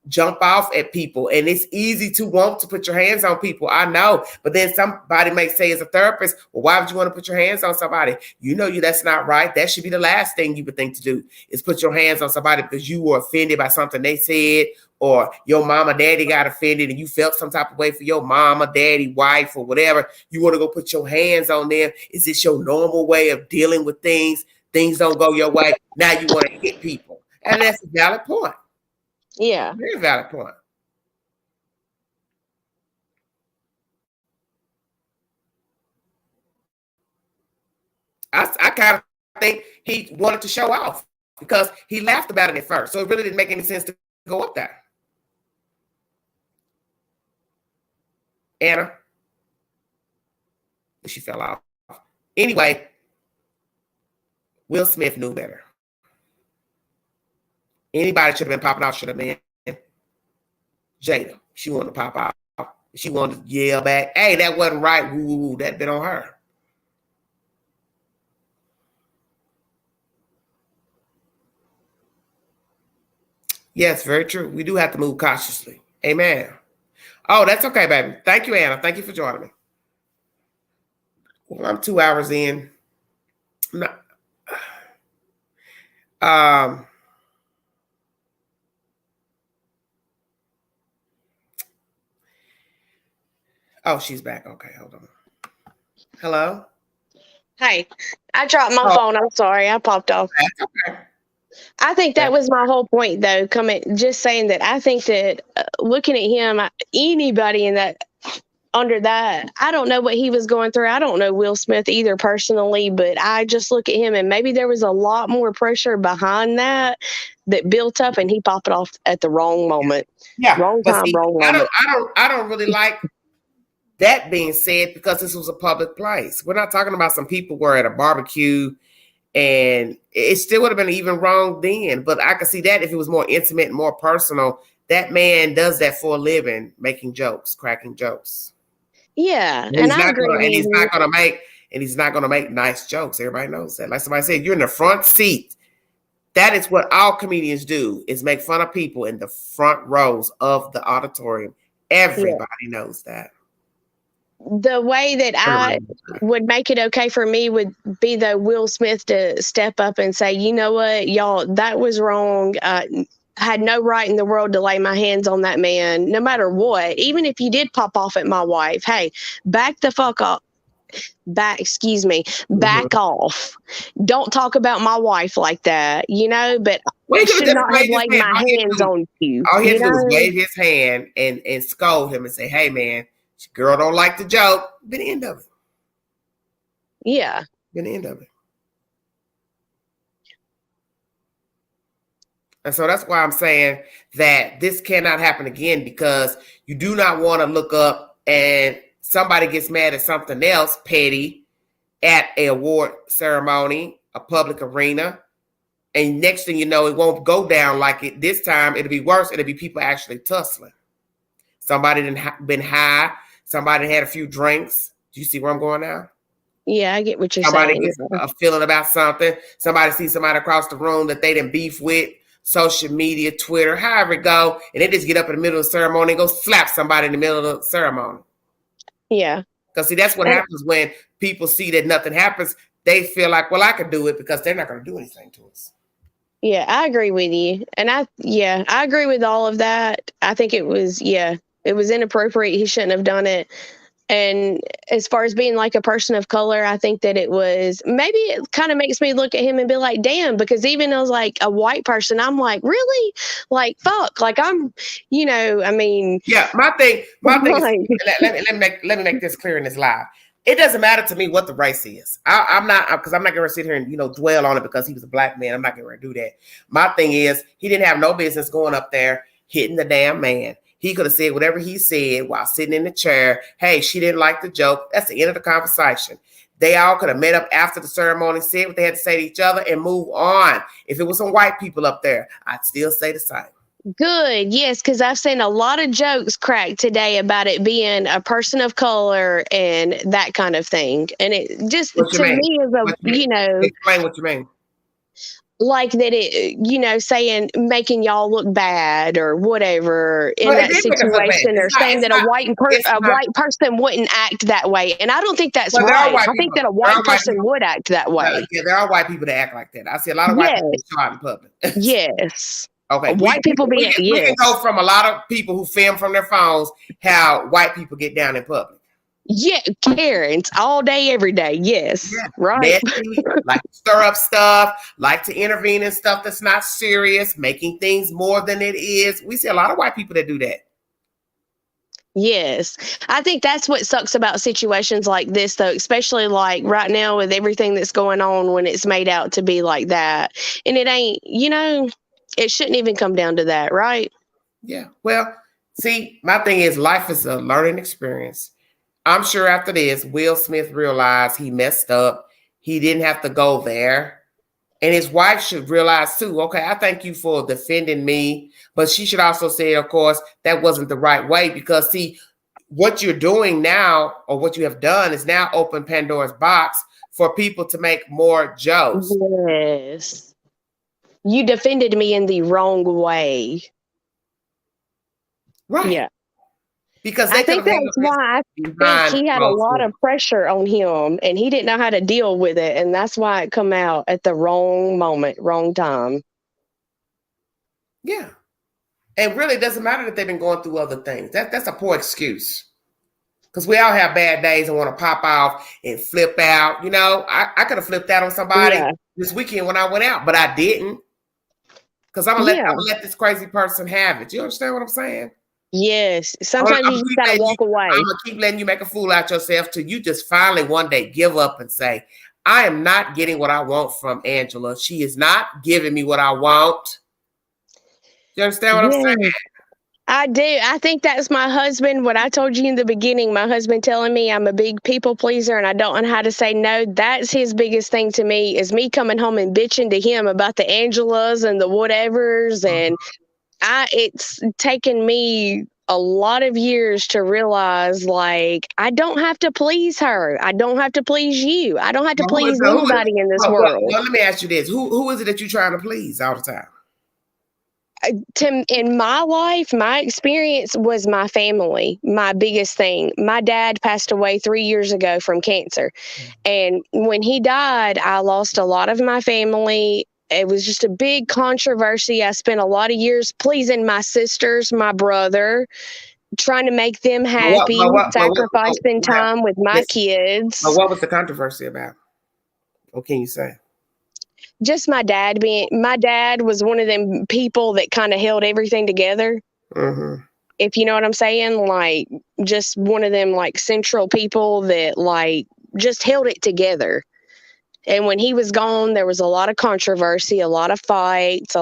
jump off at people. And it's easy to want to put your hands on people. I know. But then somebody may say as a therapist, well, why would you want to put your hands on somebody? That's not right. That should be the last thing you would think to do is put your hands on somebody because you were offended by something they said, or your mama, daddy got offended and you felt some type of way for your mama, daddy, wife, or whatever. You want to go put your hands on them. Is this your normal way of dealing with things? Things don't go your way. Now you want to hit people. And that's a valid point. Yeah. Very valid point. I kind of think he wanted to show off because he laughed about it at first. So it really didn't make any sense to go up there. Anna. She fell off. Anyway, Will Smith knew better. Anybody should have been popping off, should have been Jada. She wanted to pop off. She wanted to yell back, hey, that wasn't right. Woo, that been on her. Yes, very true. We do have to move cautiously. Amen. Oh, that's okay, baby. Thank you, Anna. Thank you for joining me. Well, I'm 2 hours in. Oh, she's back. Okay, hold on. Hello? Hey, I dropped my phone. I'm sorry. I popped off. That's okay. I think that was my whole point, though, just saying that I think that looking at him, anybody in that, under that, I don't know what he was going through. I don't know Will Smith either personally, but I just look at him and maybe there was a lot more pressure behind that built up and he popped it off at the wrong moment. Yeah. Wrong time, wrong moment. I don't really like that being said because this was a public place. We're not talking about some people were at a barbecue and it still would have been even wrong then. But I could see that if it was more intimate and more personal. That man does that for a living, making jokes, cracking jokes. Yeah, and I agree. And he's not gonna make nice jokes. Everybody knows that. Like somebody said, you're in the front seat. That is what all comedians do: is make fun of people in the front rows of the auditorium. Everybody knows that. The way that I would make it okay for me would be though Will Smith to step up and say, you know what, y'all, that was wrong. I had no right in the world to lay my hands on that man, no matter what. Even if you did pop off at my wife, hey, back the fuck up. Back off. Don't talk about my wife like that, but I should not have laid my hands on you. All he had to do was wave his hand and scold him and say, hey, man, girl don't like the joke. Been the end of it. Yeah. Been the end of it. And so that's why I'm saying that this cannot happen again, because you do not want to look up and somebody gets mad at something else petty at an award ceremony, a public arena. And next thing you know, it won't go down like it. This time it'll be worse. It'll be people actually tussling. Somebody been high. Somebody had a few drinks. Do you see where I'm going now? Yeah, I get what you're saying. Somebody gets a feeling about something. Somebody sees somebody across the room that they didn't beef with social media, Twitter, however it go, and they just get up in the middle of the ceremony and go slap somebody in the middle of the ceremony. Yeah. Because see, that's what happens when people see that nothing happens. They feel like, well, I can do it because they're not going to do anything to us. Yeah, I agree with you. And I agree with all of that. I think it was inappropriate. He shouldn't have done it. And as far as being like a person of color, I think that it was, maybe it kind of makes me look at him and be like, damn, because even as like a white person, I'm like, really? Like, fuck, like I'm, I mean. Yeah, my thing is, let me make this clear in this live. It doesn't matter to me what the race is. I'm not going to sit here and, dwell on it because he was a black man. I'm not going to do that. My thing is, he didn't have no business going up there hitting the damn man. He could have said whatever he said while sitting in the chair. Hey, she didn't like the joke. That's the end of the conversation. They all could have met up after the ceremony, said what they had to say to each other, and move on. If it was some white people up there, I'd still say the same. Good. Yes, because I've seen a lot of jokes cracked today about it being a person of color and that kind of thing. And it just, to me, is Explain what you mean. Like that it, saying, making y'all look bad or whatever in that situation, or saying that a white person wouldn't act that way. And I don't think that's right. I think that a white person would act that way. Yeah, there are white people that act like that. I see a lot of white people shot in public. Yes. Okay. White people being, we can go from a lot of people who film from their phones how white people get down in public. Yeah, Karens all day, every day. Yes, right. Messy, like to stir up stuff, like to intervene in stuff that's not serious, making things more than it is. We see a lot of white people that do that. Yes, I think that's what sucks about situations like this, though, especially like right now with everything that's going on when it's made out to be like that. And it ain't, it shouldn't even come down to that, right? Yeah. Well, see, my thing is life is a learning experience. I'm sure after this, Will Smith realized he messed up. He didn't have to go there. And his wife should realize too, okay, I thank you for defending me. But she should also say, of course, that wasn't the right way. Because see, what you're doing now, or what you have done, is now open Pandora's box for people to make more jokes. Yes. You defended me in the wrong way. Right. Yeah. Because I think that's why I think he had a lot of pressure on him, and he didn't know how to deal with it, and that's why it come out at the wrong moment, wrong time. Yeah. And really, it doesn't matter that they've been going through other things. That's a poor excuse. Because we all have bad days and want to pop off and flip out. I could have flipped out on somebody this weekend when I went out, but I didn't. Because I'm going to let this crazy person have it. You understand what I'm saying? Yes. Sometimes you just gotta walk away. I'm gonna keep letting you make a fool out yourself till you just finally one day give up and say, I am not getting what I want from Angela. She is not giving me what I want. You understand what I'm saying? I do. I think that's my husband. What I told you in the beginning, my husband telling me I'm a big people pleaser and I don't know how to say no. That's his biggest thing to me, is me coming home and bitching to him about the Angelas and the whatevers. And it's taken me a lot of years to realize, like, I don't have to please her. I don't have to please you. I don't have to please anybody in this world. Well, let me ask you this. Who is it that you're trying to please all the time? In my life, my experience was my family, my biggest thing. My dad passed away 3 years ago from cancer. And when he died, I lost a lot of my family. It was just a big controversy. I spent a lot of years pleasing my sisters, my brother, trying to make them happy, sacrificing time with my kids. But what was the controversy about? What can you say? Just my dad was one of them people that kind of held everything together. Mm-hmm. If you know what I'm saying, like just one of them like central people that like just held it together. And when he was gone, there was a lot of controversy, a lot of fights,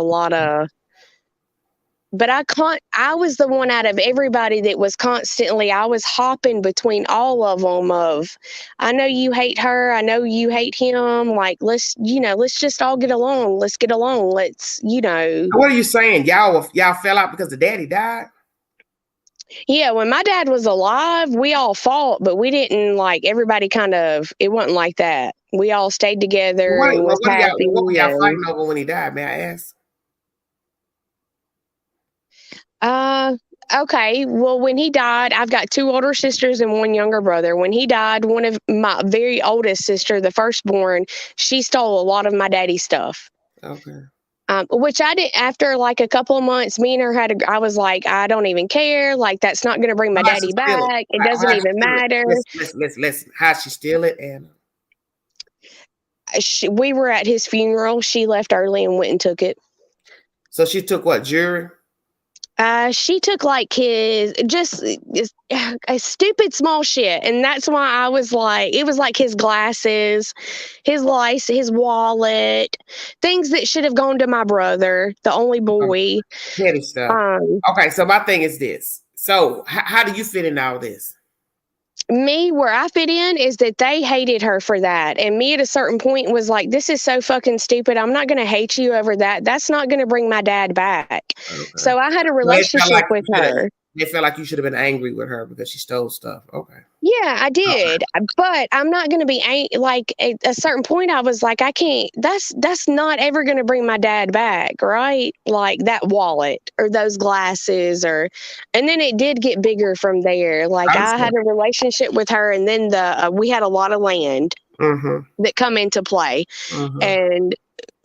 but I was the one out of everybody that was constantly, I was hopping between all of them of, I know you hate her. I know you hate him. Like, let's just all get along. Let's get along. What are you saying? Y'all fell out because the daddy died? Yeah. When my dad was alive, we all fought, but we didn't like everybody it wasn't like that. We all stayed together. What were y'all fighting over when he died? May I ask? Okay. Well, when he died, I've got 2 older sisters and 1 younger brother. When he died, one of my very oldest sister, the firstborn, she stole a lot of my daddy's stuff. Okay. Which I did after like a couple of months. Me and her I was like, I don't even care. Like, that's not going to bring my How'd she daddy steal it? back. It doesn't How'd she even steal it? matter. Listen. How'd she steal it? And We were at his funeral. She left early and went and took it. so she took what, jewelry? She took like his just a stupid small shit, and that's why I was like, it was like his glasses, his lice, his wallet, things that should have gone to my brother, the only boy. Petty stuff. Okay, so my thing is this. So how do you fit in all this? Me, where I fit in is that they hated her for that. And me at a certain point was like, this is so fucking stupid. I'm not going to hate you over that. That's not going to bring my dad back. Okay. So I had a relationship with her. They felt like you should have been angry with her because she stole stuff. Okay. Yeah, I did. Okay. But I'm not going to be like at a certain point. I was like, I can't, that's not ever going to bring my dad back. Right. Like that wallet or those glasses and then it did get bigger from there. Like I had a relationship with her, and then we had a lot of land that come into play. And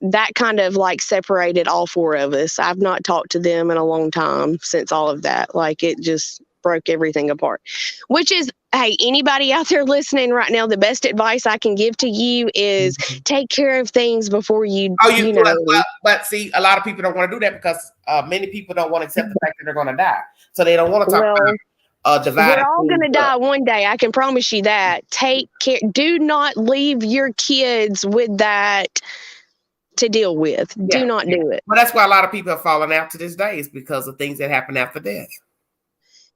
that kind of like separated all 4 of us. I've not talked to them in a long time since all of that. Like it just broke everything apart, which is, hey, anybody out there listening right now, the best advice I can give to you is take care of things before you, you know. But see, a lot of people don't want to do that because many people don't want to accept the fact that they're going to die. So they don't want to talk about divided. We're all going to die one day. I can promise you that. Take care. Do not leave your kids with that to deal with. Do not do it. Well, that's why a lot of people are falling out to this day, is because of things that happen after death.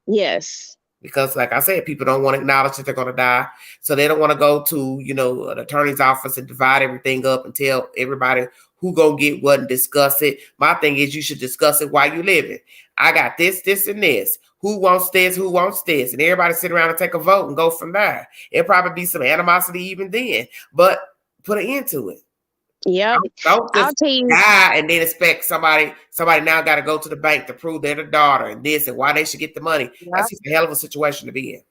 Yes. Because like I said, people don't want to acknowledge that they're going to die. So they don't want to go to, an attorney's office and divide everything up and tell everybody who going to get what and discuss it. My thing is, you should discuss it while you living. I got this, and this. Who wants this? Who wants this? And everybody sit around and take a vote and go from there. It'll probably be some animosity even then, but put an end to it. Yep. Don't just die and then expect somebody now got to go to the bank to prove they're the daughter and this and why they should get the money. Yep. That's just a hell of a situation to be in.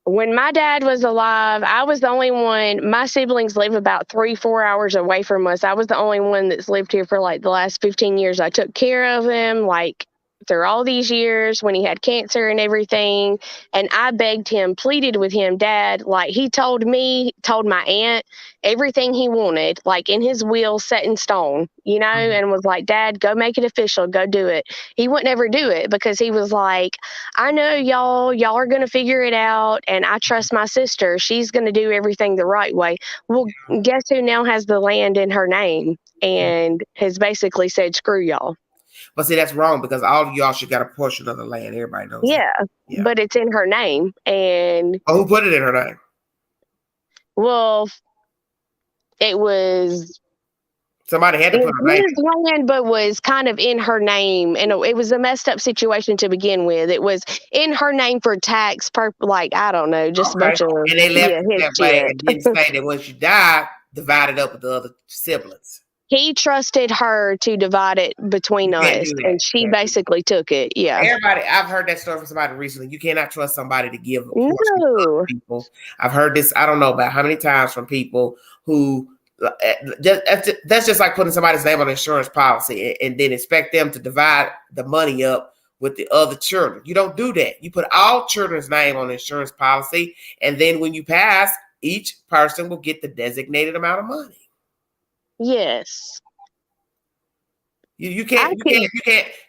When my dad was alive, I was the only one. My siblings live about 3-4 hours away from us. I was the only one that's lived here for like the last 15 years. I took care of him like through all these years when he had cancer and everything. And I begged him, pleaded with him, Dad, like he told my aunt everything he wanted, like in his will set in stone, and was like, Dad, go make it official, go do it. He wouldn't ever do it because he was like, I know y'all are going to figure it out. And I trust my sister. She's going to do everything the right way. Well, guess who now has the land in her name and has basically said, screw y'all. But see, that's wrong because all of y'all should got a portion of the land. Everybody knows. Yeah, but it's in her name. And who put it in her name? Well, it was somebody had to put her name. His land, but was kind of in her name, and it was a messed up situation to begin with. It was in her name for tax purpose, like I don't know, just a bunch of. And they left it that way and didn't say that when she died, divide it up with the other siblings. He trusted her to divide it between us, and she basically took it. Yeah. Everybody, I've heard that story from somebody recently. You cannot trust somebody to give a portion to people. I've heard this, I don't know about how many times from people who, that's just like putting somebody's name on an insurance policy and then expect them to divide the money up with the other children. You don't do that. You put all children's name on the insurance policy, and then when you pass, each person will get the designated amount of money. Yes. You can't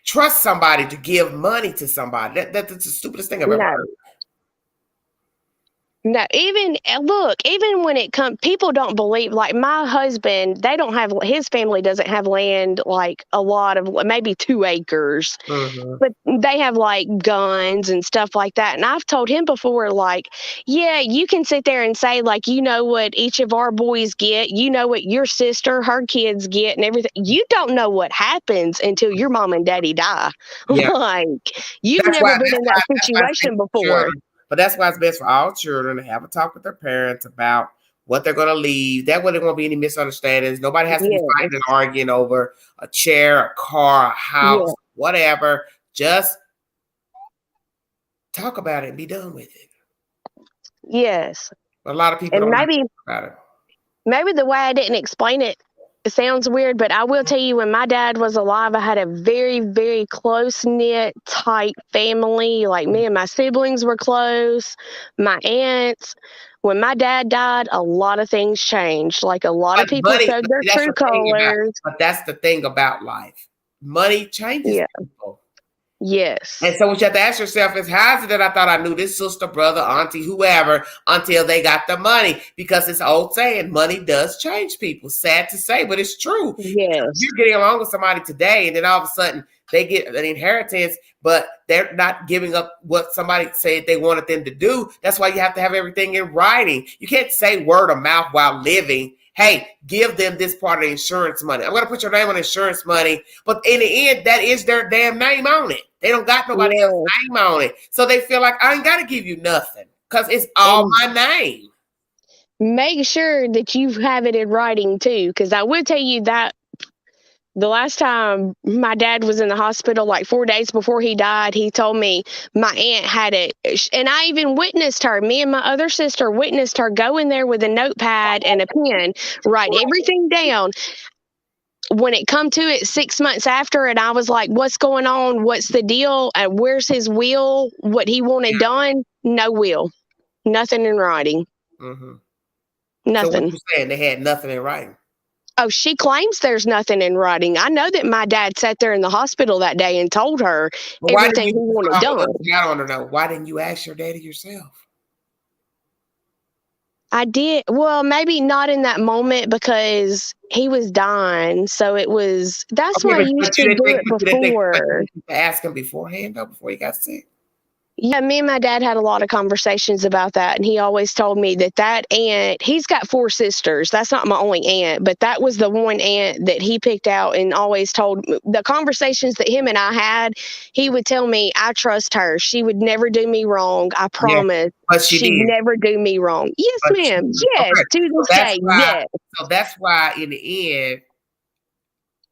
trust somebody to give money to somebody. That's the stupidest thing I've ever heard. No, even when it comes, people don't believe, like my husband, his family doesn't have land, like a lot of, maybe 2 acres, but they have like guns and stuff like that. And I've told him before, like, yeah, you can sit there and say like, what each of our boys get, what your sister, her kids get and everything. You don't know what happens until your mom and daddy die. Yeah. Like you've never been in that situation before. But that's why it's best for all children to have a talk with their parents about what they're going to leave. That way there won't be any misunderstandings. Nobody has to be fighting and arguing over a chair, a car, a house, whatever. Just talk about it and be done with it. Yes. A lot of people And don't maybe talk about it. maybe the way I didn't explain it, it sounds weird, but I will tell you, when my dad was alive, I had a very, very close-knit, tight family. Like, me and my siblings were close, my aunts. When my dad died, a lot of things changed. Like, a lot of But people money, showed their that's true the thing about, colors. but that's the thing about life. Money changes Yeah. people. Yes. And so what you have to ask yourself is, how is it that I thought I knew this sister, brother, auntie, whoever, until they got the money? Because it's old saying, money does change people. Sad to say, but it's true. Yes. You're getting along with somebody today, and then all of a sudden they get an inheritance, but they're not giving up what somebody said they wanted them to do. That's why you have to have everything in writing. You can't say word of mouth while living. Hey, give them this part of the insurance money. I'm going to put your name on insurance money. But in the end, that is their damn name on it. They don't got nobody else's name on it. So they feel like, I ain't got to give you nothing because it's all my name. Make sure that you have it in writing too, because I will tell you that the last time my dad was in the hospital, like 4 days before he died, he told me my aunt had it. And I even witnessed her. Me and my other sister witnessed her go in there with a notepad and a pen, write everything down. When it come to it 6 months after, and I was like, what's going on? What's the deal? And where's his will? What he wanted done? No will. Nothing in writing. Mm-hmm. Nothing. So what you saying? They had nothing in writing. Oh, she claims there's nothing in writing. I know that my dad sat there in the hospital that day and told her everything he wanted done. I want to know, why didn't you ask your daddy yourself? I did. Well, maybe not in that moment because he was dying. So it was, that's why I used to do it before. Ask him beforehand, though, before he got sick. Yeah, me and my dad had a lot of conversations about that, and he always told me that aunt, he's got 4 sisters. That's not my only aunt, but that was the one aunt that he picked out and always told the conversations that him and I had. He would tell me, I trust her. She would never do me wrong. I promise. Yes, but she'd never do me wrong. Yes, ma'am. Yes, okay. to this day. Yes. So that's why in the end,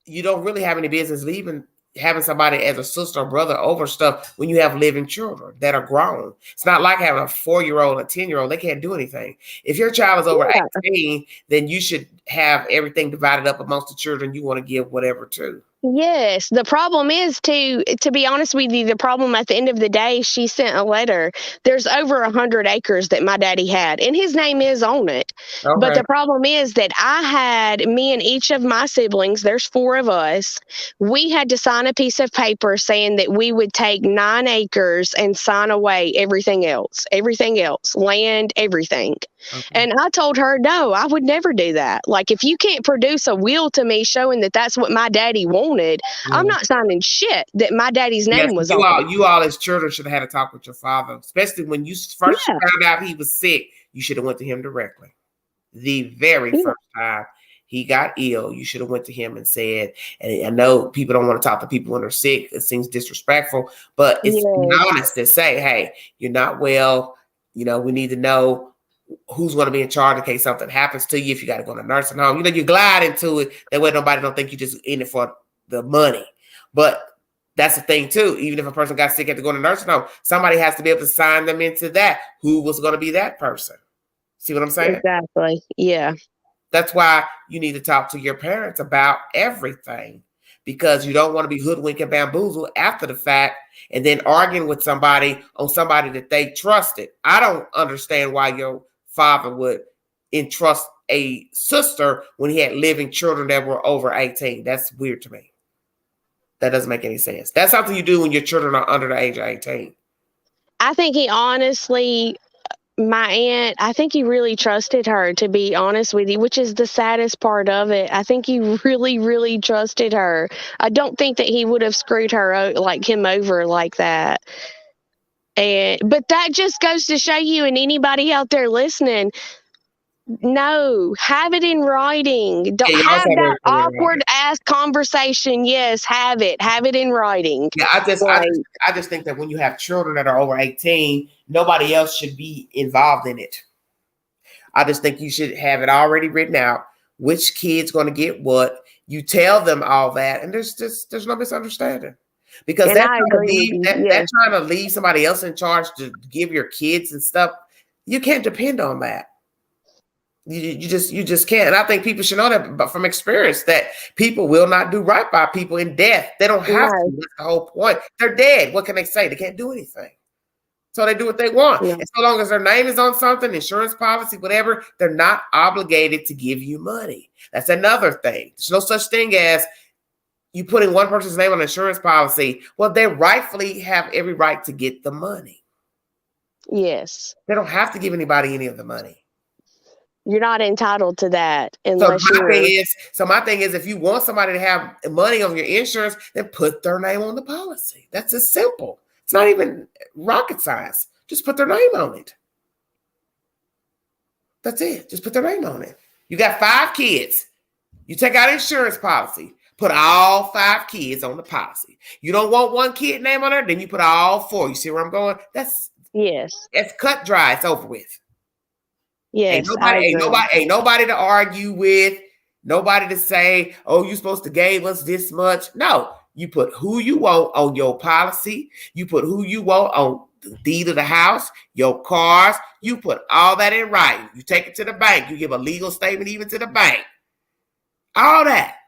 you don't really have any business having somebody as a sister or brother over stuff when you have living children that are grown. It's not like having a 4-year-old and a 10-year-old. They can't do anything. If your child is over 18, then you should have everything divided up amongst the children you want to give whatever to. Yes. The problem is, to be honest with you, the problem at the end of the day, she sent a letter. There's over 100 acres that my daddy had, and his name is on it. Okay. But the problem is that me and each of my siblings, there's 4 of us, we had to sign a piece of paper saying that we would take 9 acres and sign away everything else, land, everything. Okay. And I told her, no, I would never do that. Like, if you can't produce a will to me showing that that's what my daddy wanted, I'm not signing shit that my daddy's name was on. You all as children should have had a talk with your father, especially when you first found out he was sick. You should have went to him directly. The very first time he got ill, you should have went to him and said, and I know people don't want to talk to people when they're sick. It seems disrespectful, but it's honest to say, hey, you're not well. You know, we need to know who's going to be in charge in case something happens to you. If you got to go to a nursing home, you know, you glide into it. That way nobody don't think you just in it for the money. But that's the thing too. Even if a person got sick and had to go to a nursing home, somebody has to be able to sign them into that. Who was going to be that person? See what I'm saying? Exactly. Yeah. That's why you need to talk to your parents about everything, because you don't want to be hoodwinked and bamboozled after the fact and then arguing with somebody on somebody that they trusted. I don't understand why your father would entrust a sister when he had living children that were over 18. That's weird to me. That doesn't make any sense. That's something you do when your children are under the age of 18. I think he honestly, my aunt, I think he really trusted her, to be honest with you, which is the saddest part of it. I think he really, really trusted her. I don't think that he would have screwed her, like him over like that. But that just goes to show you, and anybody out there listening, no, have it in writing. Don't have that awkward ass conversation. Yes, have it in writing. Yeah, I just think that when you have children that are over 18, nobody else should be involved in it. I just think you should have it already written out. Which kid's going to get what? You tell them all that, and there's no misunderstanding. because And they're I trying to agree with leave you. that, Yeah. they're trying to leave somebody else in charge to give your kids and stuff. You can't depend on that. You just can't. And I think people should know that, but from experience, that people will not do right by people in death. They don't have No. to. That's the whole point. They're dead. What can they say? They can't do anything. So they do what they want. Yeah. And so long as their name is on something, insurance policy, whatever, they're not obligated to give you money. That's another thing. There's no such thing as you putting one person's name on an insurance policy. Well, they rightfully have every right to get the money. Yes. They don't have to give anybody any of the money. You're not entitled to that So unless my thing is, if you want somebody to have money on your insurance, then put their name on the policy. That's as simple. It's not even rocket science. Just put their name on it. That's it. Just put their name on it. You got 5 kids. You take out an insurance policy. Put all 5 kids on the policy. You don't want one kid name on there, then you put all 4. You see where I'm going? That's cut dry. It's over with. Yes, ain't nobody to argue with, nobody to say, oh, you're supposed to give us this much. No, you put who you want on your policy. You put who you want on the deed of the house, your cars. You put all that in writing. You take it to the bank. You give a legal statement even to the bank. All that.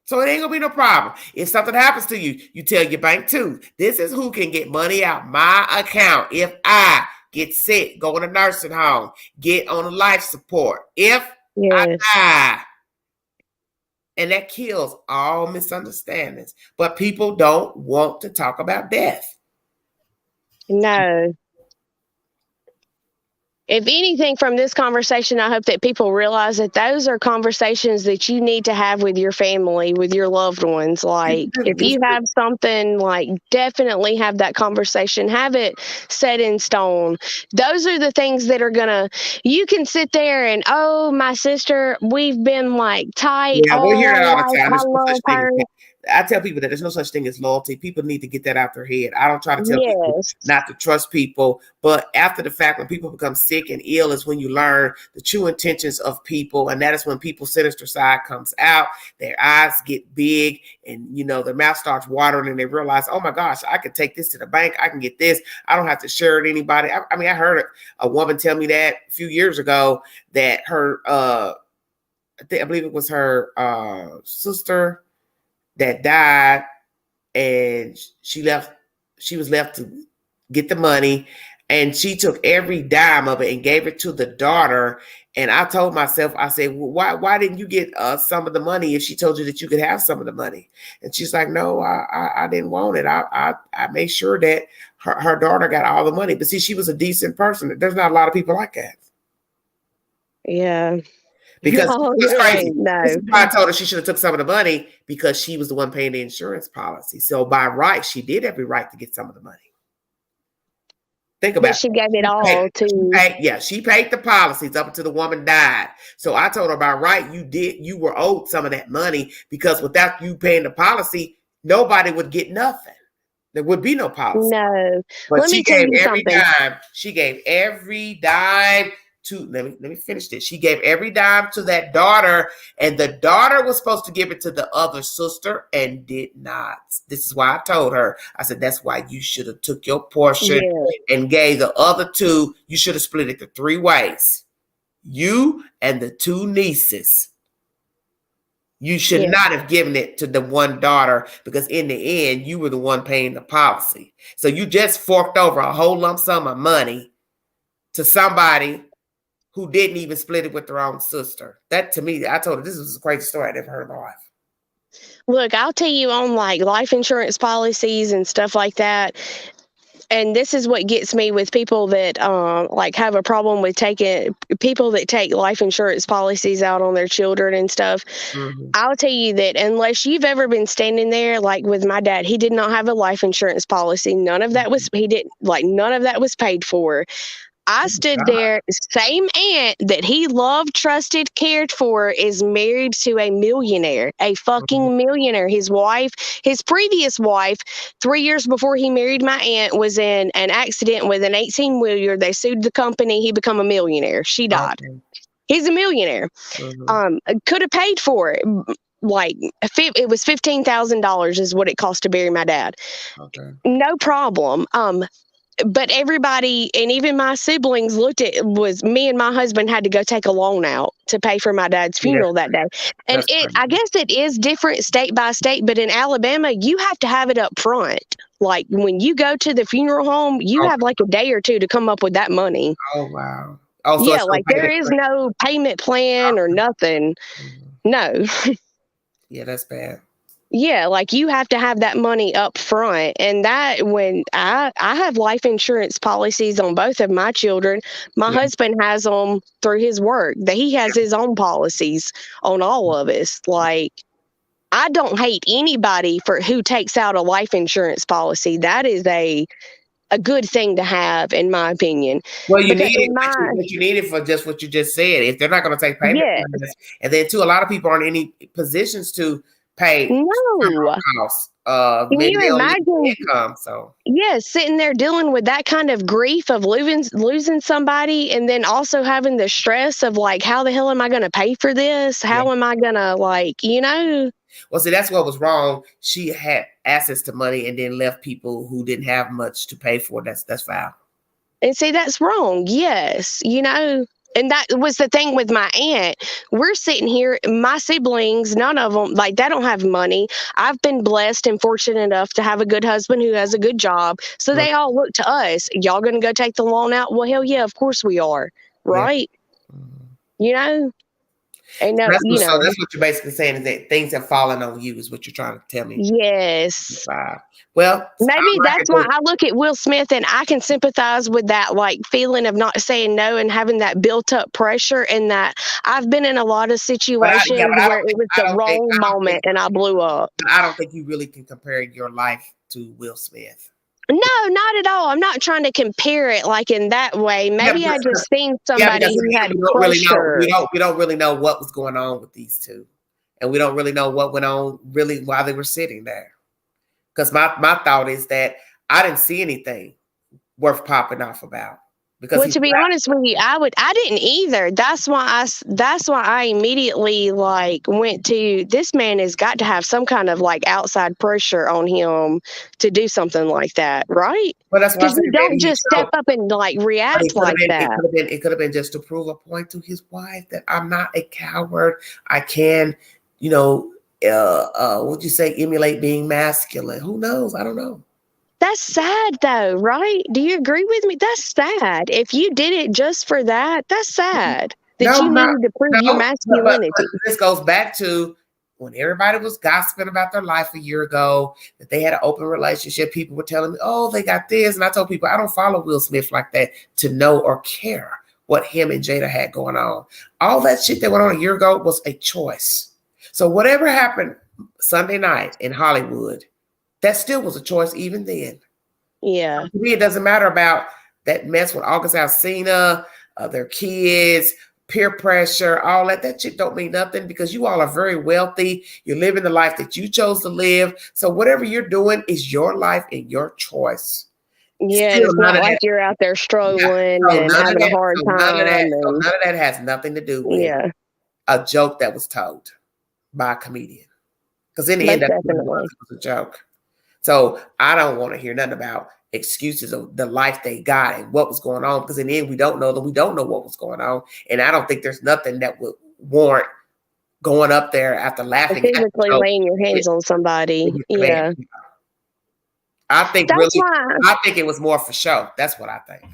So it ain't gonna be no problem. If something happens to you, you tell your bank too. This is who can get money out my account if I get sick, go in a nursing home, get on a life support. If I die. And that kills all misunderstandings. But people don't want to talk about death. No. If anything from this conversation, I hope that people realize that those are conversations that you need to have with your family, with your loved ones. Like, if you have something, like, definitely have that conversation. Have it set in stone. Those are the things that are gonna, you can sit there and, oh, my sister, we've been, like, tight. Yeah, we'll hear that all the time. I love her. I tell people that there's no such thing as loyalty. People need to get that out their head. I don't try to tell people not to trust people, but after the fact, when people become sick and ill is when you learn the true intentions of people, and that is when people's sinister side comes out. Their eyes get big, and their mouth starts watering, and they realize, oh my gosh, I can take this to the bank. I can get this. I don't have to share it with anybody. I mean, I heard a woman tell me that a few years ago that her, I believe it was her sister that died, and she was left to get the money, and she took every dime of it and gave it to the daughter. And I told myself, I said, well, why didn't you get some of the money if she told you that you could have some of the money? And she's like, no, I didn't want it. I made sure that her daughter got all the money. But see, she was a decent person. There's not a lot of people like that. Yeah. Because it's crazy. No. I told her she should have took some of the money because she was the one paying the insurance policy. So by right, she did every right to get some of the money. Think about it. She gave it all to. She paid the policies up until the woman died. So I told her by right, you were owed some of that money, because without you paying the policy, nobody would get nothing. There would be no policy. No. But she gave every dime. She gave every dime to, let me finish this. She gave every dime to that daughter, and the daughter was supposed to give it to the other sister and did not. This is why I told her, I said, that's why you should have took your portion and gave the other 2. You should have split it to 3 ways. You and the 2 nieces. You should not have given it to the one daughter, because in the end, you were the one paying the policy. So you just forked over a whole lump sum of money to somebody who didn't even split it with their own sister. That, to me, I told her this was a crazy story I never heard in my life. Look, I'll tell you, on like life insurance policies and stuff like that, and this is what gets me with people that like have a problem with people that take life insurance policies out on their children and stuff. Mm-hmm. I'll tell you that unless you've ever been standing there, like with my dad, he did not have a life insurance policy. None of that was paid for. I stood there, same aunt that he loved, trusted, cared for, is married to a millionaire, a fucking millionaire. His previous wife, 3 years before he married my aunt, was in an accident with an 18-wheeler. They sued the company. He became a millionaire. She died. Okay. He's a millionaire. Could have paid for it. like it was $15,000 is what it cost to bury my dad. Okay. No problem. But everybody and even my siblings looked at was me and my husband had to go take a loan out to pay for my dad's funeral that day. And I guess it is different state by state, but in Alabama, you have to have it up front. Like when you go to the funeral home, you have like a day or two to come up with that money. Oh, wow. Oh, so yeah, it's no like there payment is plan. no payment plan or nothing. No. Yeah, that's bad. Yeah, like you have to have that money up front. And that when I have life insurance policies on both of my children, my husband has them through his work. That he has his own policies on all of us. Like I don't hate anybody for who takes out a life insurance policy. That is a good thing to have, in my opinion. Well, you need it, but you need it for just what you just said. If they're not going to take payment plans, and then too, a lot of people aren't in any positions to pay costs. Can you imagine income? So sitting there dealing with that kind of grief of losing somebody, and then also having the stress of like, how the hell am I going to pay for this? How am I going to Well, see, that's what was wrong. She had access to money and then left people who didn't have much to pay for. That's foul. And see, that's wrong. Yes, and that was the thing with my aunt. We're sitting here, my siblings, none of them, like, they don't have money. I've been blessed and fortunate enough to have a good husband who has a good job. So they all look to us. Y'all going to go take the loan out? Well, hell yeah, of course we are. Right? And so that's what you're basically saying, is that things have fallen on you, is what you're trying to tell me. Yes. Wow. Well, maybe that's why I look at Will Smith and I can sympathize with that, like, feeling of not saying no and having that built up pressure, and that I've been in a lot of situations where it was the wrong moment and I blew up. I don't think you really can compare your life to Will Smith. No, not at all. I'm not trying to compare it like in that way. Maybe I just seen somebody who had pressure. We don't really know what was going on with these two. And we don't really know what went on really while they were sitting there. Because my thought is that I didn't see anything worth popping off about. Well, to be honest with you, I didn't either. That's why I immediately went to, this man has got to have some kind of outside pressure on him to do something like that, right? Well, that's because you don't just step up and react like that. It could have been just to prove a point to his wife that I'm not a coward. I can, what'd you say, emulate being masculine. Who knows? I don't know. That's sad though, right? Do you agree with me? That's sad. If you did it just for that, that's sad. That you needed to prove your masculinity. But this goes back to when everybody was gossiping about their life a year ago, that they had an open relationship. People were telling me, oh, they got this. And I told people, I don't follow Will Smith like that to know or care what him and Jada had going on. All that shit that went on a year ago was a choice. So whatever happened Sunday night in Hollywood, that still was a choice even then. Yeah. To me, it doesn't matter about that mess with August Alsina, their kids, peer pressure, all that. That shit don't mean nothing, because you all are very wealthy. You're living the life that you chose to live. So whatever you're doing is your life and your choice. Yeah, it's not like you're out there struggling and having a hard time. None of that has nothing to do with a joke that was told by a comedian. Because in the end, that was a joke. So I don't want to hear nothing about excuses of the life they got and what was going on, because in the end, we don't know what was going on. And I don't think there's nothing that would warrant going up there after laughing. Physically laying your hands on somebody. Yeah. I think it was more for show. That's what I think.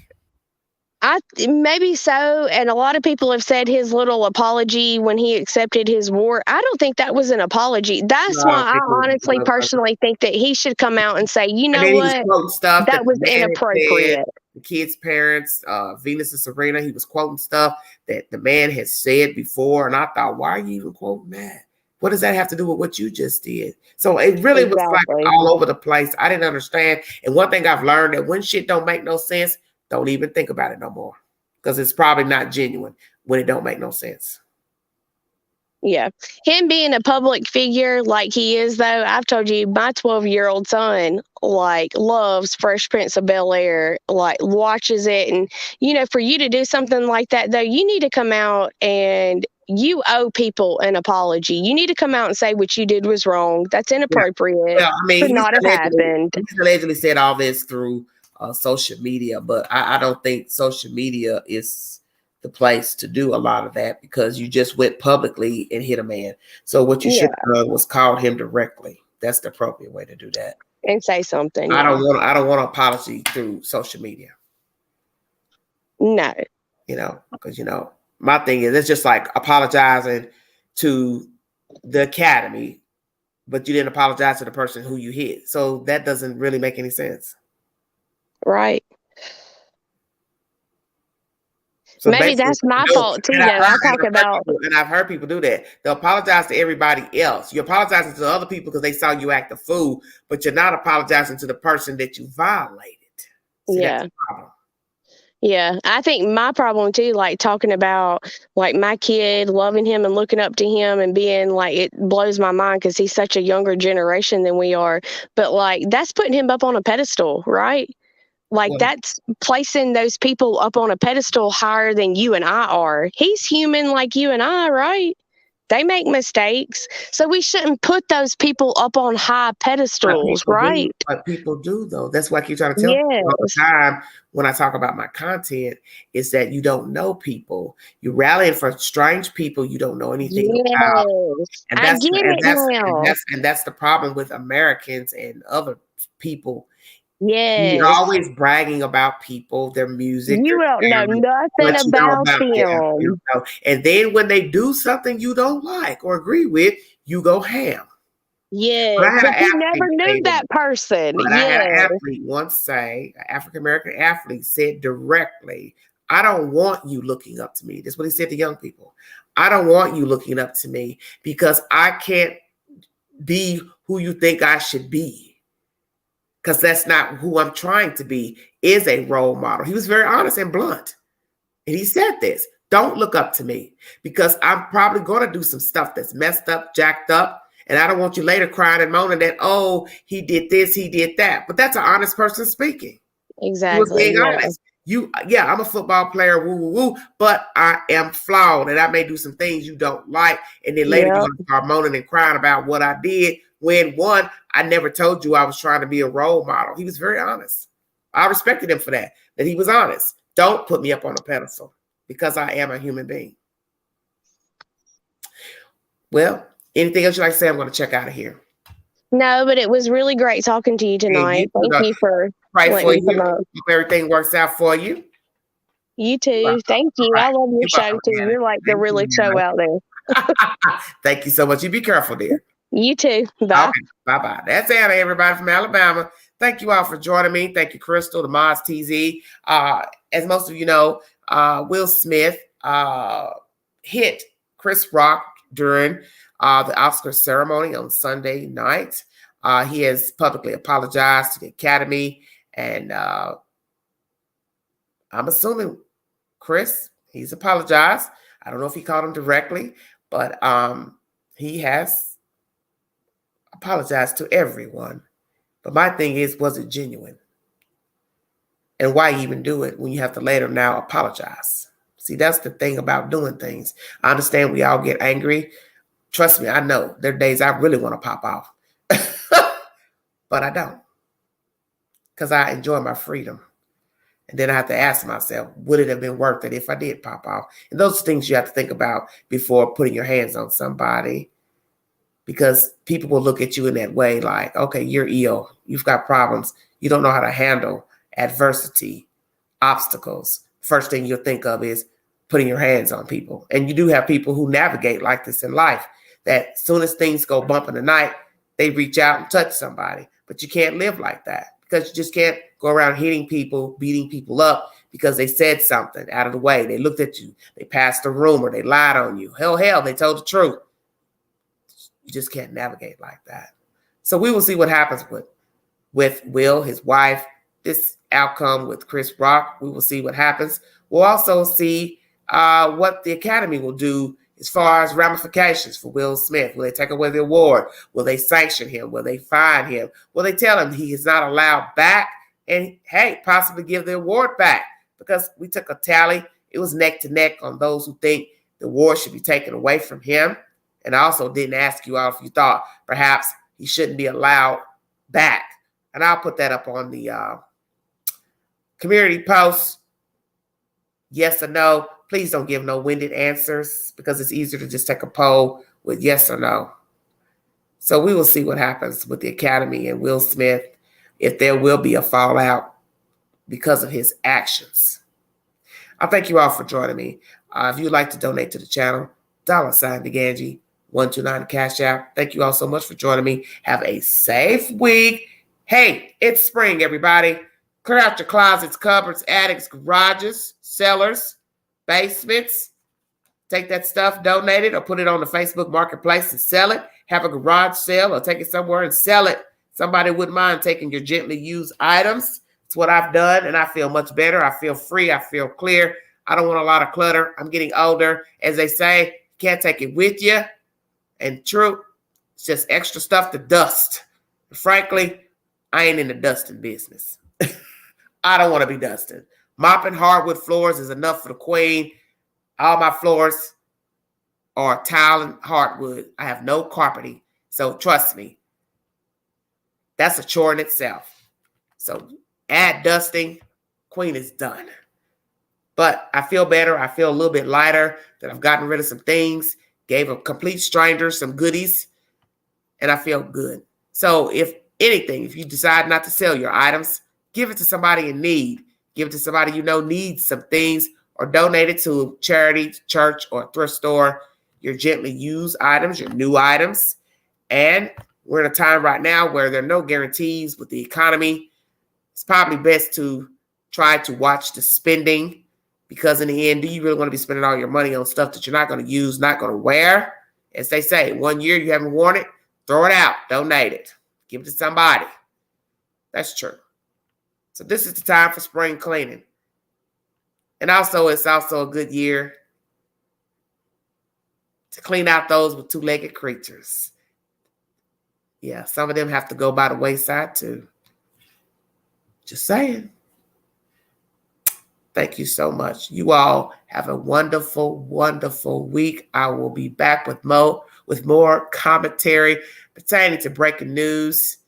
Maybe so, and a lot of people have said his little apology when he accepted his award, I don't think that was an apology. That's why I honestly, personally think that he should come out and say, you know what, that was inappropriate. The kids' parents, Venus and Serena, he was quoting stuff that the man has said before, and I thought, why are you even quoting that? What does that have to do with what you just did? So it really was all over the place. I didn't understand. And one thing I've learned, that when shit don't make no sense, don't even think about it no more, because it's probably not genuine when it don't make no sense. Yeah. Him being a public figure like he is, though, I've told you, my 12-year-old son, loves Fresh Prince of Bel-Air, watches it. And, for you to do something like that, though, you need to come out and, you owe people an apology. You need to come out and say what you did was wrong. That's inappropriate. Well, I mean, Should not have happened. He's allegedly said all this through social media, but I don't think social media is the place to do a lot of that, because you just went publicly and hit a man. So what you should have done was called him directly. That's the appropriate way to do that. And say something. I don't want an apology through social media. No. Because my thing is, it's just like apologizing to the academy, but you didn't apologize to the person who you hit. So that doesn't really make any sense. Right. So maybe that's my fault too. And I've heard people do that. They'll apologize to everybody else. You're apologizing to other people because they saw you act a fool, but you're not apologizing to the person that you violated. See, yeah. That's the problem. Yeah, I think my problem too, like talking about like my kid, loving him and looking up to him and being like, it blows my mind because he's such a younger generation than we are. But like, that's putting him up on a pedestal, right? Like that's placing those people up on a pedestal higher than you and I are. He's human like you and I, right? They make mistakes. So we shouldn't put those people up on high pedestals, right? But people do, though. That's why I keep trying to tell people all the time when I talk about my content, is that you don't know people. You're rallying for strange people you don't know anything about. And that's the problem with Americans and other people. Yes. You're always bragging about people, their music. You don't know nothing about them. And then when they do something you don't like or agree with, you go ham. Yeah, but you never knew that person. I had an athlete once say, an African-American athlete said directly, I don't want you looking up to me. That's what he said to young people. I don't want you looking up to me because I can't be who you think I should be. Because that's not who I'm trying to be, is a role model. He was very honest and blunt. And he said this, don't look up to me because I'm probably going to do some stuff that's messed up, jacked up. And I don't want you later crying and moaning that, oh, he did this, he did that. But that's an honest person speaking. Exactly. He was being honest. I'm a football player, woo, woo, woo, but I am flawed and I may do some things you don't like. And then later you're going to start moaning and crying about what I did. When I never told you I was trying to be a role model. He was very honest. I respected him for that he was honest. Don't put me up on a pedestal because I am a human being. Well, anything else you'd like to say? I'm going to check out of here. No, but it was really great talking to you tonight. Thank you for letting me come up. Hope everything works out for you. You too. Well, thank you. Right. I love your show too. You're like the realest show out there. Thank you so much. You be careful, dear. You too. Bye. Okay. Bye-bye. That's Anna, everybody from Alabama. Thank you all for joining me. Thank you, Crystal, the Mods TZ. As most of you know, Will Smith hit Chris Rock during the Oscar ceremony on Sunday night. He has publicly apologized to the Academy. And I'm assuming Chris, he's apologized. I don't know if he called him directly, but he has apologize to everyone. But my thing is, was it genuine? And why even do it when you have to later now apologize? See, that's the thing about doing things. I understand we all get angry. Trust me, I know there are days I really want to pop off. But I don't. Because I enjoy my freedom. And then I have to ask myself, would it have been worth it if I did pop off? And those are things you have to think about before putting your hands on somebody. Because people will look at you in that way like, okay, you're ill. You've got problems. You don't know how to handle adversity, obstacles. First thing you'll think of is putting your hands on people. And you do have people who navigate like this in life, that as soon as things go bump in the night, they reach out and touch somebody. But you can't live like that because you just can't go around hitting people, beating people up because they said something out of the way. They looked at you. They passed a rumor. They lied on you. Hell, they told the truth. You just can't navigate like that. So we will see what happens with Will, his wife, this outcome with Chris Rock. We will see what happens. We'll also see what the Academy will do as far as ramifications for Will Smith. Will they take away the award? Will they sanction him? Will they fine him? Will they tell him he is not allowed back and, hey, possibly give the award back? Because we took a tally. It was neck to neck on those who think the award should be taken away from him. And I also didn't ask you all if you thought perhaps he shouldn't be allowed back. And I'll put that up on the community post. Yes or no. Please don't give no winded answers because it's easier to just take a poll with yes or no. So we will see what happens with the Academy and Will Smith, if there will be a fallout because of his actions. I thank you all for joining me. If you'd like to donate to the channel, $DeGanji 129 Cash App. Thank you all so much for joining me. Have a safe week. Hey, it's spring, everybody. Clear out your closets, cupboards, attics, garages, cellars, basements. Take that stuff, donate it, or put it on the Facebook Marketplace and sell it. Have a garage sale or take it somewhere and sell it. Somebody wouldn't mind taking your gently used items. It's what I've done, and I feel much better. I feel free. I feel clear. I don't want a lot of clutter. I'm getting older. As they say, you can't take it with you. And true, it's just extra stuff to dust. Frankly, I ain't in the dusting business. I don't want to be dusting. Mopping hardwood floors is enough for the queen. All my floors are tile and hardwood. I have no carpeting. So trust me, that's a chore in itself. So add dusting, queen is done. But I feel better. I feel a little bit lighter that I've gotten rid of some things, gave a complete stranger some goodies, and I feel good. So if anything, if you decide not to sell your items, give it to somebody in need. Give it to somebody you know needs some things, or donate it to charity, church, or thrift store. Your gently used items, your new items. And we're in a time right now where there are no guarantees with the economy. It's probably best to try to watch the spending, because in the end, do you really want to be spending all your money on stuff that you're not going to use, not going to wear? As they say, 1 year you haven't worn it, throw it out, donate it, give it to somebody. That's true. So this is the time for spring cleaning. And also, it's also a good year to clean out those with two-legged creatures. Yeah, some of them have to go by the wayside too. Just saying. Thank you so much. You all have a wonderful, wonderful week. I will be back with more commentary pertaining to breaking news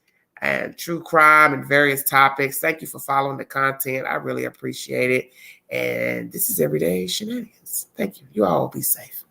and true crime and various topics. Thank you for following the content. I really appreciate it. And this is Everyday Shenanigans. Thank you. You all be safe.